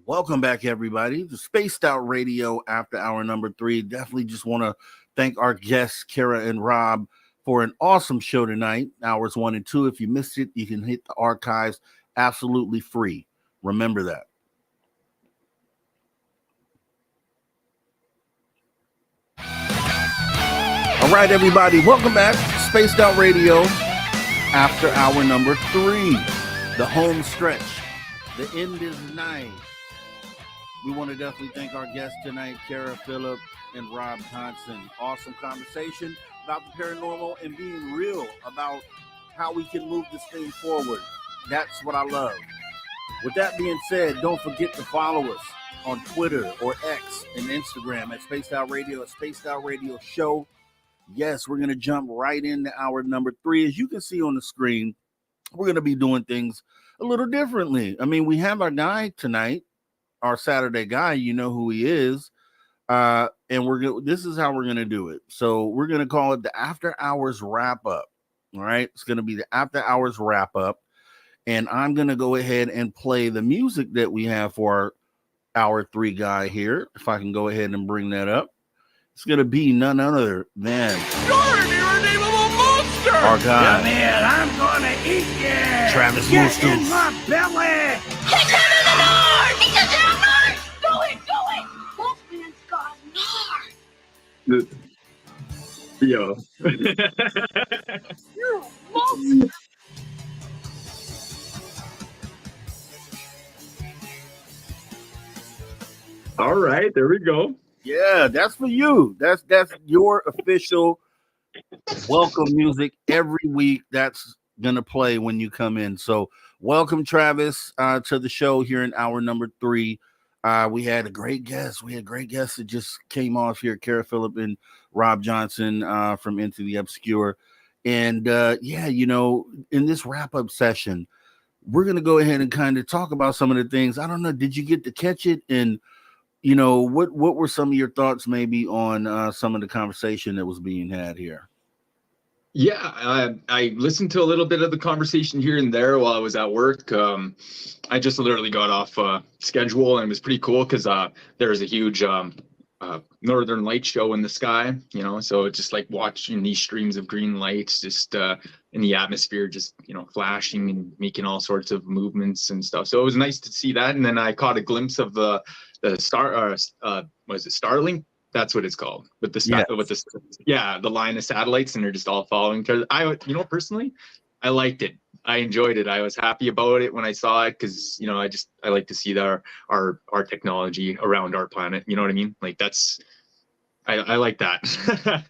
Welcome back, everybody, to Spaced Out Radio after hour number 3. Definitely just want to thank our guests, Kara and Rob, for an awesome show tonight. Hours 1 and 2. If you missed it, you can hit the archives absolutely free. Remember that. All right, everybody, welcome back to Spaced Out Radio after hour number 3. The home stretch. The end is nigh. We want to definitely thank our guests tonight, Kara Phillip and Rob Johnson. Awesome conversation about the paranormal and being real about how we can move this thing forward. That's what I love. With that being said, don't forget to follow us on Twitter or X and Instagram at Spaced Out Radio, at Spaced Out Radio Show. Yes, we're going to jump right into hour number 3. As you can see on the screen, we're going to be doing things a little differently. I mean, we have our guy tonight, our Saturday guy. You know who he is, and this is how we're gonna do it. So we're gonna call it the After Hours Wrap Up. All right, it's gonna be the After Hours Wrap Up, and I'm gonna go ahead and play the music that we have for our hour 3 guy here. If I can go ahead and bring that up, it's gonna be none other than our guy. Come here, I'm gonna eat you. Travis Get Moostos. in my belly. Get down in the north! He doesn't have north! Go it, go it! Wolfman's got north! Yo. You're a monster! All right, there we go. Yeah, that's for you. That's your official welcome music every week. That's gonna play when you come in. So welcome, Travis, to the show here in hour number 3. We had a great guest. We had great guests that just came off here, Kara Phillip and Rob Johnson from Into the Obscure. And yeah, you know, in this wrap-up session, we're gonna go ahead and kind of talk about some of the things. I don't know, did you get to catch it? And you know, what were some of your thoughts maybe on some of the conversation that was being had here? Yeah, I listened to a little bit of the conversation here and there while I was at work. I just literally got off schedule, and it was pretty cool because there was a huge northern light show in the sky, you know, so it's just like watching these streams of green lights just in the atmosphere, just, you know, flashing and making all sorts of movements and stuff. So it was nice to see that. And then I caught a glimpse of the star, was it Starlink? That's what it's called. With the the line of satellites, and they're just all following each other. You know, personally, I liked it. I enjoyed it. I was happy about it when I saw it because, you know, I like to see our technology around our planet. You know what I mean? Like I like that.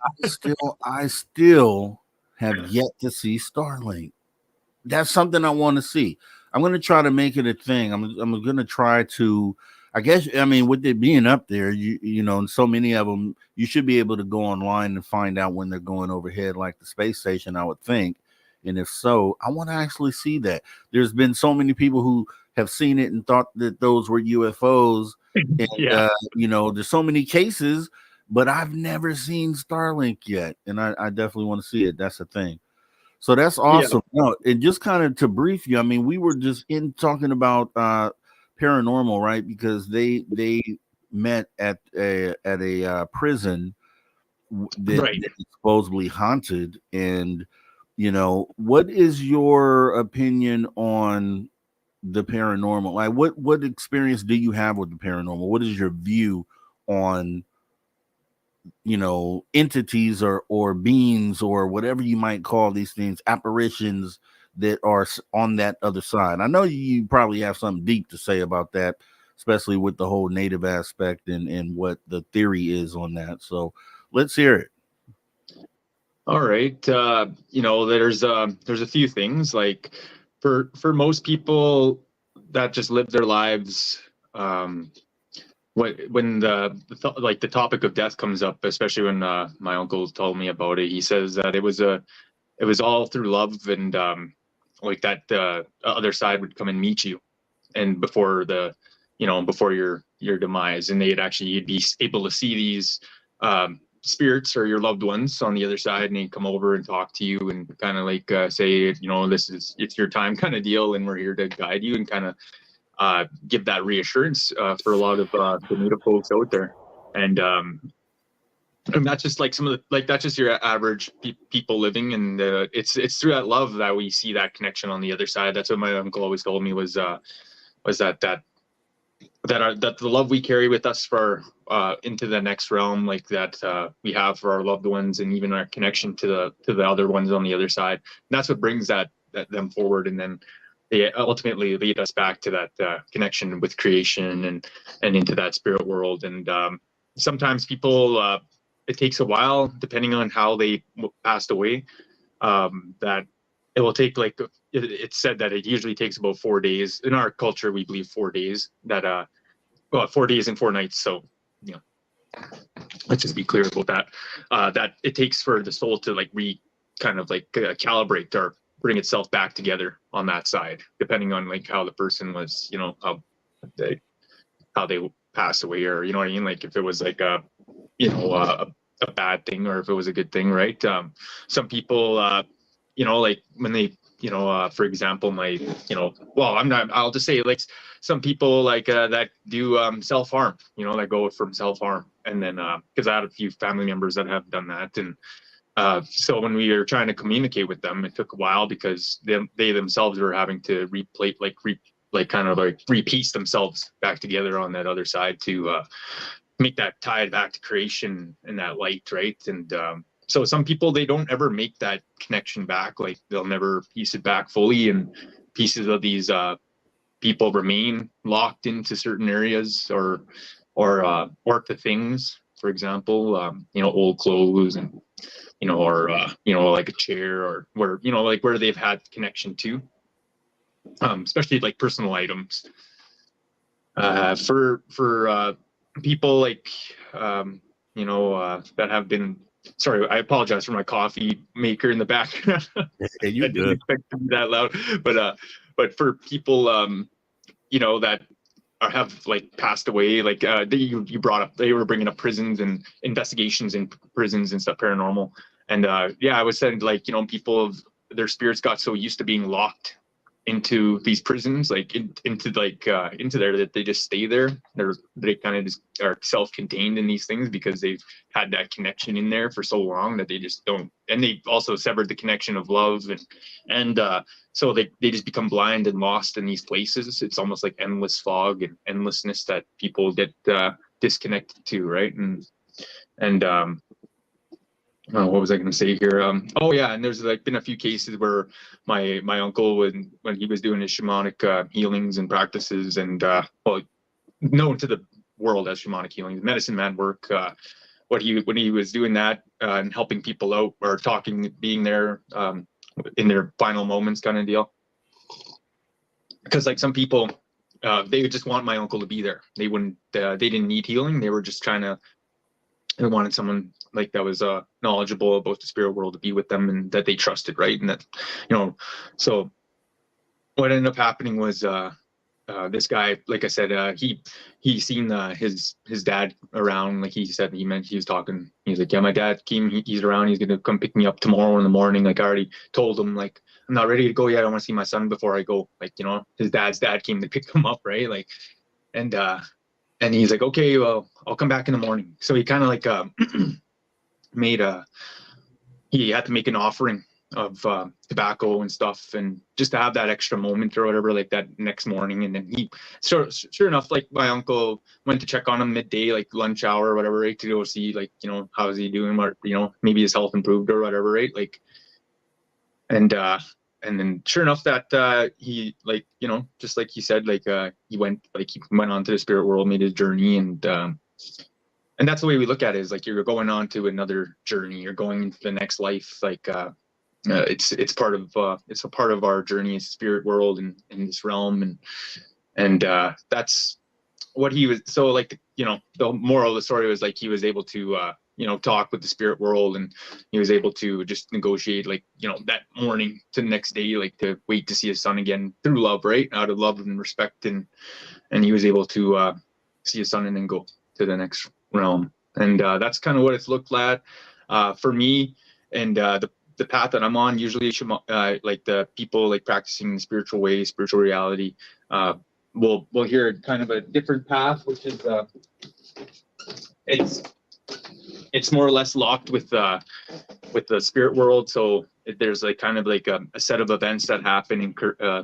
I still have yet to see Starlink. That's something I want to see. I'm going to try to make it a thing. I'm going to try to, I guess, I mean, with it being up there, you know, and so many of them, you should be able to go online and find out when they're going overhead, like the space station, I would think. And if so, I want to actually see that. There's been so many people who have seen it and thought that those were UFOs. And, you know, there's so many cases, but I've never seen Starlink yet. And I definitely want to see it. That's the thing. So that's awesome. Yeah. No, and just kind of to brief you, I mean, we were just talking about Paranormal, right? Because they met at a prison that is supposedly haunted. And you know, what is your opinion on the paranormal? Like, what experience do you have with the paranormal? What is your view on, you know, entities or beings or whatever you might call these things, apparitions that are on that other side? I know you probably have something deep to say about that, especially with the whole native aspect and what the theory is on that. So let's hear it. All right. There's a few things, like for most people that just live their lives, when the topic of death comes up, especially when my uncle told me about it, he says that it was all through love, and like that the other side would come and meet you, and before your demise, and you'd be able to see these spirits or your loved ones on the other side, and they'd come over and talk to you and kind of like say, it's your time kind of deal, and we're here to guide you and kind of give that reassurance for a lot of the native folks out there. And that's just like that's just your average people living, and it's through that love that we see that connection on the other side. That's what my uncle always told me was that the love we carry with us for into the next realm, like that we have for our loved ones, and even our connection to the other ones on the other side. And that's what brings them forward, and then they ultimately lead us back to that connection with creation and into that spirit world. And sometimes people, it takes a while, depending on how they passed away, that it will take it's said that it usually takes about 4 days. In our culture, we believe 4 days, that 4 days and 4 nights. So, let's just be clear about that, that it takes for the soul to calibrate or bring itself back together on that side, depending on how the person was, how they passed away, or you know what I mean, like if it was like a bad thing or if it was a good thing, right? Some people, like when they, for example, I'll just say, like, some people that do self-harm, that go from self-harm, and then because I had a few family members that have done that, and so when we were trying to communicate with them, it took a while because they themselves were having to repiece themselves back together on that other side to make that tie back to creation and that light, right? And so some people, they don't ever make that connection back, like they'll never piece it back fully, and pieces of these people remain locked into certain areas or to things, for example, old clothes and or like a chair, or where they've had connection to, especially like personal items. For people that have been, sorry, I apologize for my coffee maker in the background. You I didn't expect to be that loud, but for people that have passed away, you brought up, they were bringing up prisons and investigations in prisons and stuff, paranormal, and I was saying, people, their spirits got so used to being locked into these prisons, into there, that they just stay there. They kind of just are self-contained in these things because they've had that connection in there for so long that they just don't, and they also severed the connection of love, and so they just become blind and lost in these places. It's almost like endless fog and endlessness that people get disconnected to, right? And what was I going to say here? And there's been a few cases where my uncle, when he was doing his shamanic healings and practices, and known to the world as shamanic healings, medicine man work, when he was doing that and helping people out, or talking, being there in their final moments, kind of deal. Because some people, they would just want my uncle to be there. They didn't need healing. They were just they wanted someone that was knowledgeable about the spirit world to be with them, and that they trusted, right? And that, so what ended up happening was this guy, like I said, he seen his dad around. Like he said, he was talking. He's like, yeah, my dad came. He's around. He's gonna come pick me up tomorrow in the morning. I already told him, I'm not ready to go yet. I want to see my son before I go. His dad's dad came to pick him up, right? And he's like, okay, well, I'll come back in the morning. So he kind of he had to make an offering of tobacco and stuff, and just to have that extra moment or whatever, that next morning. And then he, sure enough, my uncle went to check on him midday, lunch hour or whatever, right, to go see, how's he doing, or maybe his health improved or whatever, right? And and then sure enough that he, like, you know, just like he said, like he went on to the spirit world, made his journey, and that's the way we look at it, is like you're going on to another journey, you're going into the next life. Like it's a part of our journey as spirit world and in this realm, and that's what he was. So like the moral of the story was like he was able to talk with the spirit world, and he was able to just negotiate, like, that morning to the next day, like to wait to see his son again through love, right, out of love and respect, and he was able to see his son and then go to the next realm. And that's kind of what it's looked at for me. And the path that I'm on, usually like the people like practicing the spiritual way, spiritual reality, we'll hear kind of a different path, which is it's more or less locked with the spirit world. So there's like kind of like a set of events that happen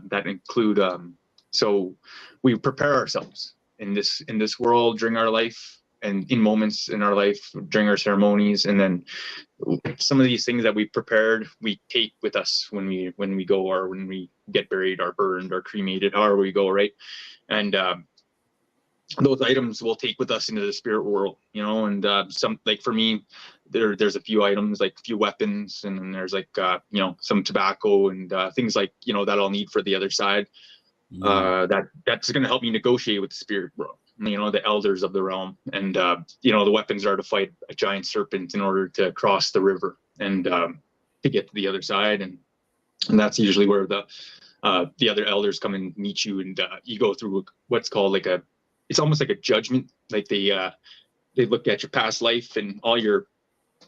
that include so we prepare ourselves in this world during our life, and in moments in our life during our ceremonies, and then some of these things that we prepared, we take with us when we go, or when we get buried or burned or cremated, however we go, right? And those items we'll take with us into the spirit world, and some, like for me, there's a few items, like a few weapons, and then there's like some tobacco and things like that I'll need for the other side. That's going to help me negotiate with the spirit world, the elders of the realm. And the weapons are to fight a giant serpent in order to cross the river and to get to the other side, and that's usually where the other elders come and meet you, and you go through what's called it's almost like a judgment. Like they look at your past life and all your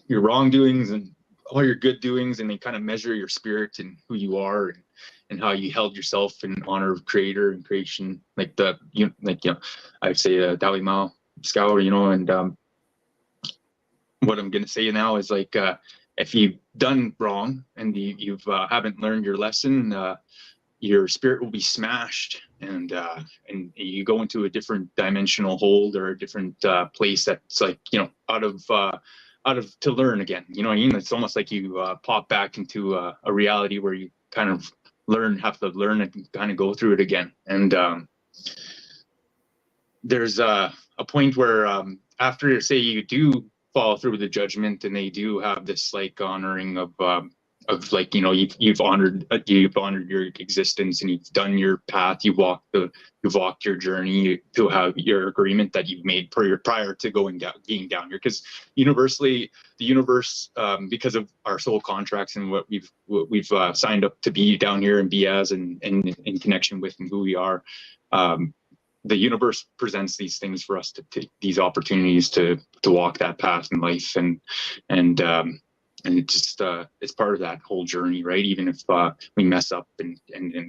wrongdoings and all your good doings, and they kind of measure your spirit and who you are, and how you held yourself in honor of creator and creation, I'd say Dalai Mao Scout, and what I'm going to say now is like, if you've done wrong and you haven't learned your lesson, your spirit will be smashed, and you go into a different dimensional hold, or a different place that's like, out of to learn again. You know what I mean? It's almost like you pop back into a reality where you kind of have to learn and kind of go through it again. And there's a point where after, say, you do follow through the judgment, and they do have this like honoring of like, you've honored your existence, and you've done your path, you've walked your journey to have your agreement that you've made prior to being down here. Because universally, the universe, because of our soul contracts and what we've signed up to be down here and be as, and in connection with, and who we are, the universe presents these things for us to take these opportunities to walk that path in life, and it's just it's part of that whole journey, right? Even if we mess up and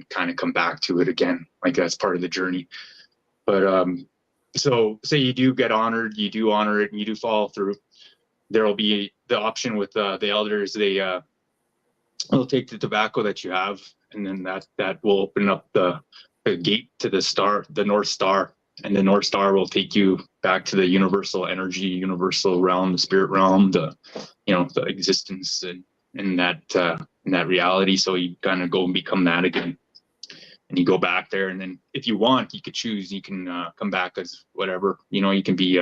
kind of come back to it again, like that's part of the journey. But so say you do get honored, you do honor it, and you do follow through, there will be the option with the elders. They'll take the tobacco that you have, and then that will open up the gate to the North Star, and the North Star will take you back to the universal energy, universal realm, the spirit realm, the existence, and in that reality. So you kind of go and become that again, and you go back there. And then if you want, you could choose, you can come back as whatever, you can be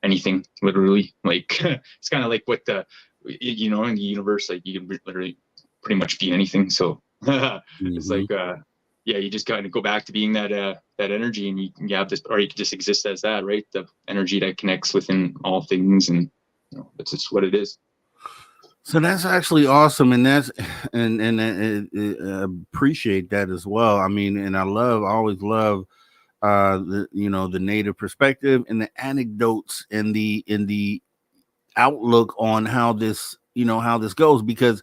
anything, literally. Like it's kind of like what in the universe, like you can literally pretty much be anything. So it's like you just kind of go back to being that energy, and you have this, or you can just exist as that, right? The energy that connects within all things, and that's just what it is. So that's actually awesome, and I appreciate that as well. I mean, and I always love the native perspective and the anecdotes and the outlook on how this goes, because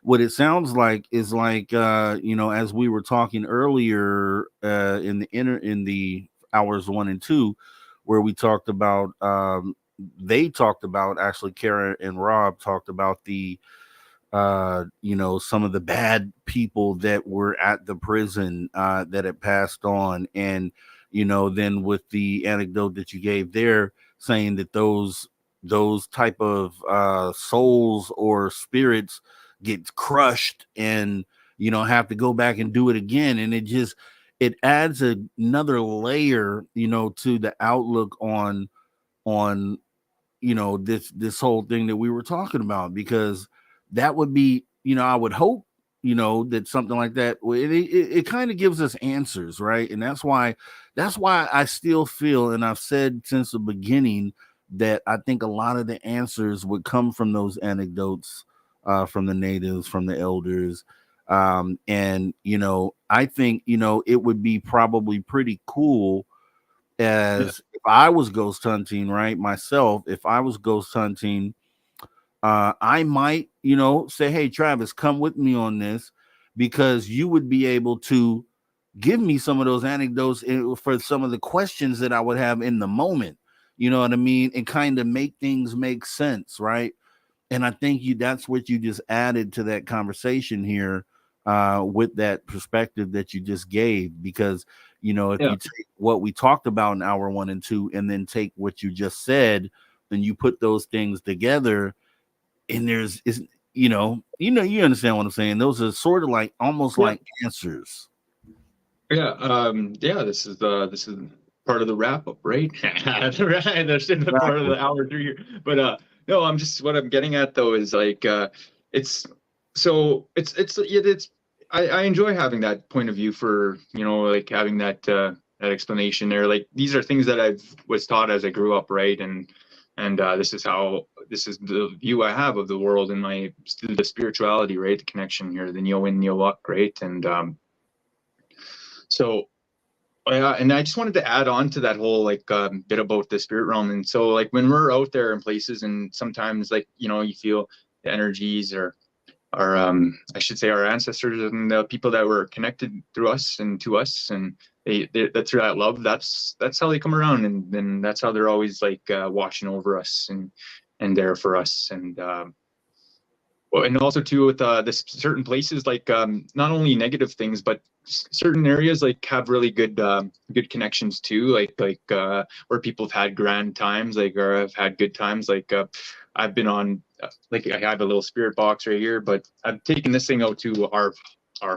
what it sounds like is like as we were talking earlier in the hours 1 and 2, where we talked about they talked about, actually Kara and Rob talked about the some of the bad people that were at the prison that had passed on, and then with the anecdote that you gave there, saying that those type of souls or spirits get crushed and have to go back and do it again. And it adds another layer, to the outlook on this whole thing that we were talking about, because that would be, I would hope, that something like that, it kind of gives us answers, right? And that's why I still feel, and I've said since the beginning, that I think a lot of the answers would come from those anecdotes, from the natives, from the elders. And I think it would be probably pretty cool as if I was ghost hunting, right? Myself, if I was ghost hunting, I might, say, hey, Travis, come with me on this, because you would be able to give me some of those anecdotes for some of the questions that I would have in the moment. You know what I mean? And kind of make things make sense, right? And I think that's what you just added to that conversation here, with that perspective that you just gave, because if you take what we talked about in hour 1 and 2 and then take what you just said, then you put those things together, and you understand what I'm saying. Those are sort of like almost like answers. This is part of the wrap up, right? That's the part of the hour 3 here. But no, what I'm getting at though is like I enjoy having that point of view for like having that explanation there. Like these are things that I was taught as I grew up, right? And this is the view I have of the world and the spirituality, right? The connection here, the neo in, neo up, right? And and I just wanted to add on to that whole bit about the spirit realm. And so like when we're out there in places, and sometimes you feel the energies or I should say our ancestors and the people that were connected through us and to us, and that's through that love, that's how they come around, and then that's how they're always watching over us and there for us. And and also too with this certain places, not only negative things, but certain areas have really good connections too, where people have had grand times, or have had good times. I've been on I have a little spirit box right here, but I've taken this thing out to our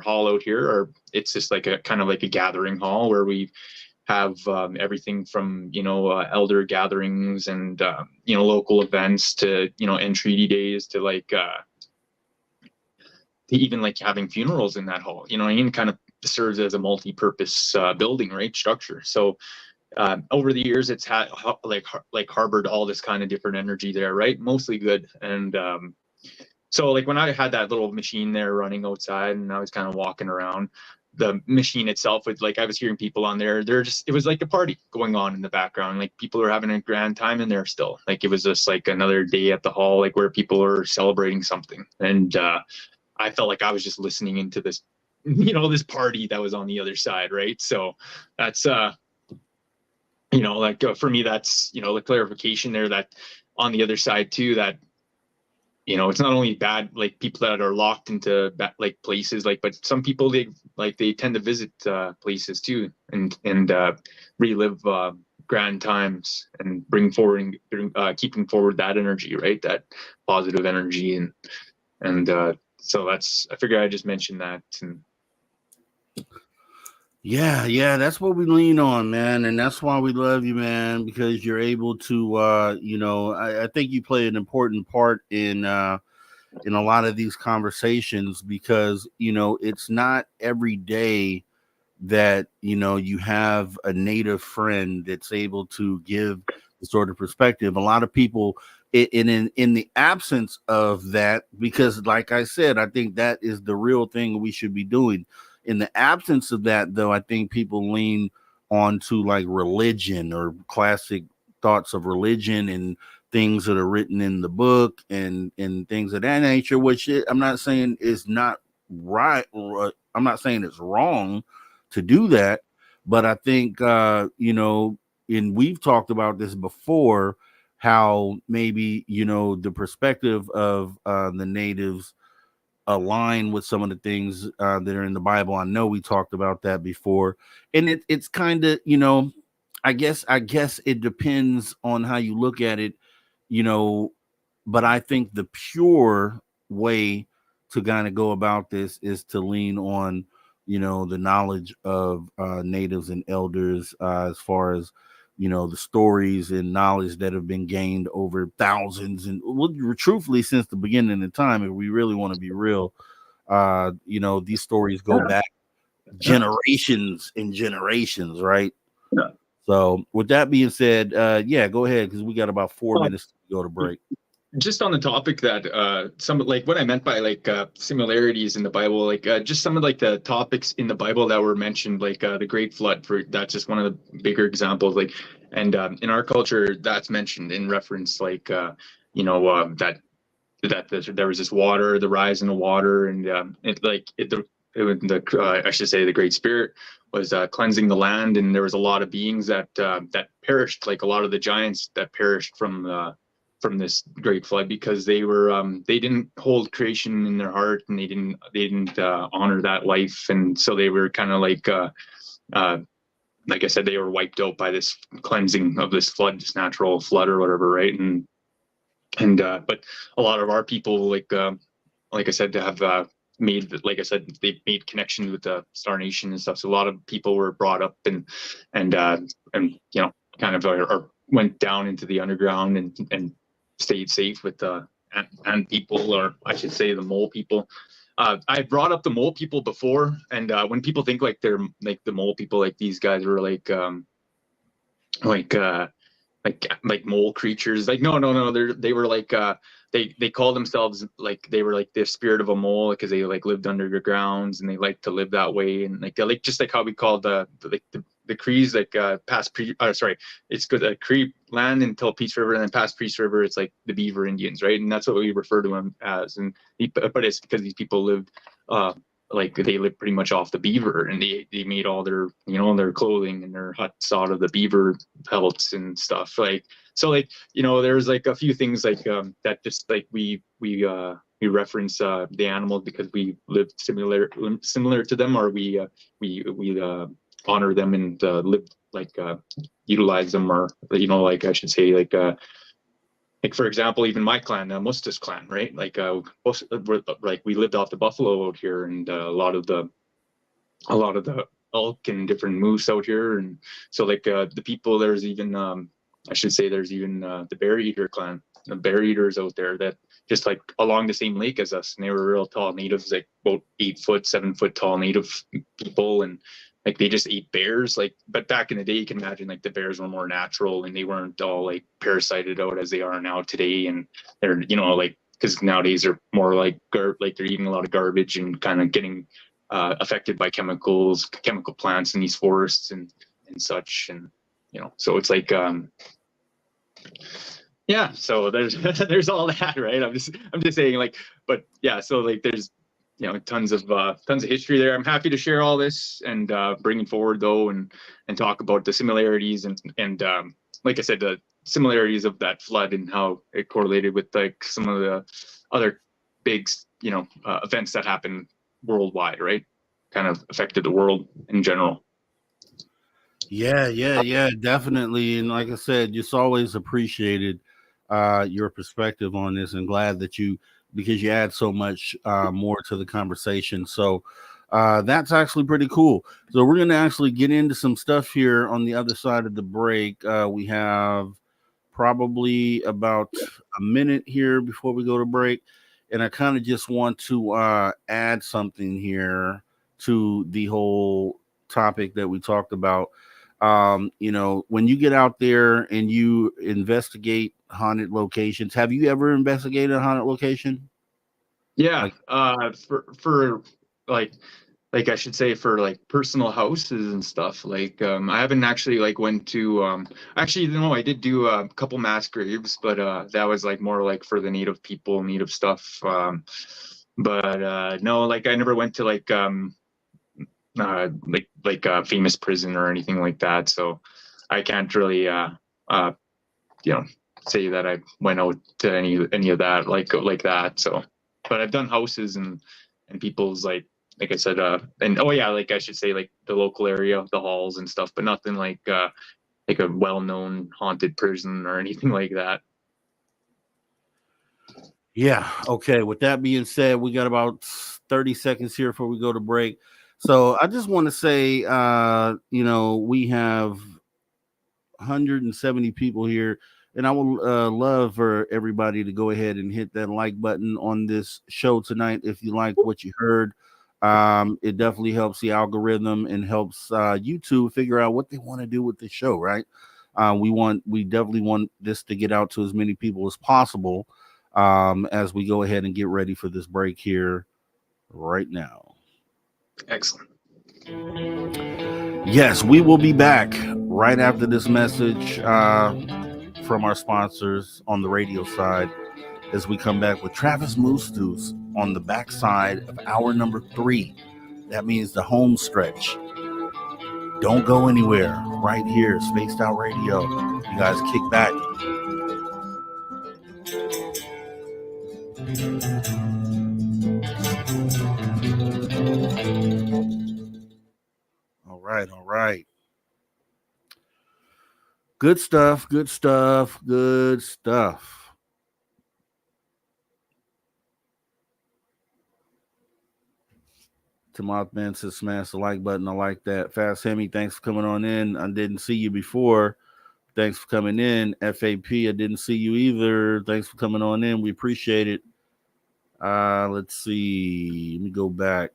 hall out here, or it's just a kind of a gathering hall where we have everything from elder gatherings and local events to and treaty days to even having funerals in that hall. And kind of serves as a multi-purpose building, right, structure. So over the years, it's had harbored all this kind of different energy there, right? Mostly good. And so when I had that little machine there running outside, and I was kind of walking around, the machine itself was I was hearing people on there. It was like a party going on in the background. People are having a grand time in there still. It was just another day at the hall, where people are celebrating something. And I felt like I was just listening into this, this party that was on the other side, right? So that's for me, that's the clarification there, that on the other side too, that it's not only bad people that are locked into places, but some people they tend to visit places too, and relive grand times and keeping forward that energy, right? That positive energy. And so I figured I just mentioned that. And yeah, that's what we lean on, man, and that's why we love you, man, because you're able to I think you play an important part in a lot of these conversations, because it's not every day that you have a native friend that's able to give the sort of perspective. A lot of people in the absence of that, because like I said, I think that is the real thing we should be doing. In the absence of that, though, I think people lean on to religion or classic thoughts of religion and things that are written in the book and things of that nature, which I'm not saying is not right. I'm not saying it's wrong to do that, but I think, and we've talked about this before, how maybe, the perspective of the natives align with some of the things that are in the Bible. I know we talked about that before, and it's kind of, I guess it depends on how you look at it, but I think the pure way to kind of go about this is to lean on, the knowledge of natives and elders, as far as, the stories and knowledge that have been gained over thousands and, well, truthfully, since the beginning of time. If we really want to be real, these stories go back generations and generations, right? Yeah. So with that being said, go ahead, because we got about 4 minutes to go to break. Just on the topic that some like what I meant by like similarities in the Bible, like just some of like the topics in the Bible that were mentioned, like the Great Flood, for that's just one of the bigger examples. Like, and in our culture, that's mentioned in reference, like that there was this water, the rise in the water, and I should say the Great Spirit was cleansing the land, and there was a lot of beings that perished, like a lot of the giants that perished from this great flood, because they didn't hold creation in their heart, and they didn't honor that life, and so they were kind of like I said, they were wiped out by this cleansing of this flood, this natural flood or whatever, right? And but a lot of our people, like I said, have made, like I said, they made connections with the Star Nation and stuff. So a lot of people were brought up and kind of went down into the underground and stayed safe with the ant people, or I should say the mole people. I brought up the mole people before, and when people think like they're like the mole people, like these guys were like mole creatures, like no, they were like they call themselves, like they were like the spirit of a mole, because they like lived under the grounds and they like to live that way, and like just like how we call the Crees, like past it's good, the Cree land until Peace River, and then past Peace River it's like the Beaver Indians, right? And that's what we refer to them as. And but it's because these people lived like they lived pretty much off the beaver, and they made all their their clothing and their huts out of the beaver pelts and stuff. Like, so like there's like a few things like that just like we reference the animals because we lived similar to them, or we honor them and live like utilize them, or like I should say like for example, even my clan, Mustis clan, right? Like we lived off the buffalo out here, and a lot of the elk and different moose out here, and so like the people, there's even I should say there's even the bear eater clan, the bear eaters out there that just like along the same lake as us, and they were real tall natives, like about 8 foot, 7 foot tall native people, and like they just ate bears. Like, but back in the day, you can imagine like the bears were more natural, and they weren't all like parasited out as they are now today. And they're like, because nowadays they're more like they're eating a lot of garbage and kind of getting affected by chemical plants in these forests and such. And so it's like yeah, so there's all that, right? I'm just saying, like, but yeah, so like there's tons of history there. I'm happy to share all this and bring it forward though, and talk about the similarities and like I said, the similarities of that flood and how it correlated with like some of the other big events that happened worldwide, right? Kind of affected the world in general. Yeah, definitely. And like I said, just always appreciated your perspective on this, and glad that because you add so much more to the conversation. So that's actually pretty cool. So we're going to actually get into some stuff here on the other side of the break. We have probably about a minute here before we go to break. And I kind of just want to add something here to the whole topic that we talked about. When you get out there and you investigate haunted locations, have you ever investigated a haunted location? Yeah, for like I should say for like personal houses and stuff. Like I haven't actually like went to actually no, I did do a couple mass graves, but that was like more like for the native people, native stuff. But no, like I never went to like a famous prison or anything like that, so I can't really say that I went out to any of that like that. So, but I've done houses and people's like I said, and oh yeah, like I should say like the local area, the halls and stuff, but nothing like a well-known haunted prison or anything like that. Yeah. Okay. With that being said, we got about 30 seconds here before we go to break. So I just want to say, we have 170 people here, and I would love for everybody to go ahead and hit that like button on this show tonight if you like what you heard. It definitely helps the algorithm and helps YouTube figure out what they want to do with the show, right? We definitely want this to get out to as many people as possible as we go ahead and get ready for this break here right now. Excellent. Yes, we will be back right after this message from our sponsors on the radio side as we come back with Travis Moostus on the backside of hour number 3. That means the home stretch. Don't go anywhere. Right here, Spaced Out Radio. You guys kick back. All right. Good stuff. Mothman says smash the like button. I like that. Fast Hemi, thanks for coming on in. I didn't see you before. Thanks for coming in. FAP, I didn't see you either. Thanks for coming on in. We appreciate it. Let's see. Let me go back.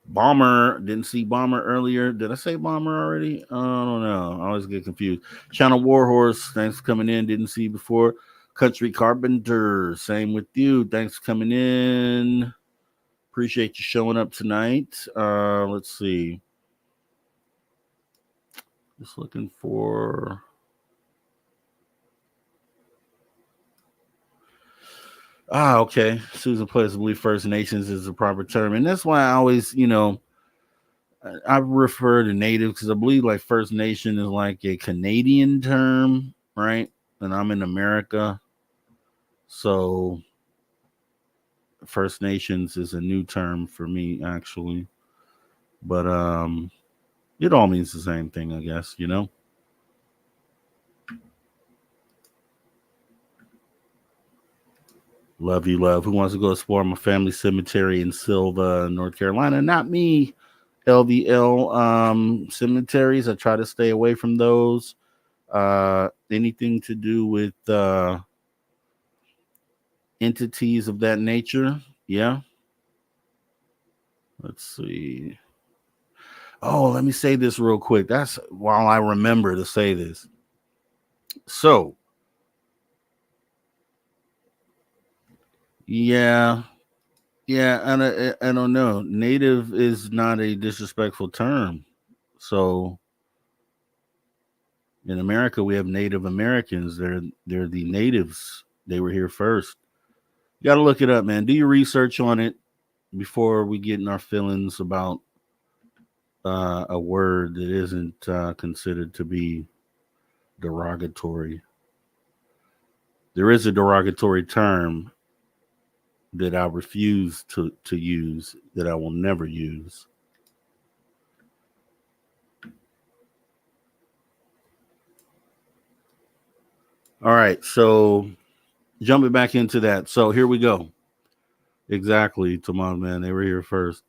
Bomber, didn't see Bomber earlier. Did I say Bomber already? I don't know. I always get confused. Channel Warhorse, thanks for coming in. Didn't see you before. Country Carpenter, same with you. Thanks for coming in. Appreciate you showing up tonight. Let's see. Just looking for. Okay. Susan Place believe First Nations is the proper term. And that's why I always, I refer to Native because I believe like First Nation is like a Canadian term, right? And I'm in America. So First Nations is a new term for me, actually. But it all means the same thing, I guess, Love you, love. Who wants to go explore my family cemetery in Silva, North Carolina? Not me. LVL cemeteries. I try to stay away from those. Anything to do with entities of that nature. Yeah. Let's see. Oh, let me say this real quick. That's while I remember to say this. So, yeah, and I don't know. Native is not a disrespectful term. So, in America, we have Native Americans. They're the natives. They were here first. You got to look it up, man. Do your research on it before we get in our feelings about a word that isn't considered to be derogatory. There is a derogatory term that I refuse to use, that I will never use. All right, so jumping back into that. So here we go. Exactly, Tamon, man. They were here first.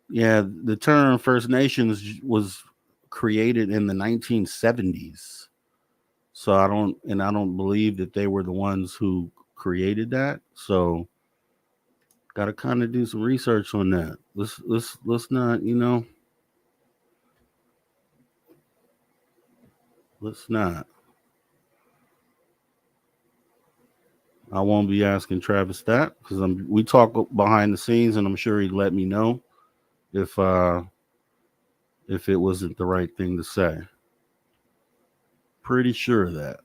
Yeah, the term First Nations was created in the 1970s. So I don't believe that they were the ones who created that. So got to kind of do some research on that. Let's not, let's not. I won't be asking Travis that because we talk behind the scenes, and I'm sure he'd let me know if it wasn't the right thing to say. Pretty sure of that.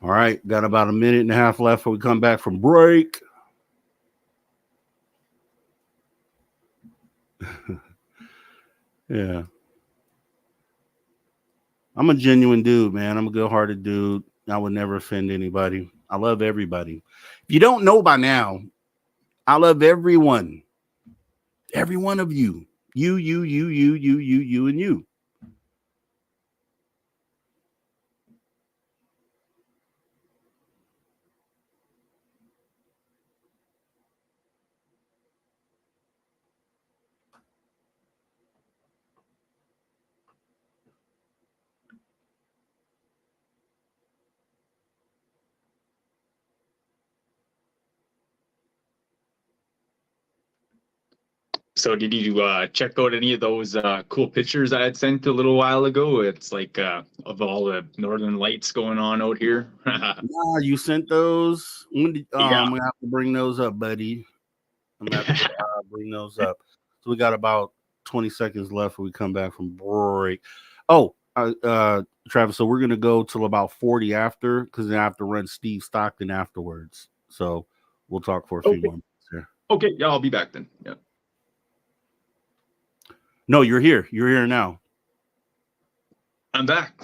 All right, got about a minute and a half left before we come back from break. Yeah. I'm a genuine dude, man. I'm a good-hearted dude. I would never offend anybody. I love everybody. If you don't know by now, I love everyone. Every one of you. You, and you. So did you check out any of those cool pictures I had sent a little while ago? It's like of all the northern lights going on out here. Nah, you sent those. When did, Yeah. I'm gonna have to bring those up, buddy. I'm gonna have to bring those up. So we got about 20 seconds left when we come back from break. Oh, Travis, so we're gonna go till about 40 after, because then I have to run Steve Stockton afterwards. So we'll talk for a few more minutes here. Okay, yeah, I'll be back then. Yeah. No, you're here. You're here now. I'm back.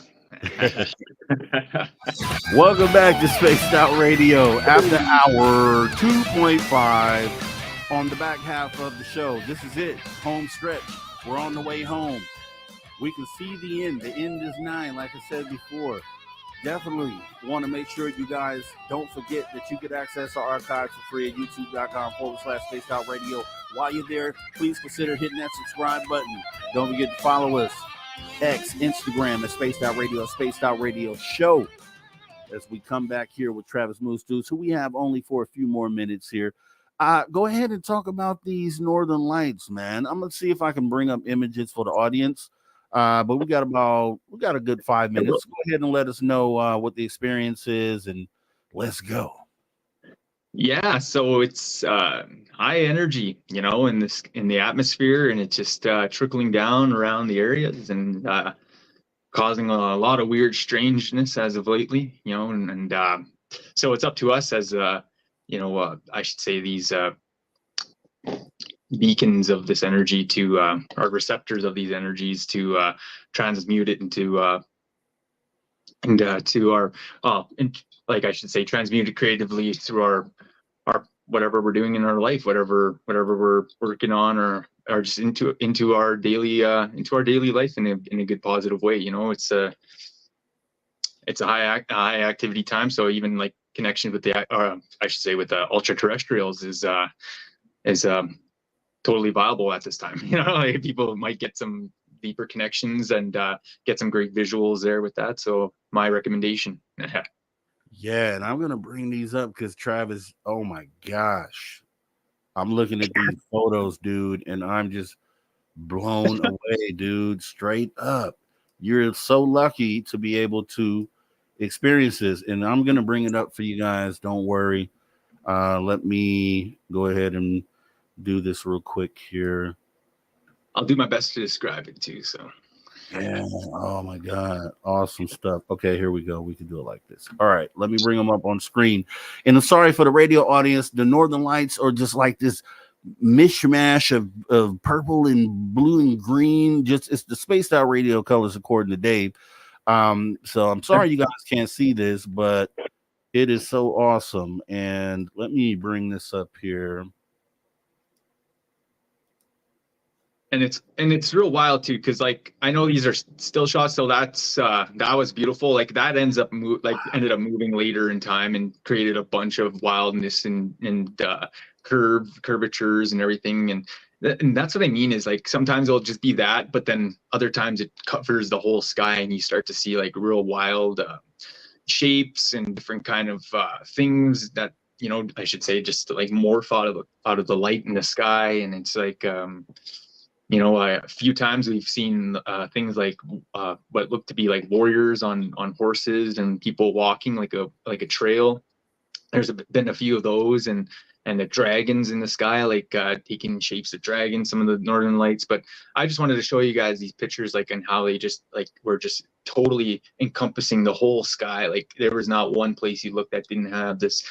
Welcome back to Spaced Out Radio after hour 2.5 on the back half of the show. This is it. Home stretch. We're on the way home. We can see the end. The end is nigh, like I said before. Definitely want to make sure you guys don't forget that you can access our archives for free at youtube.com/Spaced Out Radio. While you're there, please consider hitting that subscribe button. Don't forget to follow us. X, Instagram at Spaced Out Radio, Spaced Out Radio Show. As we come back here with Travis Moose Dudes, who we have only for a few more minutes here. Go ahead and talk about these northern lights, man. I'm gonna see if I can bring up images for the audience. But we got a good 5 minutes. Go ahead and let us know what the experience is, and let's go. Yeah, so it's high energy, in the atmosphere, and it's just trickling down around the areas and causing a lot of weird strangeness as of lately, and so it's up to us as I should say these beacons of this energy to our receptors of these energies to transmute it into to our like I should say transmute it creatively through our whatever we're doing in our life, whatever we're working on, or just into our daily life in a good positive way. It's a high activity time, so even like connection with the I should say with the ultra terrestrials is totally viable at this time. Like people might get some deeper connections and get some great visuals there with that. So my recommendation. Yeah, and I'm gonna bring these up because Travis, oh my gosh, I'm looking at these photos, dude, and I'm just blown away, dude. Straight up, you're so lucky to be able to experience this, and I'm gonna bring it up for you guys. Don't worry. Let me go ahead and do this real quick here. I'll do my best to describe it too. So yeah, oh my god, awesome stuff. Okay, here we go. We can do it like this. All right, let me bring them up on screen. And I'm sorry for the radio audience. The northern lights are just like this mishmash of purple and blue and green. Just it's the Spaced Out Radio colors according to Dave. So I'm sorry you guys can't see this, but it is so awesome. And let me bring this up here. And it's real wild too, because like I know these are still shots, so that's that was beautiful. Like that ended up moving later in time and created a bunch of wildness and curvatures and everything. And that's what I mean is like sometimes it'll just be that, but then other times it covers the whole sky and you start to see like real wild shapes and different kind of things that I should say just like morph out of the light in the sky. And it's like a few times we've seen things like what look to be like warriors on horses and people walking like a trail. There's been a few of those, and and the dragons in the sky, like taking shapes of dragons, some of the northern lights. But I just wanted to show you guys these pictures, like, and how they just like were just totally encompassing the whole sky. Like there was not one place you looked at didn't have this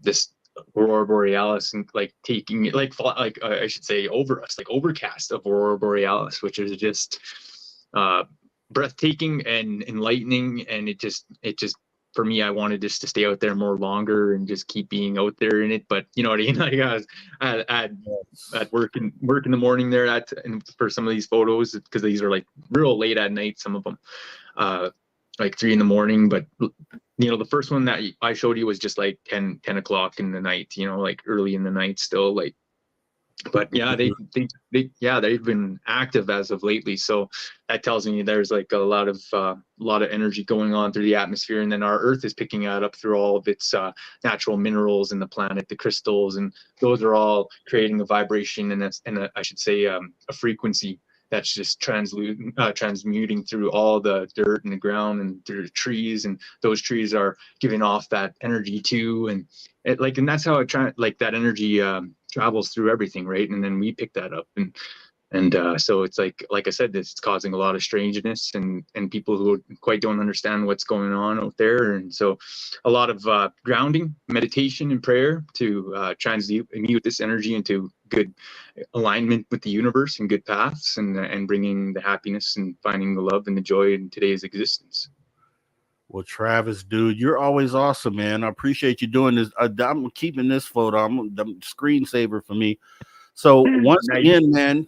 this aurora borealis, and like taking it like I should say over us, like overcast of aurora borealis, which is just breathtaking and enlightening. And it just for me, I wanted just to stay out there more longer and just keep being out there in it. But you know what I mean? Like I was at work in the morning there and for some of these photos, because these are like real late at night, some of them, like 3 a.m. But you know, the first one that I showed you was just like 10 o'clock in the night, you know, like early in the night still, like. But yeah, they've been active as of lately, so that tells me there's like a lot of energy going on through the atmosphere, and then our Earth is picking that up through all of its natural minerals in the planet, the crystals, and those are all creating a vibration and I should say a frequency that's just transmuting through all the dirt in the ground and through the trees, and those trees are giving off that energy too, and that's how that energy travels through everything, right? And then we pick that up, and so it's like I said, it's causing a lot of strangeness and people who quite don't understand what's going on out there. And so a lot of grounding, meditation, and prayer to transmute this energy into good alignment with the universe and good paths, and bringing the happiness and finding the love and the joy in today's existence. Well, Travis, dude, you're always awesome, man. I appreciate you doing this. I'm keeping this photo. I'm the screensaver for me. So once again, man,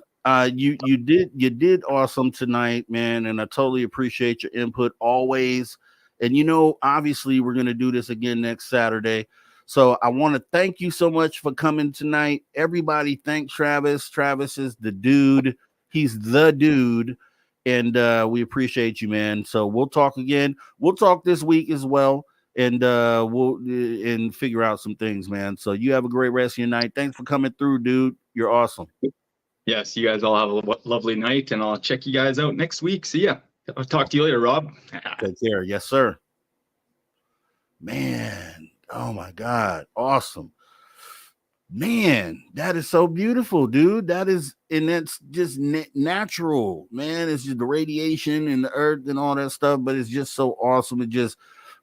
you did awesome tonight, man, and I totally appreciate your input always. And you know, obviously, we're gonna do this again next Saturday. So I want to thank you so much for coming tonight. Everybody, thank Travis. Travis is the dude. He's the dude. And we appreciate you, man. So we'll talk again. We'll talk this week as well, and we'll figure out some things, man. So you have a great rest of your night. Thanks for coming through, dude. You're awesome. Yes, you guys all have a lovely night, and I'll check you guys out next week. See ya. I'll talk to you later, Rob. Take care. Yes, sir. Man, oh my God, awesome. Man, that is so beautiful, dude. That's just natural, man. It's just the radiation and the earth and all that stuff, but it's just so awesome. It just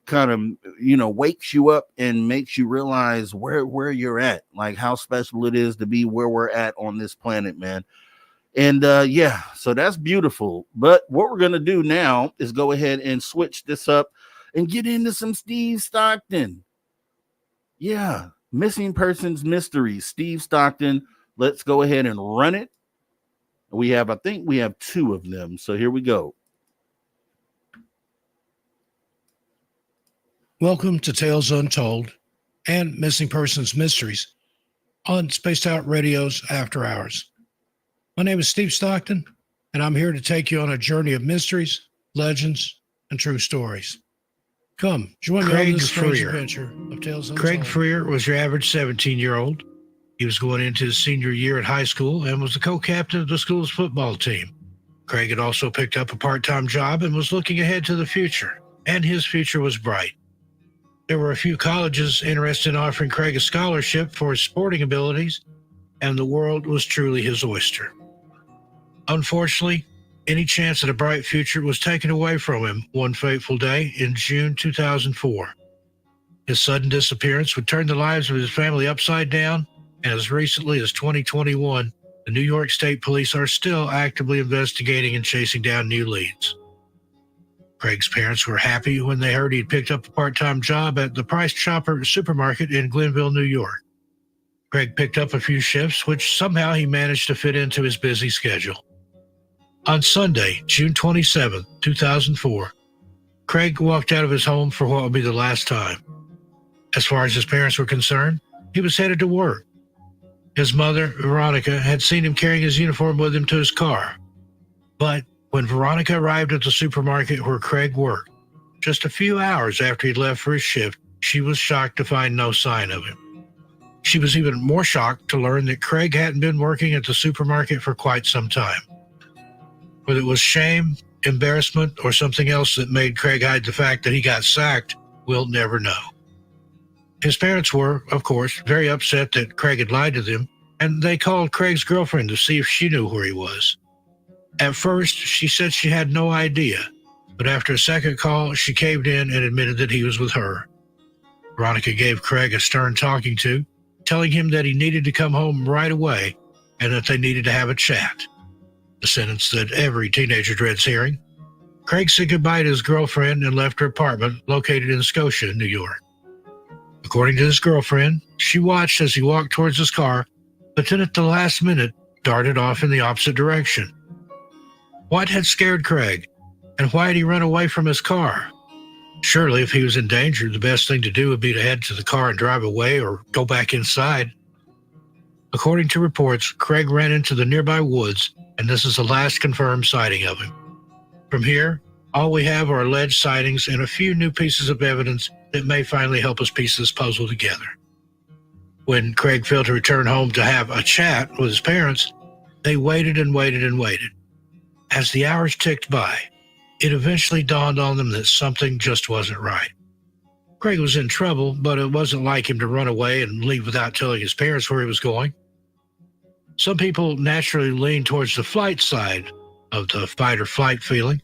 kind of, you know, wakes you up and makes you realize where you're at, like how special it is to be where we're at on this planet, man. And yeah, so that's beautiful. But what we're gonna do now is go ahead and switch this up and get into some Steve Stockton. Yeah. Missing Persons Mysteries, Steve Stockton. Let's go ahead and run it. I think we have 2 of them. So here we go. Welcome to Tales Untold and Missing Persons Mysteries on Spaced Out Radio's After Hours. My name is Steve Stockton, and I'm here to take you on a journey of mysteries, legends, and true stories. Come, join me on this strange adventure of Tales Untold. Craig Freer was your average 17-year-old. He was going into his senior year at high school and was the co-captain of the school's football team. Craig had also picked up a part-time job and was looking ahead to the future, and his future was bright. There were a few colleges interested in offering Craig a scholarship for his sporting abilities, and the world was truly his oyster. Unfortunately, any chance at a bright future was taken away from him one fateful day in June 2004. His sudden disappearance would turn the lives of his family upside down, and as recently as 2021, the New York State Police are still actively investigating and chasing down new leads. Craig's parents were happy when they heard he'd picked up a part-time job at the Price Chopper supermarket in Glenville, New York. Craig picked up a few shifts, which somehow he managed to fit into his busy schedule. On Sunday, June 27, 2004, Craig walked out of his home for what would be the last time. As far as his parents were concerned, he was headed to work. His mother, Veronica, had seen him carrying his uniform with him to his car. But when Veronica arrived at the supermarket where Craig worked, just a few hours after he'd left for his shift, she was shocked to find no sign of him. She was even more shocked to learn that Craig hadn't been working at the supermarket for quite some time. Whether it was shame, embarrassment, or something else that made Craig hide the fact that he got sacked, we'll never know. His parents were, of course, very upset that Craig had lied to them, and they called Craig's girlfriend to see if she knew where he was. At first, she said she had no idea, but after a second call, she caved in and admitted that he was with her. Veronica gave Craig a stern talking to, telling him that he needed to come home right away and that they needed to have a chat. A sentence that every teenager dreads hearing. Craig said goodbye to his girlfriend and left her apartment located in Scotia, New York. According to his girlfriend, she watched as he walked towards his car, but then at the last minute darted off in the opposite direction. What had scared Craig, and why had he run away from his car? Surely, if he was in danger, the best thing to do would be to head to the car and drive away or go back inside. According to reports, Craig ran into the nearby woods, and this is the last confirmed sighting of him. From here, all we have are alleged sightings and a few new pieces of evidence that may finally help us piece this puzzle together. When Craig failed to return home to have a chat with his parents, they waited and waited and waited. As the hours ticked by, it eventually dawned on them that something just wasn't right. Craig was in trouble, but it wasn't like him to run away and leave without telling his parents where he was going. Some people naturally lean towards the flight side of the fight or flight feeling,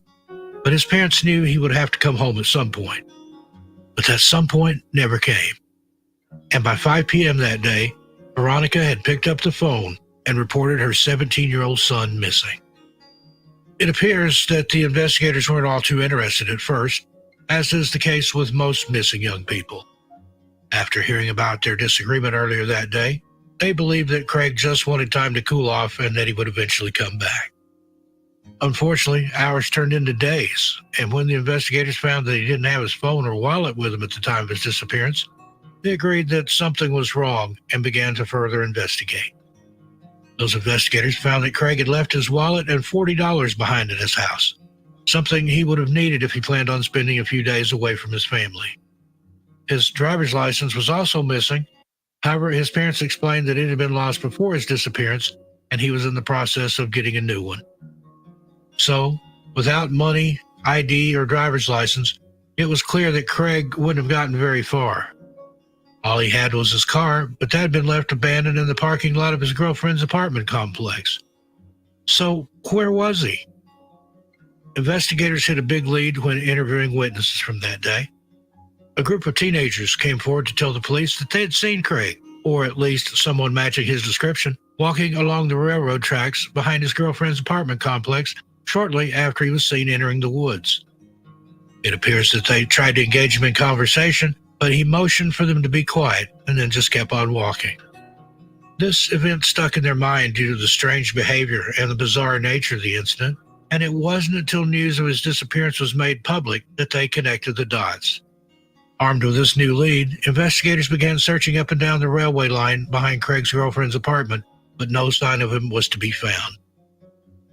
but his parents knew he would have to come home at some point. But that some point never came. And by 5 p.m. that day, Veronica had picked up the phone and reported her 17-year-old son missing. It appears that the investigators weren't all too interested at first, as is the case with most missing young people. After hearing about their disagreement earlier that day, they believed that Craig just wanted time to cool off and that he would eventually come back. Unfortunately, hours turned into days, and when the investigators found that he didn't have his phone or wallet with him at the time of his disappearance, they agreed that something was wrong and began to further investigate. Those investigators found that Craig had left his wallet and $40 behind at his house, something he would have needed if he planned on spending a few days away from his family. His driver's license was also missing. However, his parents explained that it had been lost before his disappearance, and he was in the process of getting a new one. So, without money, ID, or driver's license, it was clear that Craig wouldn't have gotten very far. All he had was his car, but that had been left abandoned in the parking lot of his girlfriend's apartment complex. So, where was he? Investigators hit a big lead when interviewing witnesses from that day. A group of teenagers came forward to tell the police that they had seen Craig, or at least someone matching his description, walking along the railroad tracks behind his girlfriend's apartment complex shortly after he was seen entering the woods. It appears that they tried to engage him in conversation, but he motioned for them to be quiet and then just kept on walking. This event stuck in their mind due to the strange behavior and the bizarre nature of the incident, and it wasn't until news of his disappearance was made public that they connected the dots. Armed with this new lead, investigators began searching up and down the railway line behind Craig's girlfriend's apartment, but no sign of him was to be found.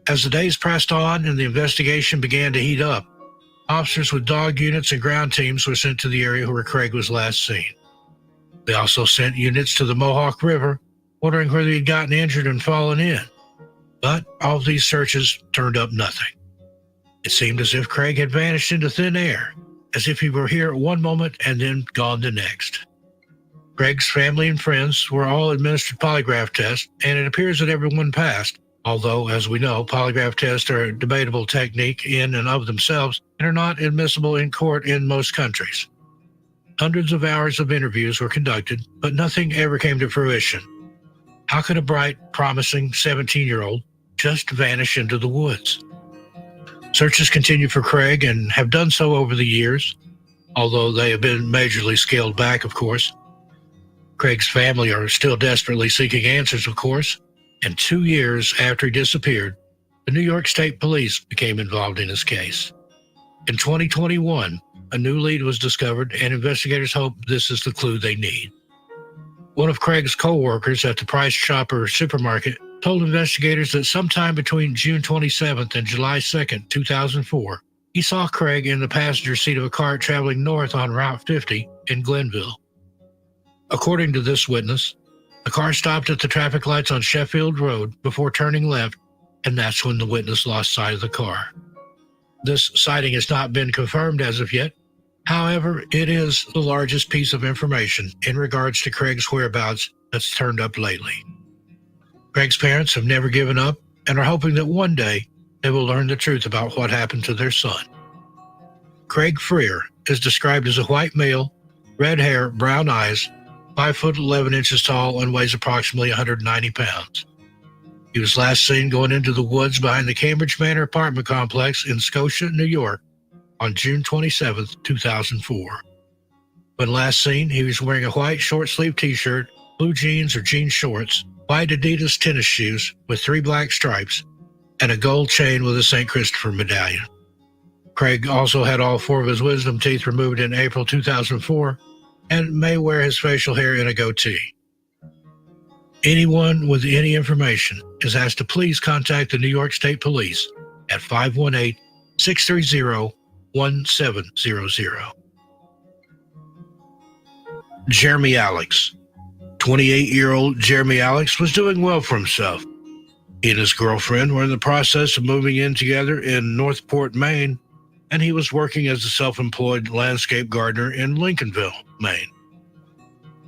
As the days pressed on and the investigation began to heat up, officers with dog units and ground teams were sent to the area where Craig was last seen. They also sent units to the Mohawk River, wondering whether he'd gotten injured and fallen in. But all of these searches turned up nothing. It seemed as if Craig had vanished into thin air, as if he were here at one moment and then gone the next. Craig's family and friends were all administered polygraph tests, and it appears that everyone passed, although, as we know, polygraph tests are a debatable technique in and of themselves and are not admissible in court in most countries. Hundreds of hours of interviews were conducted, but nothing ever came to fruition. How could a bright, promising 17-year-old just vanish into the woods? Searches continue for Craig and have done so over the years, although they have been majorly scaled back, of course. Craig's family are still desperately seeking answers, of course, and 2 years after he disappeared, the New York State Police became involved in his case. In 2021, a new lead was discovered, and investigators hope this is the clue they need. One of Craig's coworkers at the Price Chopper supermarket told investigators that sometime between June 27th and July 2nd, 2004, he saw Craig in the passenger seat of a car traveling north on Route 50 in Glenville. According to this witness, the car stopped at the traffic lights on Sheffield Road before turning left, and that's when the witness lost sight of the car. This sighting has not been confirmed as of yet. However, it is the largest piece of information in regards to Craig's whereabouts that's turned up lately. Craig's parents have never given up and are hoping that one day they will learn the truth about what happened to their son. Craig Freer is described as a white male, red hair, brown eyes, 5 foot 11 inches tall, and weighs approximately 190 pounds. He was last seen going into the woods behind the Cambridge Manor apartment complex in Scotia, New York, on June 27, 2004. When last seen, he was wearing a white short-sleeved t-shirt, blue jeans or jean shorts, white Adidas tennis shoes with 3 black stripes, and a gold chain with a St. Christopher medallion. Craig also had all 4 of his wisdom teeth removed in April 2004 and may wear his facial hair in a goatee. Anyone with any information is asked to please contact the New York State Police at 518-630-1700. Jeremy Alex. 28-year-old Jeremy Alex was doing well for himself. He and his girlfriend were in the process of moving in together in Northport, Maine, and he was working as a self-employed landscape gardener in Lincolnville, Maine.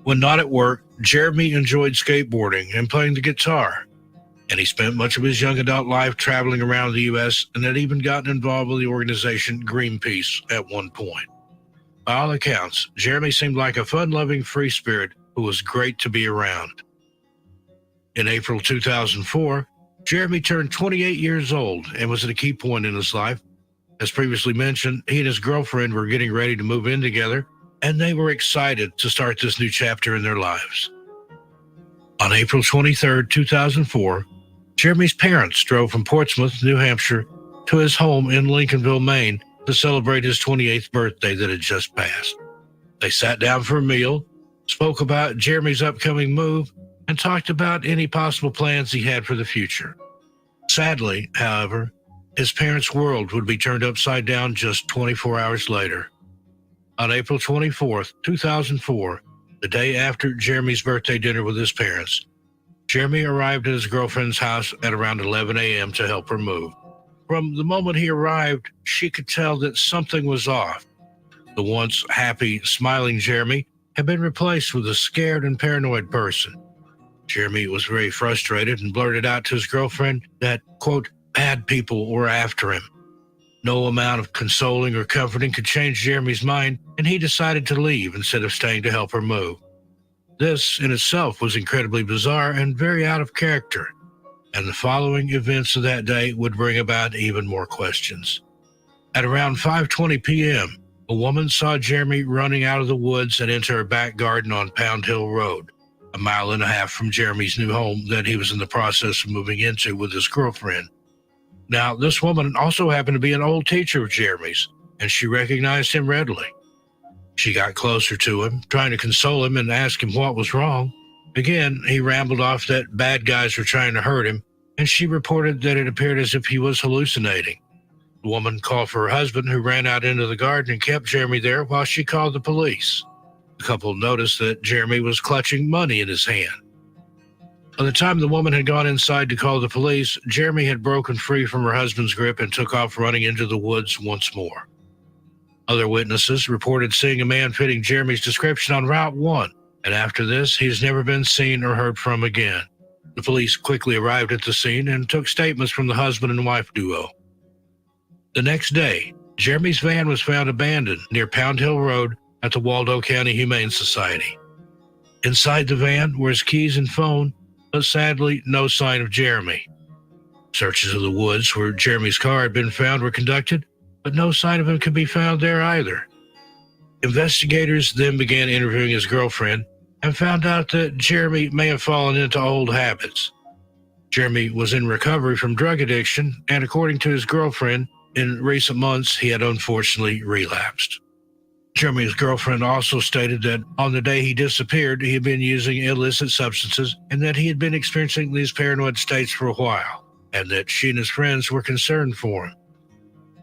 When not at work, Jeremy enjoyed skateboarding and playing the guitar, and he spent much of his young adult life traveling around the U.S. and had even gotten involved with the organization Greenpeace at one point. By all accounts, Jeremy seemed like a fun-loving free spirit who was great to be around. In April 2004, Jeremy turned 28 years old and was at a key point in his life. As previously mentioned, he and his girlfriend were getting ready to move in together, and they were excited to start this new chapter in their lives. On April 23, 2004, Jeremy's parents drove from Portsmouth, New Hampshire, to his home in Lincolnville, Maine, to celebrate his 28th birthday that had just passed. They sat down for a meal, spoke about Jeremy's upcoming move, and talked about any possible plans he had for the future. Sadly, however, his parents' world would be turned upside down just 24 hours later. On April 24, 2004, the day after Jeremy's birthday dinner with his parents, Jeremy arrived at his girlfriend's house at around 11 a.m. to help her move. From the moment he arrived, she could tell that something was off. The once happy, smiling Jeremy had been replaced with a scared and paranoid person. Jeremy was very frustrated and blurted out to his girlfriend that, quote, bad people were after him. No amount of consoling or comforting could change Jeremy's mind, and he decided to leave instead of staying to help her move. This in itself was incredibly bizarre and very out of character, and the following events of that day would bring about even more questions. At around 5:20 p.m., a woman saw Jeremy running out of the woods and into her back garden on Pound Hill Road, a mile and a half from Jeremy's new home that he was in the process of moving into with his girlfriend. Now, this woman also happened to be an old teacher of Jeremy's, and she recognized him readily. She got closer to him, trying to console him and ask him what was wrong. Again, he rambled off that bad guys were trying to hurt him, and she reported that it appeared as if he was hallucinating. The woman called for her husband, who ran out into the garden and kept Jeremy there while she called the police. The couple noticed that Jeremy was clutching money in his hand. By the time the woman had gone inside to call the police, Jeremy had broken free from her husband's grip and took off running into the woods once more. Other witnesses reported seeing a man fitting Jeremy's description on Route 1, and after this, he's never been seen or heard from again. The police quickly arrived at the scene and took statements from the husband and wife duo. The next day, Jeremy's van was found abandoned near Pound Hill Road at the Waldo County Humane Society. Inside the van were his keys and phone, but sadly, no sign of Jeremy. Searches of the woods where Jeremy's car had been found were conducted, but no sign of him could be found there either. Investigators then began interviewing his girlfriend and found out that Jeremy may have fallen into old habits. Jeremy was in recovery from drug addiction, and according to his girlfriend, in recent months he had unfortunately relapsed. Jeremy's girlfriend also stated that on the day he disappeared, he had been using illicit substances and that he had been experiencing these paranoid states for a while, and that she and his friends were concerned for him.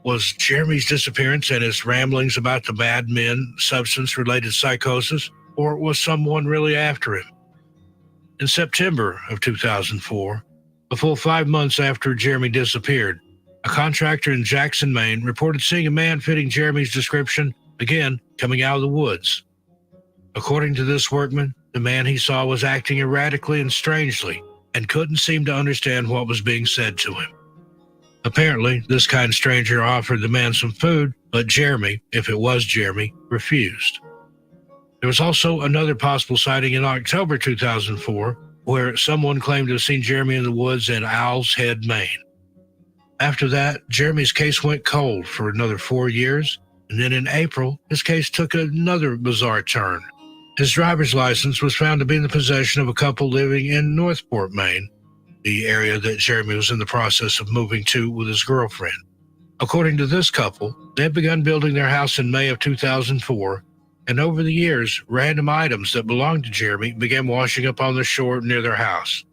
Was Jeremy's disappearance and his ramblings about the bad men substance-related psychosis, or was someone really after him? In September of 2004, a full 5 months after Jeremy disappeared, a contractor in Jackson, Maine, reported seeing a man fitting Jeremy's description again coming out of the woods. According to this workman, the man he saw was acting erratically and strangely and couldn't seem to understand what was being said to him. Apparently, this kind stranger offered the man some food, but Jeremy, if it was Jeremy, refused. There was also another possible sighting in October 2004, where someone claimed to have seen Jeremy in the woods in Owl's Head, Maine. After that, Jeremy's case went cold for another 4 years, and then in April, his case took another bizarre turn. His driver's license was found to be in the possession of a couple living in Northport, Maine, the area that Jeremy was in the process of moving to with his girlfriend. According to this couple, they had begun building their house in May of 2004, and over the years, random items that belonged to Jeremy began washing up on the shore near their house.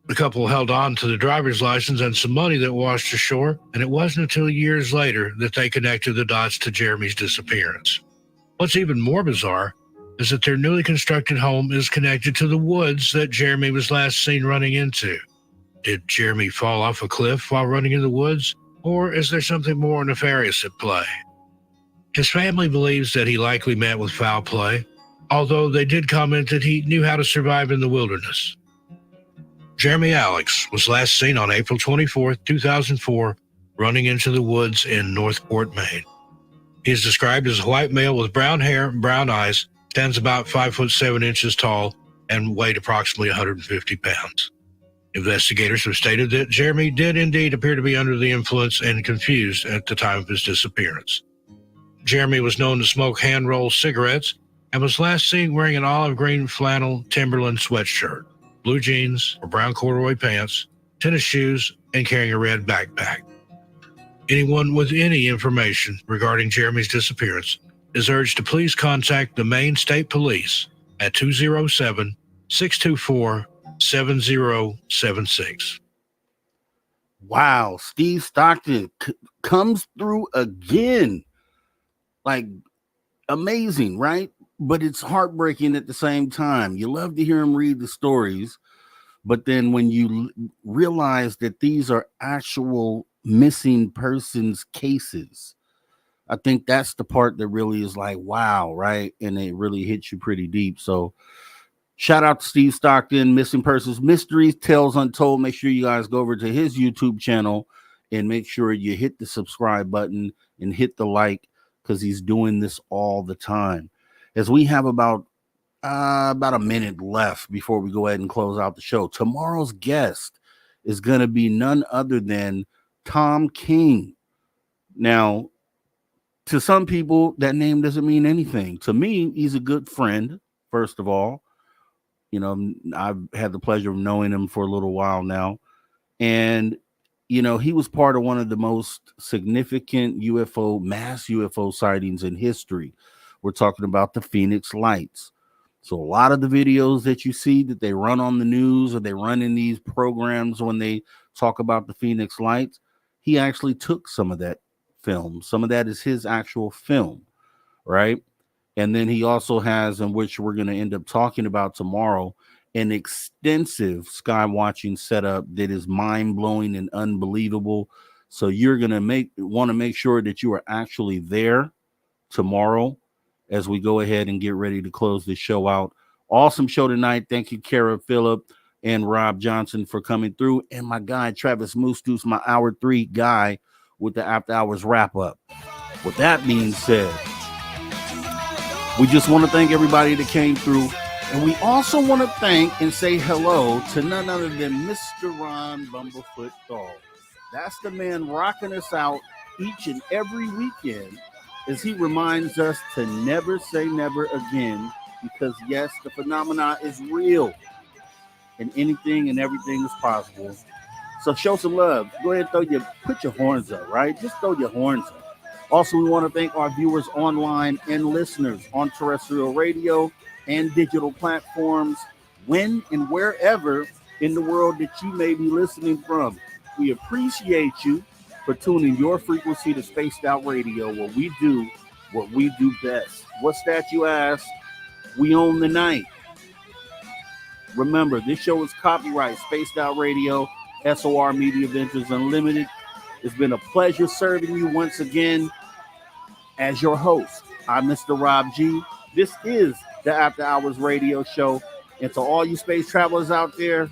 The couple held on to the driver's license and some money that washed ashore, and it wasn't until years later that they connected the dots to Jeremy's disappearance. What's even more bizarre is that their newly constructed home is connected to the woods that Jeremy was last seen running into. Did Jeremy fall off a cliff while running in the woods, or is there something more nefarious at play? His family believes that he likely met with foul play, although they did comment that he knew how to survive in the wilderness. Jeremy Alex was last seen on April 24, 2004, running into the woods in Northport, Maine. He is described as a white male with brown hair and brown eyes, stands about 5'7" tall, and weighed approximately 150 pounds. Investigators have stated that Jeremy did indeed appear to be under the influence and confused at the time of his disappearance. Jeremy was known to smoke hand-rolled cigarettes and was last seen wearing an olive green flannel Timberland sweatshirt, blue jeans or brown corduroy pants, tennis shoes, and carrying a red backpack. Anyone with any information regarding Jeremy's disappearance is urged to please contact the Maine State Police at 207-624-7076. Wow, Steve Stockton comes through again. Like, amazing, right? But it's heartbreaking at the same time. You love to hear him read the stories, but then when you realize that these are actual missing persons cases, I think that's the part that really is like, wow, right? And it really hits you pretty deep. So shout out to Steve Stockton, Missing Persons Mysteries, Tales Untold. Make sure you guys go over to his YouTube channel and make sure you hit the subscribe button and hit the like, because he's doing this all the time. As we have about a minute left before we go ahead and close out the show, tomorrow's guest is going to be none other than Tom King. Now, to some people, that name doesn't mean anything. To me, he's a good friend, first of all. You know, I've had the pleasure of knowing him for a little while now. And, you know, he was part of one of the most significant mass UFO sightings in history. We're talking about the Phoenix Lights. So a lot of the videos that you see that they run on the news or they run in these programs when they talk about the Phoenix Lights, he actually took some of that film. Some of that is his actual film, right? And then he also has, in which we're going to end up talking about tomorrow, an extensive sky watching setup that is mind-blowing and unbelievable. So you're going to want to make sure that you are actually there tomorrow as we go ahead and get ready to close this show out. Awesome show tonight. Thank you, Kara Phillip and Rob Johnson, for coming through. And my guy, Travis Moostus, my Hour 3 guy with the After Hours wrap-up. With that being said, we just want to thank everybody that came through. And we also want to thank and say hello to none other than Mr. Ron Bumblefoot Thal. That's the man rocking us out each and every weekend as he reminds us to never say never again, because yes, the phenomena is real and anything and everything is possible. So show some love. Go ahead and put your horns up, right? Just throw your horns up. Also, we want to thank our viewers online and listeners on terrestrial radio and digital platforms, when and wherever in the world that you may be listening from. We appreciate you for tuning your frequency to Spaced Out Radio, where we do what we do best. What's that, you ask? We own the night. Remember, this show is copyright Spaced Out Radio, SOR Media Ventures Unlimited. It's been a pleasure serving you once again as your host. I'm Mr. Rob G. This is the After Hours Radio Show. And to all you space travelers out there,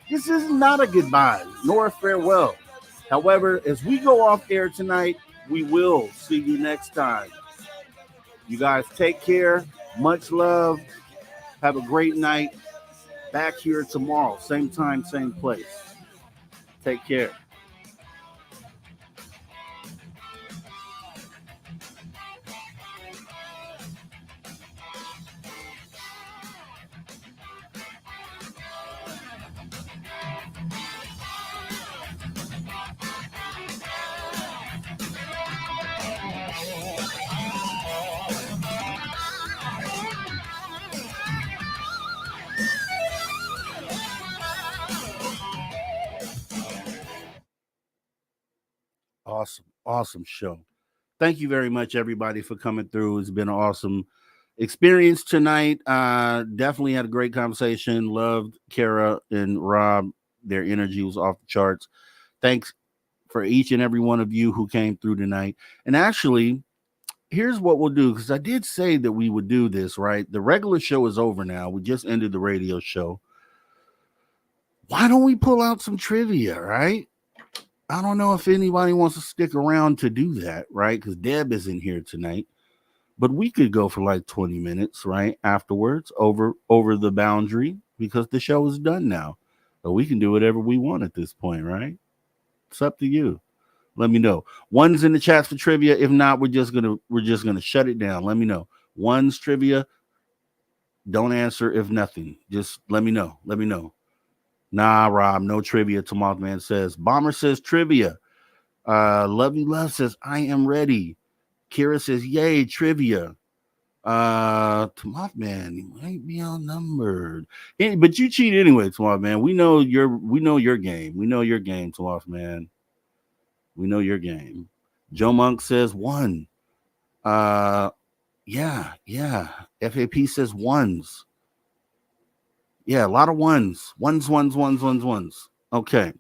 this is not a goodbye nor a farewell. However, as we go off air tonight, we will see you next time. You guys take care. Much love. Have a great night. Back here tomorrow. Same time, same place. Take care. Awesome show. Thank you very much, everybody, for coming through. It's been an awesome experience tonight. Definitely had a great conversation. Loved Kara and Rob. Their energy was off the charts. Thanks for each and every one of you who came through tonight. And actually, here's what we'll do, because I did say that we would do this, right? The regular show is over now. We just ended the radio show. Why don't we pull out some trivia, right? I don't know if anybody wants to stick around to do that, right? Because Deb isn't here tonight. But we could go for like 20 minutes, right? Afterwards, over the boundary, because the show is done now. But we can do whatever we want at this point, right? It's up to you. Let me know. One's in the chat for trivia. If not, we're just gonna shut it down. Let me know. One's trivia. Don't answer if nothing. Just let me know. Let me know. Nah, Rob, no trivia. Mothman says. Bomber says trivia. Lovey Love says, I am ready. Kira says, yay, trivia. Mothman, you might be outnumbered. But you cheat anyway, Mothman. We know your game. We know your game, Mothman. We know your game. Joe Monk says 1. Yeah. FAP says 1s. Yeah, a lot of ones. Ones. Okay.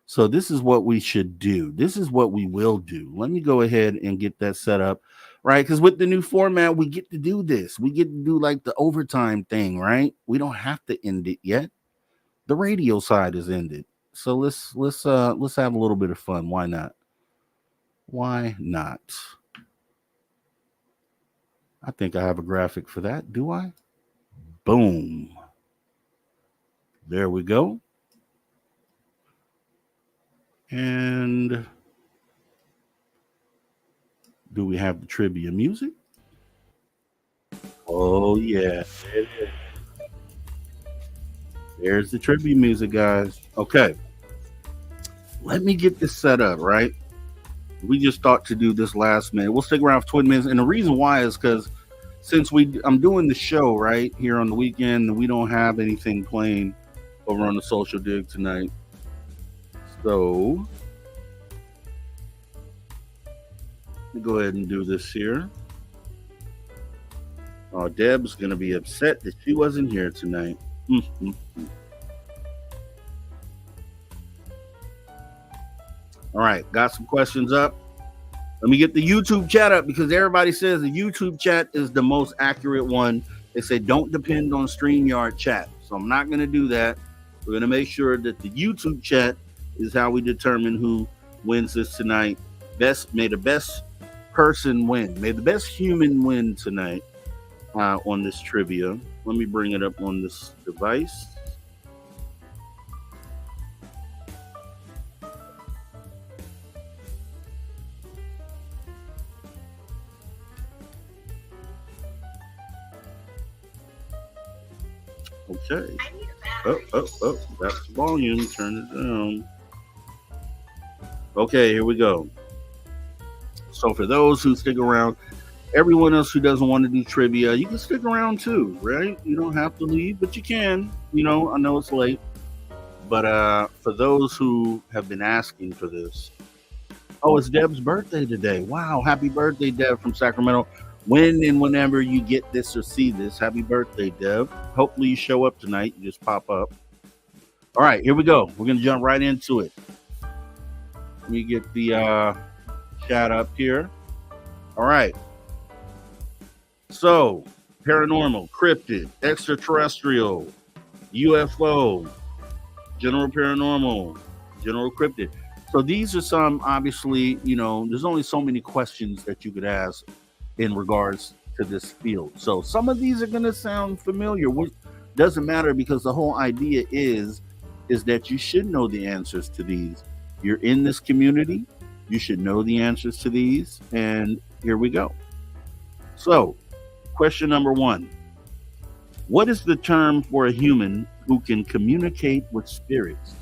So this is what we should do. This is what we will do. Let me go ahead and get that set up, right? Because with the new format, we get to do this. We get to do like the overtime thing, right? We don't have to end it yet. The radio side is ended. So let's have a little bit of fun. Why not? Why not? I think I have a graphic for that. Do I? Boom. There we go. And do we have the trivia music? Oh, yeah. There's the trivia music, guys. Okay. Let me get this set up, right? We just thought to do this last minute. We'll stick around for 20 minutes. And the reason why is because since I'm doing the show, right, here on the weekend, and we don't have anything playing over on the Social Dig tonight. So let me go ahead and do this here. Oh, Deb's going to be upset that she wasn't here tonight. All right, got some questions up. Let me get the YouTube chat up because everybody says the YouTube chat is the most accurate one. They say don't depend on StreamYard chat. So I'm not going to do that. We're going to make sure that the YouTube chat is how we determine who wins this tonight. May the best person win. May the best human win tonight on this trivia. Let me bring it up on this device. Okay. Oh, that's the volume. Turn it down. Okay, here we go. So for those who stick around, everyone else who doesn't want to do trivia, you can stick around too, right? You don't have to leave, but you can. You know, I know it's late. But for those who have been asking for this, oh, it's Deb's birthday today. Wow, happy birthday, Deb from Sacramento. When and whenever you get this or see this, happy birthday, Deb. Hopefully you show up tonight. You just pop up. All right, here we go. We're going to jump right into it. Let me get the chat up here. All right. So, paranormal, cryptid, extraterrestrial, UFO, general paranormal, general cryptid. So these are some, obviously, there's only so many questions that you could ask in regards to this field. So some of these are going to sound familiar, which doesn't matter, because the whole idea is that you should know the answers to these. You're in this community, you should know the answers to these, and here we go. So, question number 1. What is the term for a human who can communicate with spirits?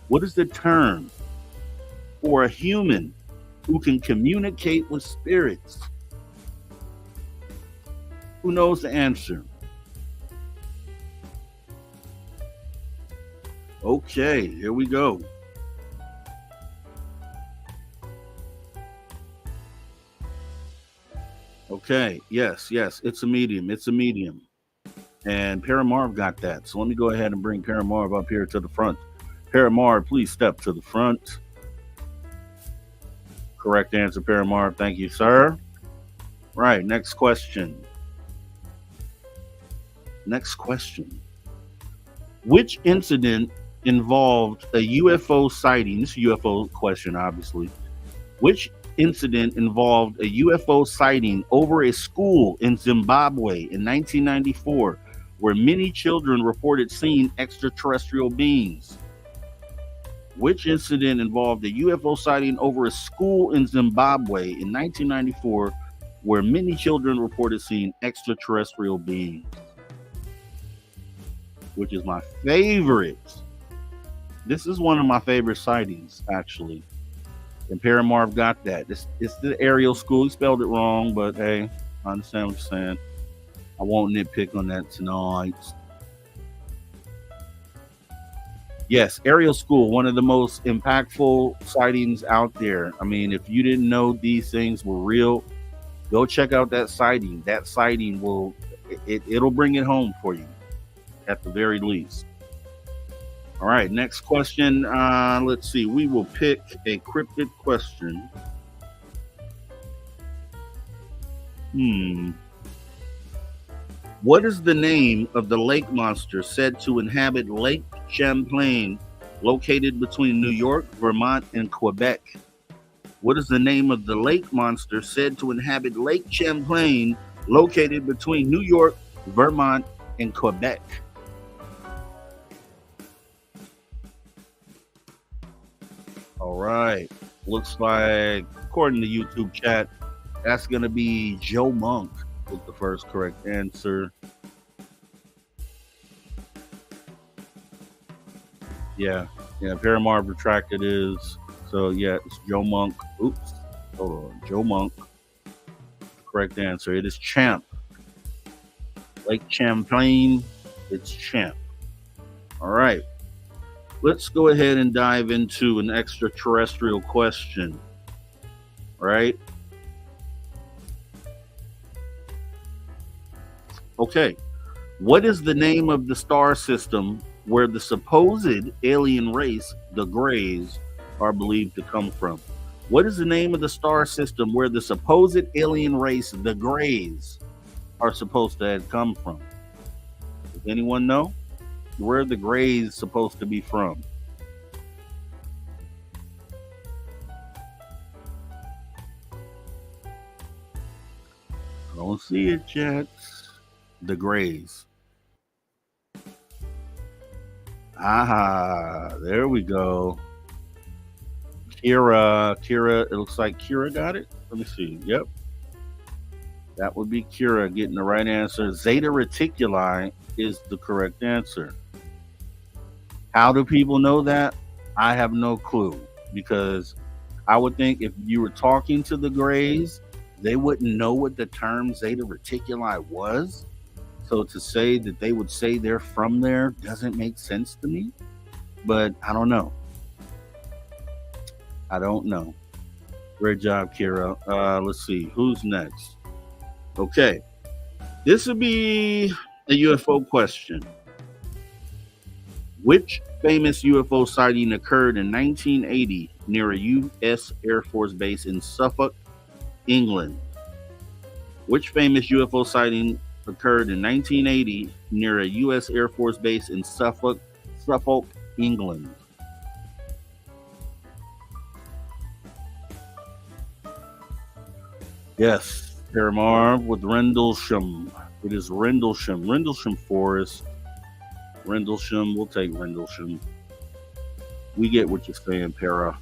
What is the term for a human who can communicate with spirits? Who knows the answer? Okay, here we go. Okay, yes, it's a medium. It's a medium. And Paramarv got that. So let me go ahead and bring Paramarv up here to the front. Paramarv, please step to the front. Correct answer, Paramarv. Thank you, sir. Right, next question. Next question. Which incident involved a UFO sighting? This is a UFO question, obviously. Which incident involved a UFO sighting over a school in Zimbabwe in 1994, where many children reported seeing extraterrestrial beings? Which incident involved a UFO sighting over a school in Zimbabwe in 1994, where many children reported seeing extraterrestrial beings? Which is my favorite. This is one of my favorite sightings, actually. And Paramarv got that. It's the Ariel school. He spelled it wrong, but hey, I understand what you're saying. I won't nitpick on that tonight. Yes, Ariel school, one of the most impactful sightings out there. I mean, if you didn't know these things were real, go check out that sighting. That sighting it'll bring it home for you, at the very least. All right, next question. Let's see. We will pick a cryptid question. What is the name of the lake monster said to inhabit Lake Champlain, located between New York, Vermont, and Quebec? What is the name of the lake monster said to inhabit Lake Champlain, located between New York, Vermont, and Quebec? All right. Looks like, according to YouTube chat, that's going to be Joe Monk with the first correct answer. Yeah, Paramarv retracted is. So, yeah, it's Joe Monk. Oops. Hold on. Joe Monk. Correct answer. It is Champ. Lake Champlain. It's Champ. All right. Let's go ahead and dive into an extraterrestrial question. Right? Okay. What is the name of the star system where the supposed alien race, the Greys, are believed to come from? What is the name of the star system where the supposed alien race, the Greys, are supposed to have come from? Does anyone know? Where are the Greys supposed to be from? I don't see it yet. The Greys. Aha, there we go. Kira, it looks like Kira got it. Let me see. Yep. That would be Kira getting the right answer. Zeta Reticuli is the correct answer. How do people know that? I have no clue, because I would think if you were talking to the Greys, they wouldn't know what the term Zeta Reticuli was. So to say that they would say they're from there doesn't make sense to me, but I don't know. Great job, Kira. Let's see, who's next? Okay, this would be a UFO question. Which famous UFO sighting occurred in 1980 near a U.S. Air Force base in Suffolk, England? Which famous UFO sighting occurred in 1980 near a U.S. Air Force base in Suffolk, England? Yes, Paranormal with Rendlesham. It is Rendlesham. Rendlesham Forest. Rendlesham. We'll take Rendlesham. We get what you're saying, Para.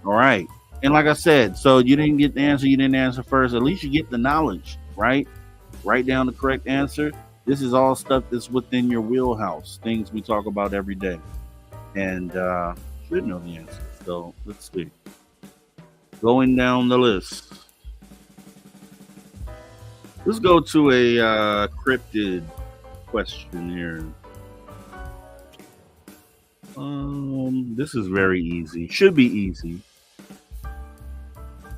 All right. And like I said, so you didn't get the answer. You didn't answer first. At least you get the knowledge, right? Write down the correct answer. This is all stuff that's within your wheelhouse. Things we talk about every day. And should know the answer. So let's see. Going down the list. Let's go to a cryptid question here. This is very easy. Should be easy.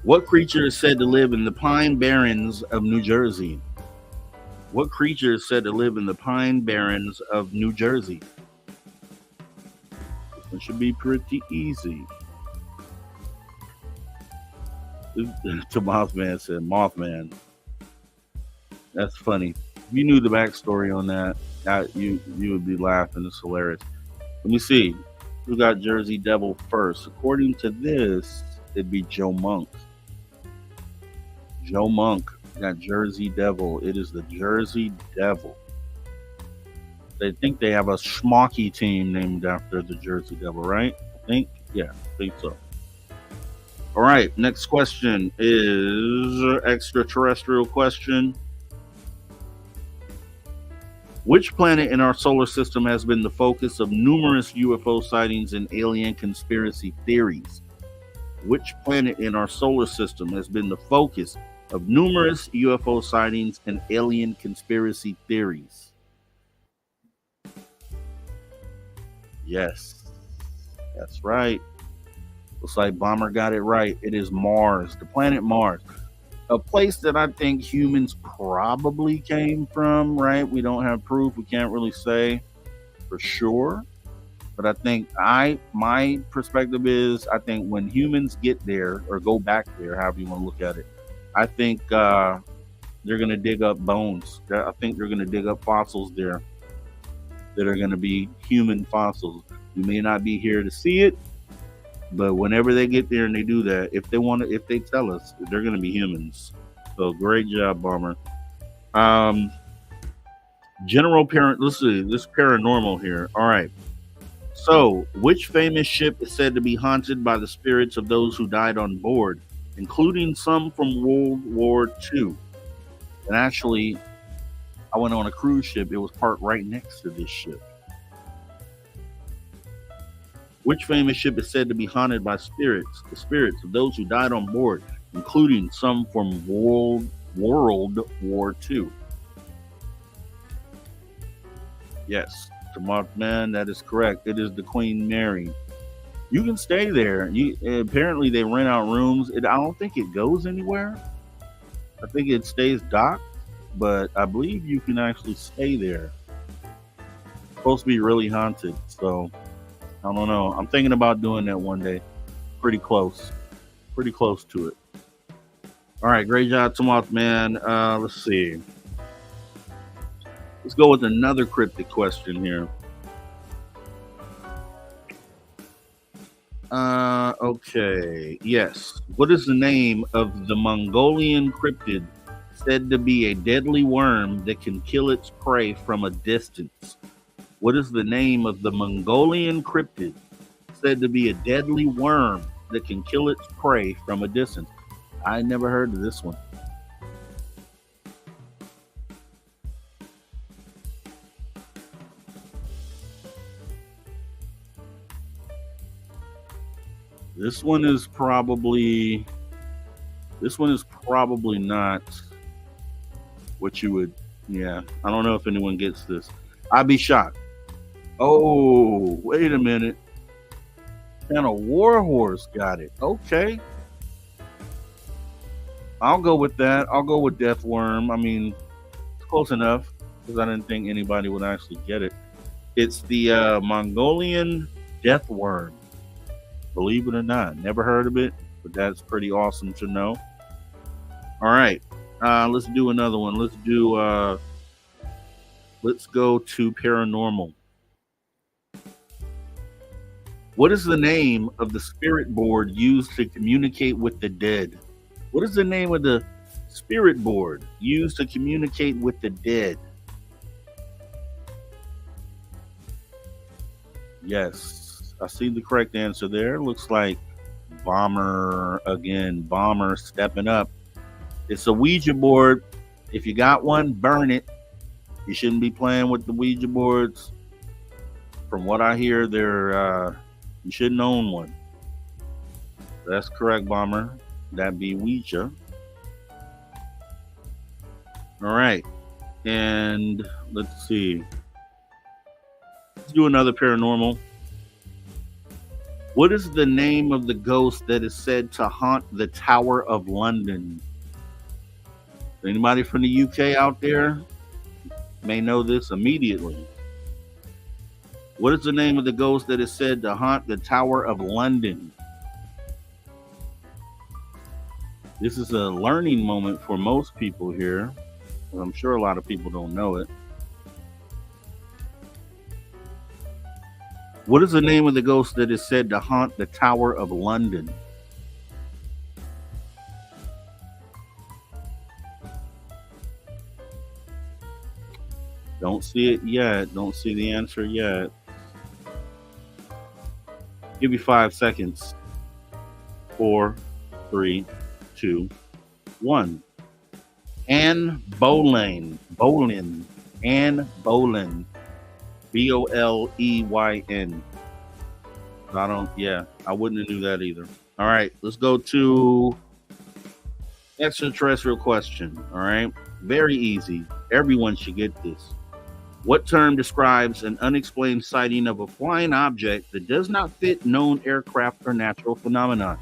What creature is said to live in the Pine Barrens of New Jersey? What creature is said to live in the Pine Barrens of New Jersey? This one should be pretty easy. The Mothman said, Mothman. That's funny. If you knew the backstory on that, you would be laughing. It's hilarious. Let me see. Who got Jersey Devil first? According to this, it'd be Joe Monk. Joe Monk got Jersey Devil. It is the Jersey Devil. They think they have a schmucky team named after the Jersey Devil, right? I think? Yeah, I think so. All right, next question is extraterrestrial question. Which planet in our solar system has been the focus of numerous UFO sightings and alien conspiracy theories? Which planet in our solar system has been the focus of numerous UFO sightings and alien conspiracy theories? Yes, that's right. Looks like Bomber got it right. It is Mars, the planet Mars. A place that I think humans probably came from, right? We don't have proof. We can't really say for sure. But I think my perspective is, I think when humans get there or go back there, however you want to look at it, I think they're going to dig up bones. I think they're going to dig up fossils there that are going to be human fossils. We may not be here to see it, but whenever they get there and they do that, if they tell us, they're going to be humans. So great job, Bomber. Let's see, this paranormal here. All right. So, which famous ship is said to be haunted by the spirits of those who died on board, including some from World War II? And actually, I went on a cruise ship. It was parked right next to this ship. Which famous ship is said to be haunted by the spirits of those who died on board, including some from World War II? Yes, the Mothman, that is correct. It is the Queen Mary. You can stay there. Apparently, they rent out rooms. I don't think it goes anywhere. I think it stays docked, but I believe you can actually stay there. It's supposed to be really haunted, so I don't know. I'm thinking about doing that one day. Pretty close to it. All right, great job, Mothman. Let's see. Let's go with another cryptic question here. Okay. Yes. What is the name of the Mongolian cryptid said to be a deadly worm that can kill its prey from a distance? What is the name of the Mongolian cryptid said to be a deadly worm that can kill its prey from a distance? I never heard of this one. This one is probably not what you would. Yeah, I don't know if anyone gets this. I'd be shocked. Oh, wait a minute. And a warhorse got it. Okay. I'll go with that. I'll go with Death Worm. I mean, it's close enough because I didn't think anybody would actually get it. It's the Mongolian Death Worm. Believe it or not. Never heard of it, but that's pretty awesome to know. All right. Let's do another one. Let's go to paranormal. What is the name of the spirit board used to communicate with the dead? What is the name of the spirit board used to communicate with the dead? Yes, I see the correct answer there. Looks like Bomber again. Bomber stepping up. It's a Ouija board. If you got one, burn it. You shouldn't be playing with the Ouija boards. From what I hear, you shouldn't own one. That's correct, Bomber. That'd be Ouija. All right. And let's see. Let's do another paranormal. What is the name of the ghost that is said to haunt the Tower of London? Anybody from the UK out there may know this immediately. What is the name of the ghost that is said to haunt the Tower of London? This is a learning moment for most people here. I'm sure a lot of people don't know it. What is the name of the ghost that is said to haunt the Tower of London? Don't see it yet. Don't see the answer yet. Give you 5 seconds. 4, 3, 2, 1. Anne Boleyn. Anne Boleyn. Boleyn. I wouldn't have knew that either. All right, let's go to extraterrestrial question. All right, very easy. Everyone should get this. What term describes an unexplained sighting of a flying object that does not fit known aircraft or natural phenomenon?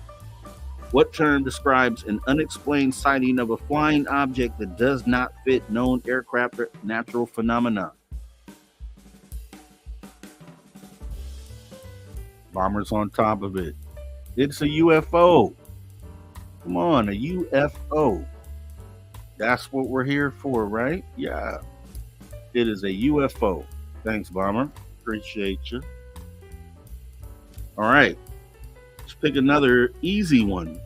What term describes an unexplained sighting of a flying object that does not fit known aircraft or natural phenomenon? Bomber's on top of it. It's a UFO. Come on, a UFO. That's what we're here for, right? Yeah. It is a UFO. Thanks, Bomber. Appreciate you. All right. Let's pick another easy one.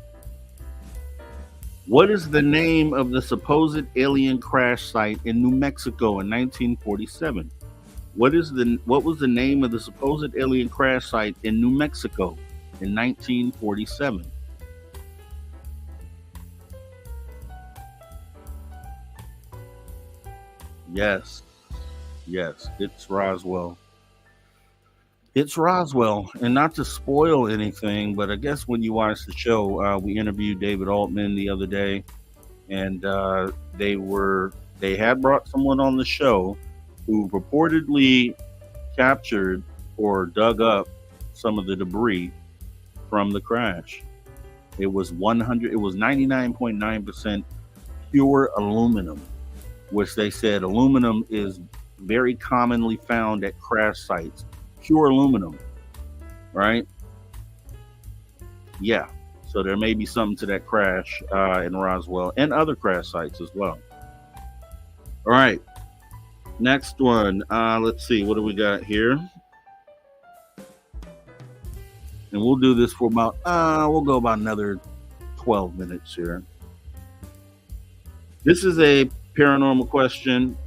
What is the name of the supposed alien crash site in New Mexico in 1947? What was the name of the supposed alien crash site in New Mexico in 1947? Yes, it's Roswell. It's Roswell, and not to spoil anything, but I guess when you watch the show, we interviewed David Altman the other day, and they had brought someone on the show who purportedly captured or dug up some of the debris from the crash. It was 99.9% pure aluminum, which they said aluminum is very commonly found at crash sites. Pure aluminum, right? Yeah. So there may be something to that crash in Roswell and other crash sites as well. All right. Next one. Let's see. What do we got here? And we'll do this for we'll go about another 12 minutes here. This is a paranormal question.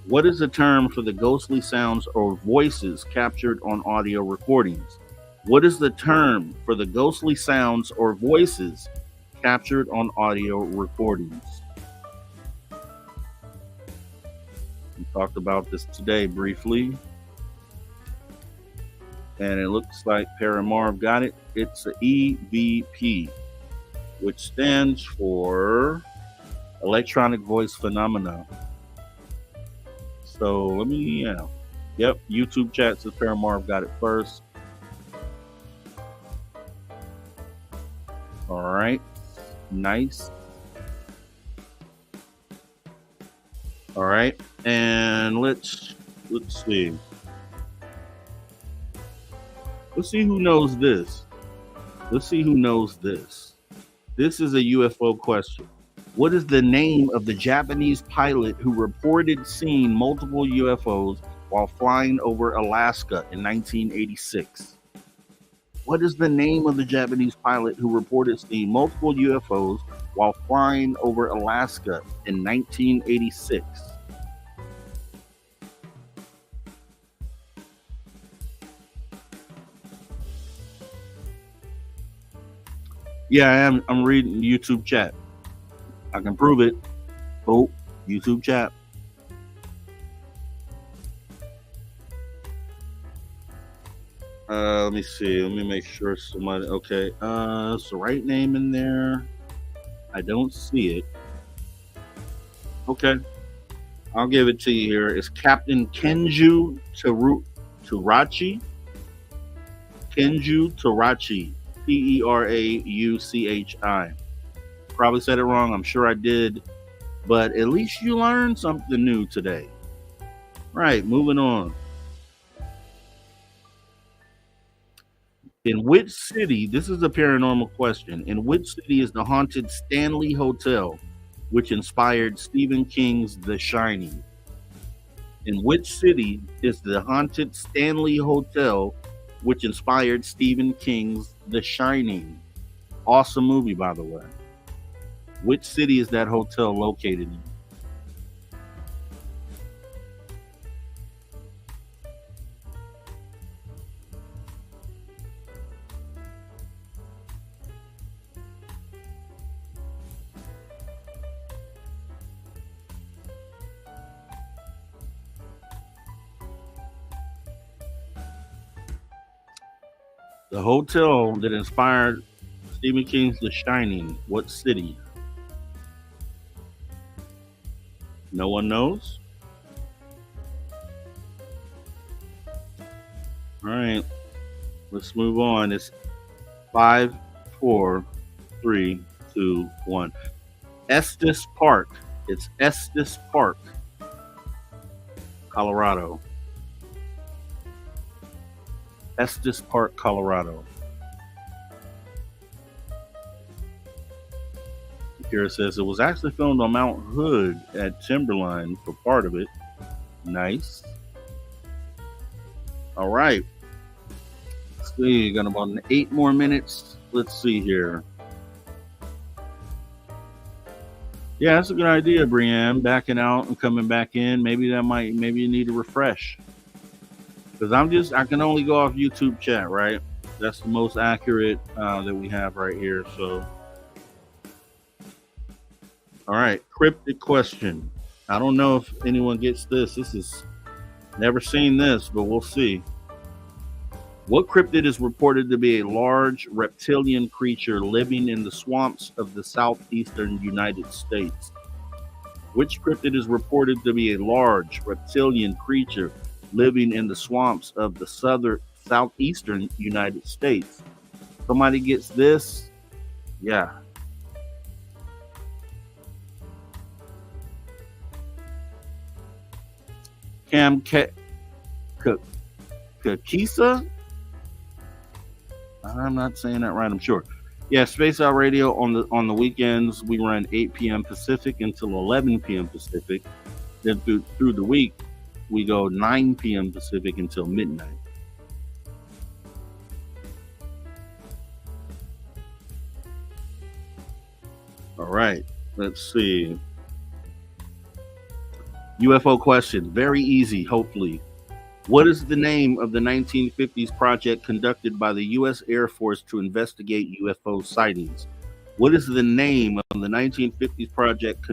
What is the term for the ghostly sounds or voices captured on audio recordings? What is the term for the ghostly sounds or voices captured on audio recordings? We talked about this today briefly. And it looks like Paramarv got it. It's a EVP, which stands for Electronic Voice Phenomena. So yep, YouTube chat says Paramarv got it first. All right, nice. All right, and let's see. Let's see who knows this. This is a UFO question. What is the name of the Japanese pilot who reported seeing multiple UFOs while flying over Alaska in 1986? What is the name of the Japanese pilot who reported seeing multiple UFOs while flying over Alaska in 1986? Yeah, I am. I'm reading YouTube chat. I can prove it. Oh, YouTube chat. Let me see. Let me make sure somebody. Okay. It's the right name in there. I don't see it. Okay. I'll give it to you here. It's Captain Kenju Terachi. Kenju Terachi. Terauchi. Probably said it wrong. I'm sure I did. But at least you learned something new today. Right. Moving on. In which city, this is a paranormal question, in which city is the haunted Stanley Hotel, which inspired Stephen King's The Shining? In which city is the haunted Stanley Hotel, which inspired Stephen King's The Shining? Awesome movie, by the way. Which city is that hotel located in? The hotel that inspired Stephen King's The Shining, what city? No one knows? All right, let's move on. It's 5, 4, 3, 2, 1. Estes Park. It's Estes Park, Colorado. Estes Park, Colorado. Here it says it was actually filmed on Mount Hood at Timberline for part of it. Nice. All right. Let's see, got about 8 more minutes. Let's see here. Yeah, that's a good idea, Brianne. Backing out and coming back in. Maybe you need a refresh. Because I can only go off YouTube chat, right? That's the most accurate that we have right here. So, all right, cryptic question. I don't know if anyone gets this. This is never seen this, but we'll see. What cryptid is reported to be a large reptilian creature living in the swamps of the southeastern United States? Which cryptid is reported to be a large reptilian creature living in the swamps of the southeastern United States? Somebody gets this? Yeah. Kakisa? I'm not saying that right, I'm sure. Yeah, Space Out Radio on the weekends, we run 8 p.m. Pacific until 11 p.m. Pacific. Then through the week, we go 9 p.m. Pacific until midnight. All right, let's see. UFO question, very easy, hopefully. What is the name of the 1950s project conducted by the U.S. Air Force to investigate UFO sightings? What is the name of the 1950s project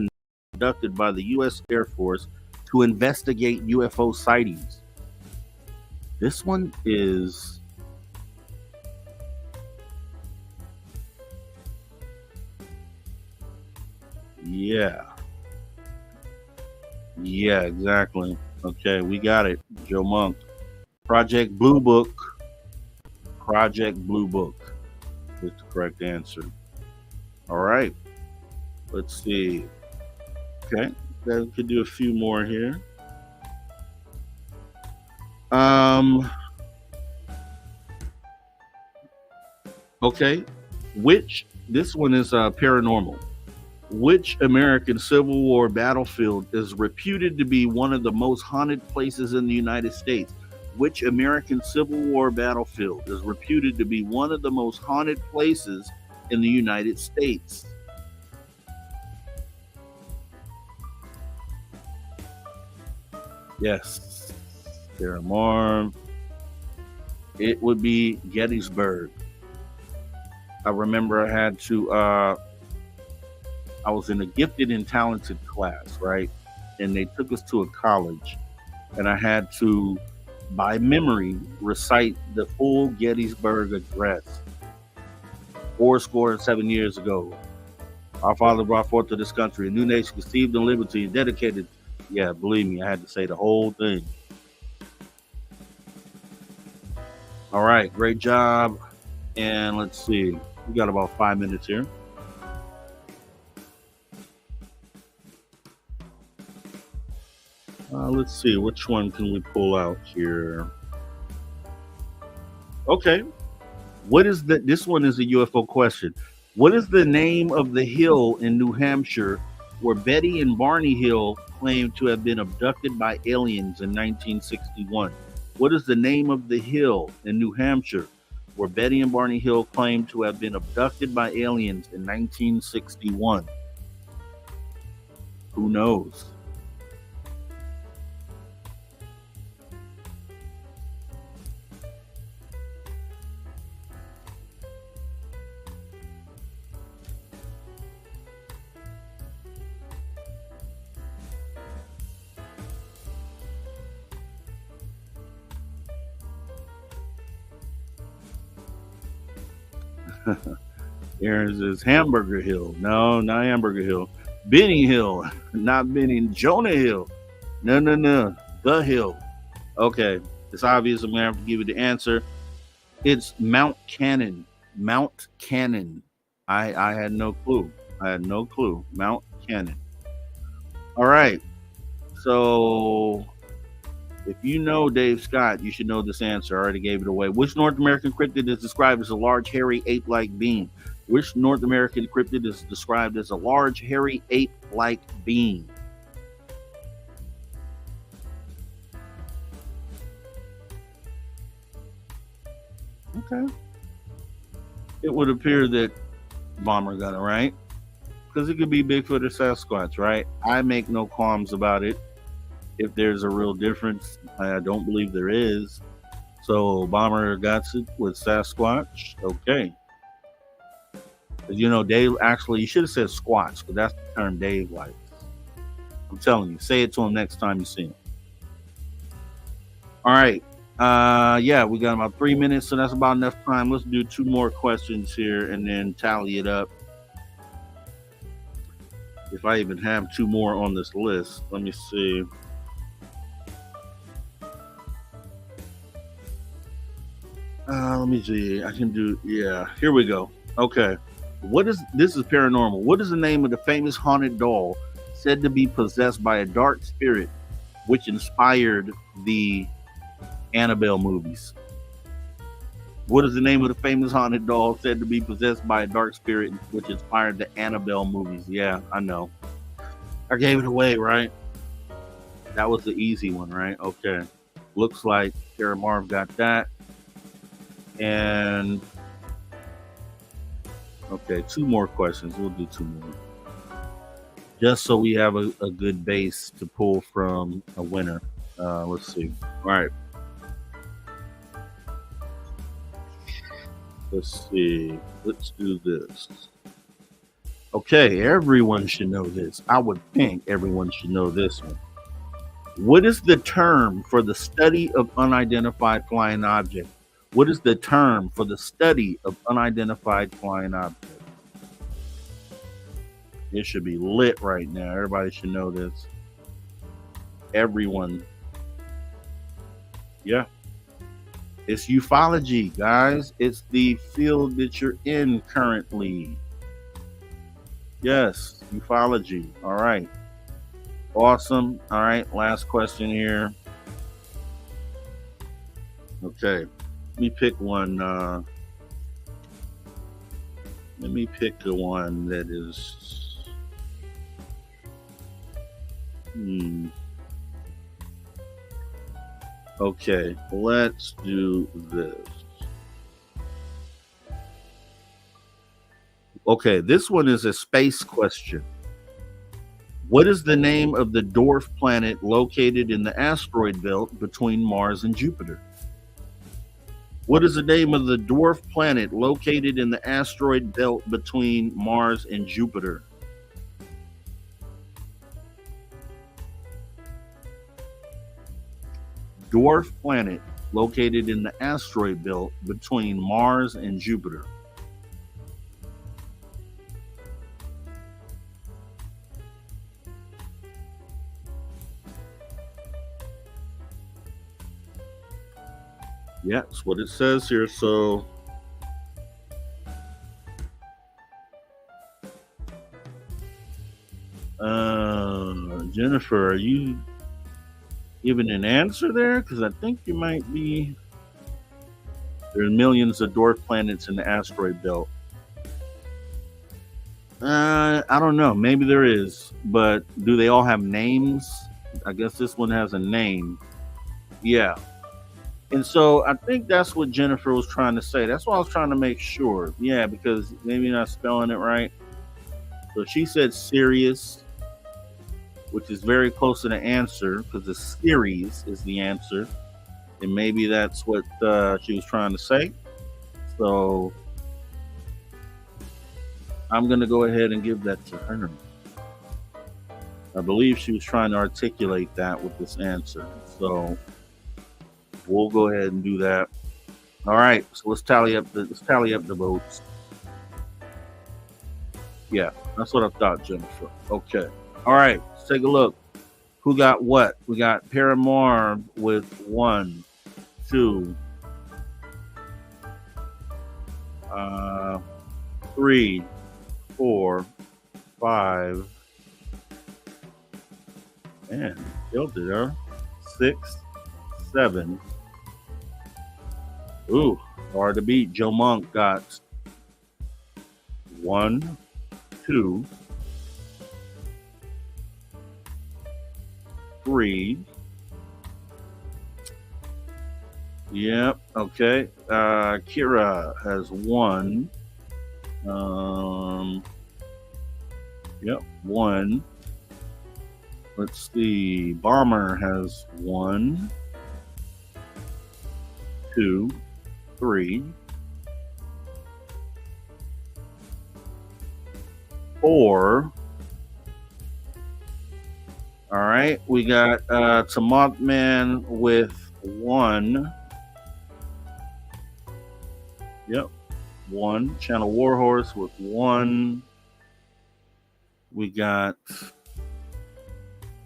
conducted by the U.S. Air Force to investigate UFO sightings? This one is... Yeah, exactly. Okay, we got it. Joe Monk. Project Blue Book. Project Blue Book is the correct answer. All right. Let's see. Okay, we could do a few more here. Okay, this one is paranormal. Which American Civil War battlefield is reputed to be one of the most haunted places in the United States? Which American Civil War battlefield is reputed to be one of the most haunted places in the United States? Yes, Sarah Marv. It would be Gettysburg. I remember I was in a gifted and talented class, right? And they took us to a college, and I had to, by memory, recite the full Gettysburg Address. 7 years ago, our father brought forth to this country a new nation conceived in liberty and dedicated. Yeah, believe me, I had to say the whole thing. All right, great job. And let's see, we got about 5 minutes here. Let's see, which one can we pull out here? Okay. This one is a UFO question. What is the name of the hill in New Hampshire where Betty and Barney Hill claimed to have been abducted by aliens in 1961? What is the name of the hill in New Hampshire where Betty and Barney Hill claimed to have been abducted by aliens in 1961? Who knows? Aaron says Hamburger Hill. No, not Hamburger Hill. Benny Hill. Not Benny. Jonah Hill. No. The Hill. Okay. It's obvious. I'm going to have to give you the answer. It's Mount Cannon. Mount Cannon. I had no clue. Mount Cannon. All right. So if you know Dave Scott, you should know this answer. I already gave it away. Which North American cryptid is described as a large, hairy, ape-like being? Which North American cryptid is described as a large, hairy, ape-like being? Okay. It would appear that Bomber got it right. Because it could be Bigfoot or Sasquatch, right? I make no qualms about it. If there's a real difference, I don't believe there is. So Bomber got it with Sasquatch. Okay. You know, Dave, actually, you should have said Squatch, because that's the term Dave likes. I'm telling you, say it to him next time you see him. All right. Yeah, we got about 3 minutes, so that's about enough time. Let's do 2 more questions here and then tally it up. If I even have 2 more on this list, let me see. Let me see. I can do, yeah, here we go. Okay. This is paranormal. What is the name of the famous haunted doll said to be possessed by a dark spirit which inspired the Annabelle movies? What is the name of the famous haunted doll said to be possessed by a dark spirit which inspired the Annabelle movies? Yeah, I know. I gave it away, right? That was the easy one, right? Okay. Looks like Sarah Marv got that. And okay, 2 more questions. We'll do 2 more. Just so we have a good base to pull from a winner. Let's see. All right. Let's see. Let's do this. Okay, everyone should know this. I would think everyone should know this one. What is the term for the study of unidentified flying objects? What is the term for the study of unidentified flying objects? It should be lit right now. Everybody should know this. Everyone. Yeah. It's ufology, guys. It's the field that you're in currently. Yes, ufology. All right. Awesome. All right. Last question here. Okay. Let me pick one. Let me pick the one that is. Okay, let's do this. Okay, this one is a space question. What is the name of the dwarf planet located in the asteroid belt between Mars and Jupiter? What is the name of the dwarf planet located in the asteroid belt between Mars and Jupiter? Dwarf planet located in the asteroid belt between Mars and Jupiter. Yeah, that's what it says here. So Jennifer, are you giving an answer there? Because I think you might be. There's millions of dwarf planets in the asteroid belt. I don't know. Maybe there is, but do they all have names? I guess this one has a name. Yeah. And so I think that's what Jennifer was trying to say. That's why I was trying to make sure. Yeah, because maybe you're not spelling it right. So she said Sirius, which is very close to the answer because the series is the answer. And maybe that's what she was trying to say. So I'm going to go ahead and give that to her. I believe she was trying to articulate that with this answer. So we'll go ahead and do that. All right, so let's tally up the votes. Yeah, that's what I thought, Jennifer. Okay. All right, let's take a look. Who got what? We got Paranormal with 1, 2, 3, 4, 5. Man, killed it, huh? 6, 7. Ooh, hard to beat. Joe Monk got 1, 2, 3. Yep. Okay. Kira has 1. Yep. 1. Let's see. Bomber has 1, 2, 3, 4. All right, we got Mothman with 1. Yep, 1. Channel Warhorse with 1. We got,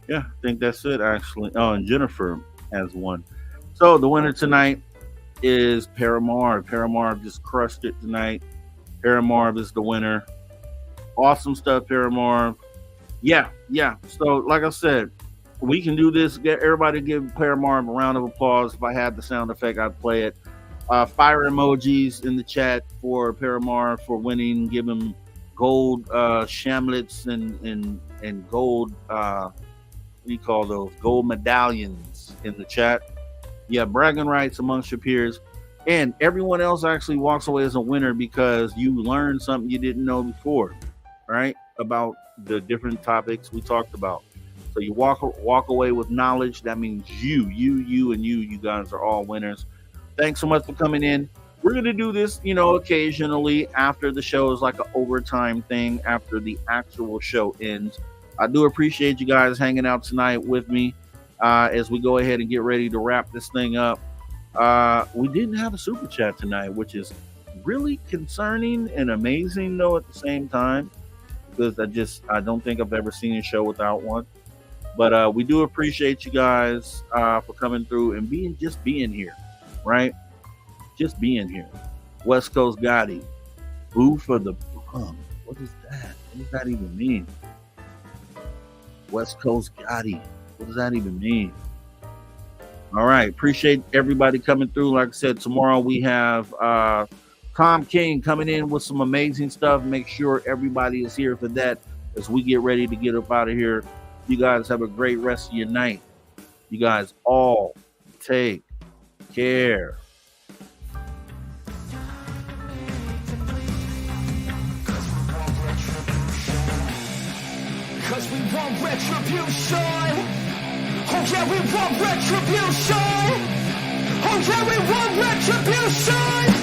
I think that's it actually. Oh, and Jennifer has 1. So the winner tonight is Paranormal. Paranormal just crushed it tonight. Paranormal is the winner. Awesome stuff, Paranormal. Yeah. So, like I said, we can do this. Get everybody give Paranormal a round of applause. If I had the sound effect, I'd play it. Fire emojis in the chat for Paranormal for winning. Give him gold shamlets and gold. What do you call those? Gold medallions in the chat. Yeah, bragging rights amongst your peers. And everyone else actually walks away as a winner because you learned something you didn't know before, right? About the different topics we talked about. So you walk away with knowledge. That means you guys are all winners. Thanks so much for coming in. We're going to do this, occasionally after the show is like an overtime thing after the actual show ends. I do appreciate you guys hanging out tonight with me. As we go ahead and get ready to wrap this thing up. We didn't have a super chat tonight, which is really concerning and amazing though at the same time, because I don't think I've ever seen a show without one. But we do appreciate you guys for coming through and being here, right? Just being here. West Coast Gotti. Boo for the bum. What is that? What does that even mean? West Coast Gotti. What does that even mean? All right. Appreciate everybody coming through. Like I said, tomorrow we have Tom King coming in with some amazing stuff. Make sure everybody is here for that as we get ready to get up out of here. you guys have a great rest of your night. You guys all take care. Cause we want retribution. Oh yeah, we want retribution. Oh yeah, we want retribution.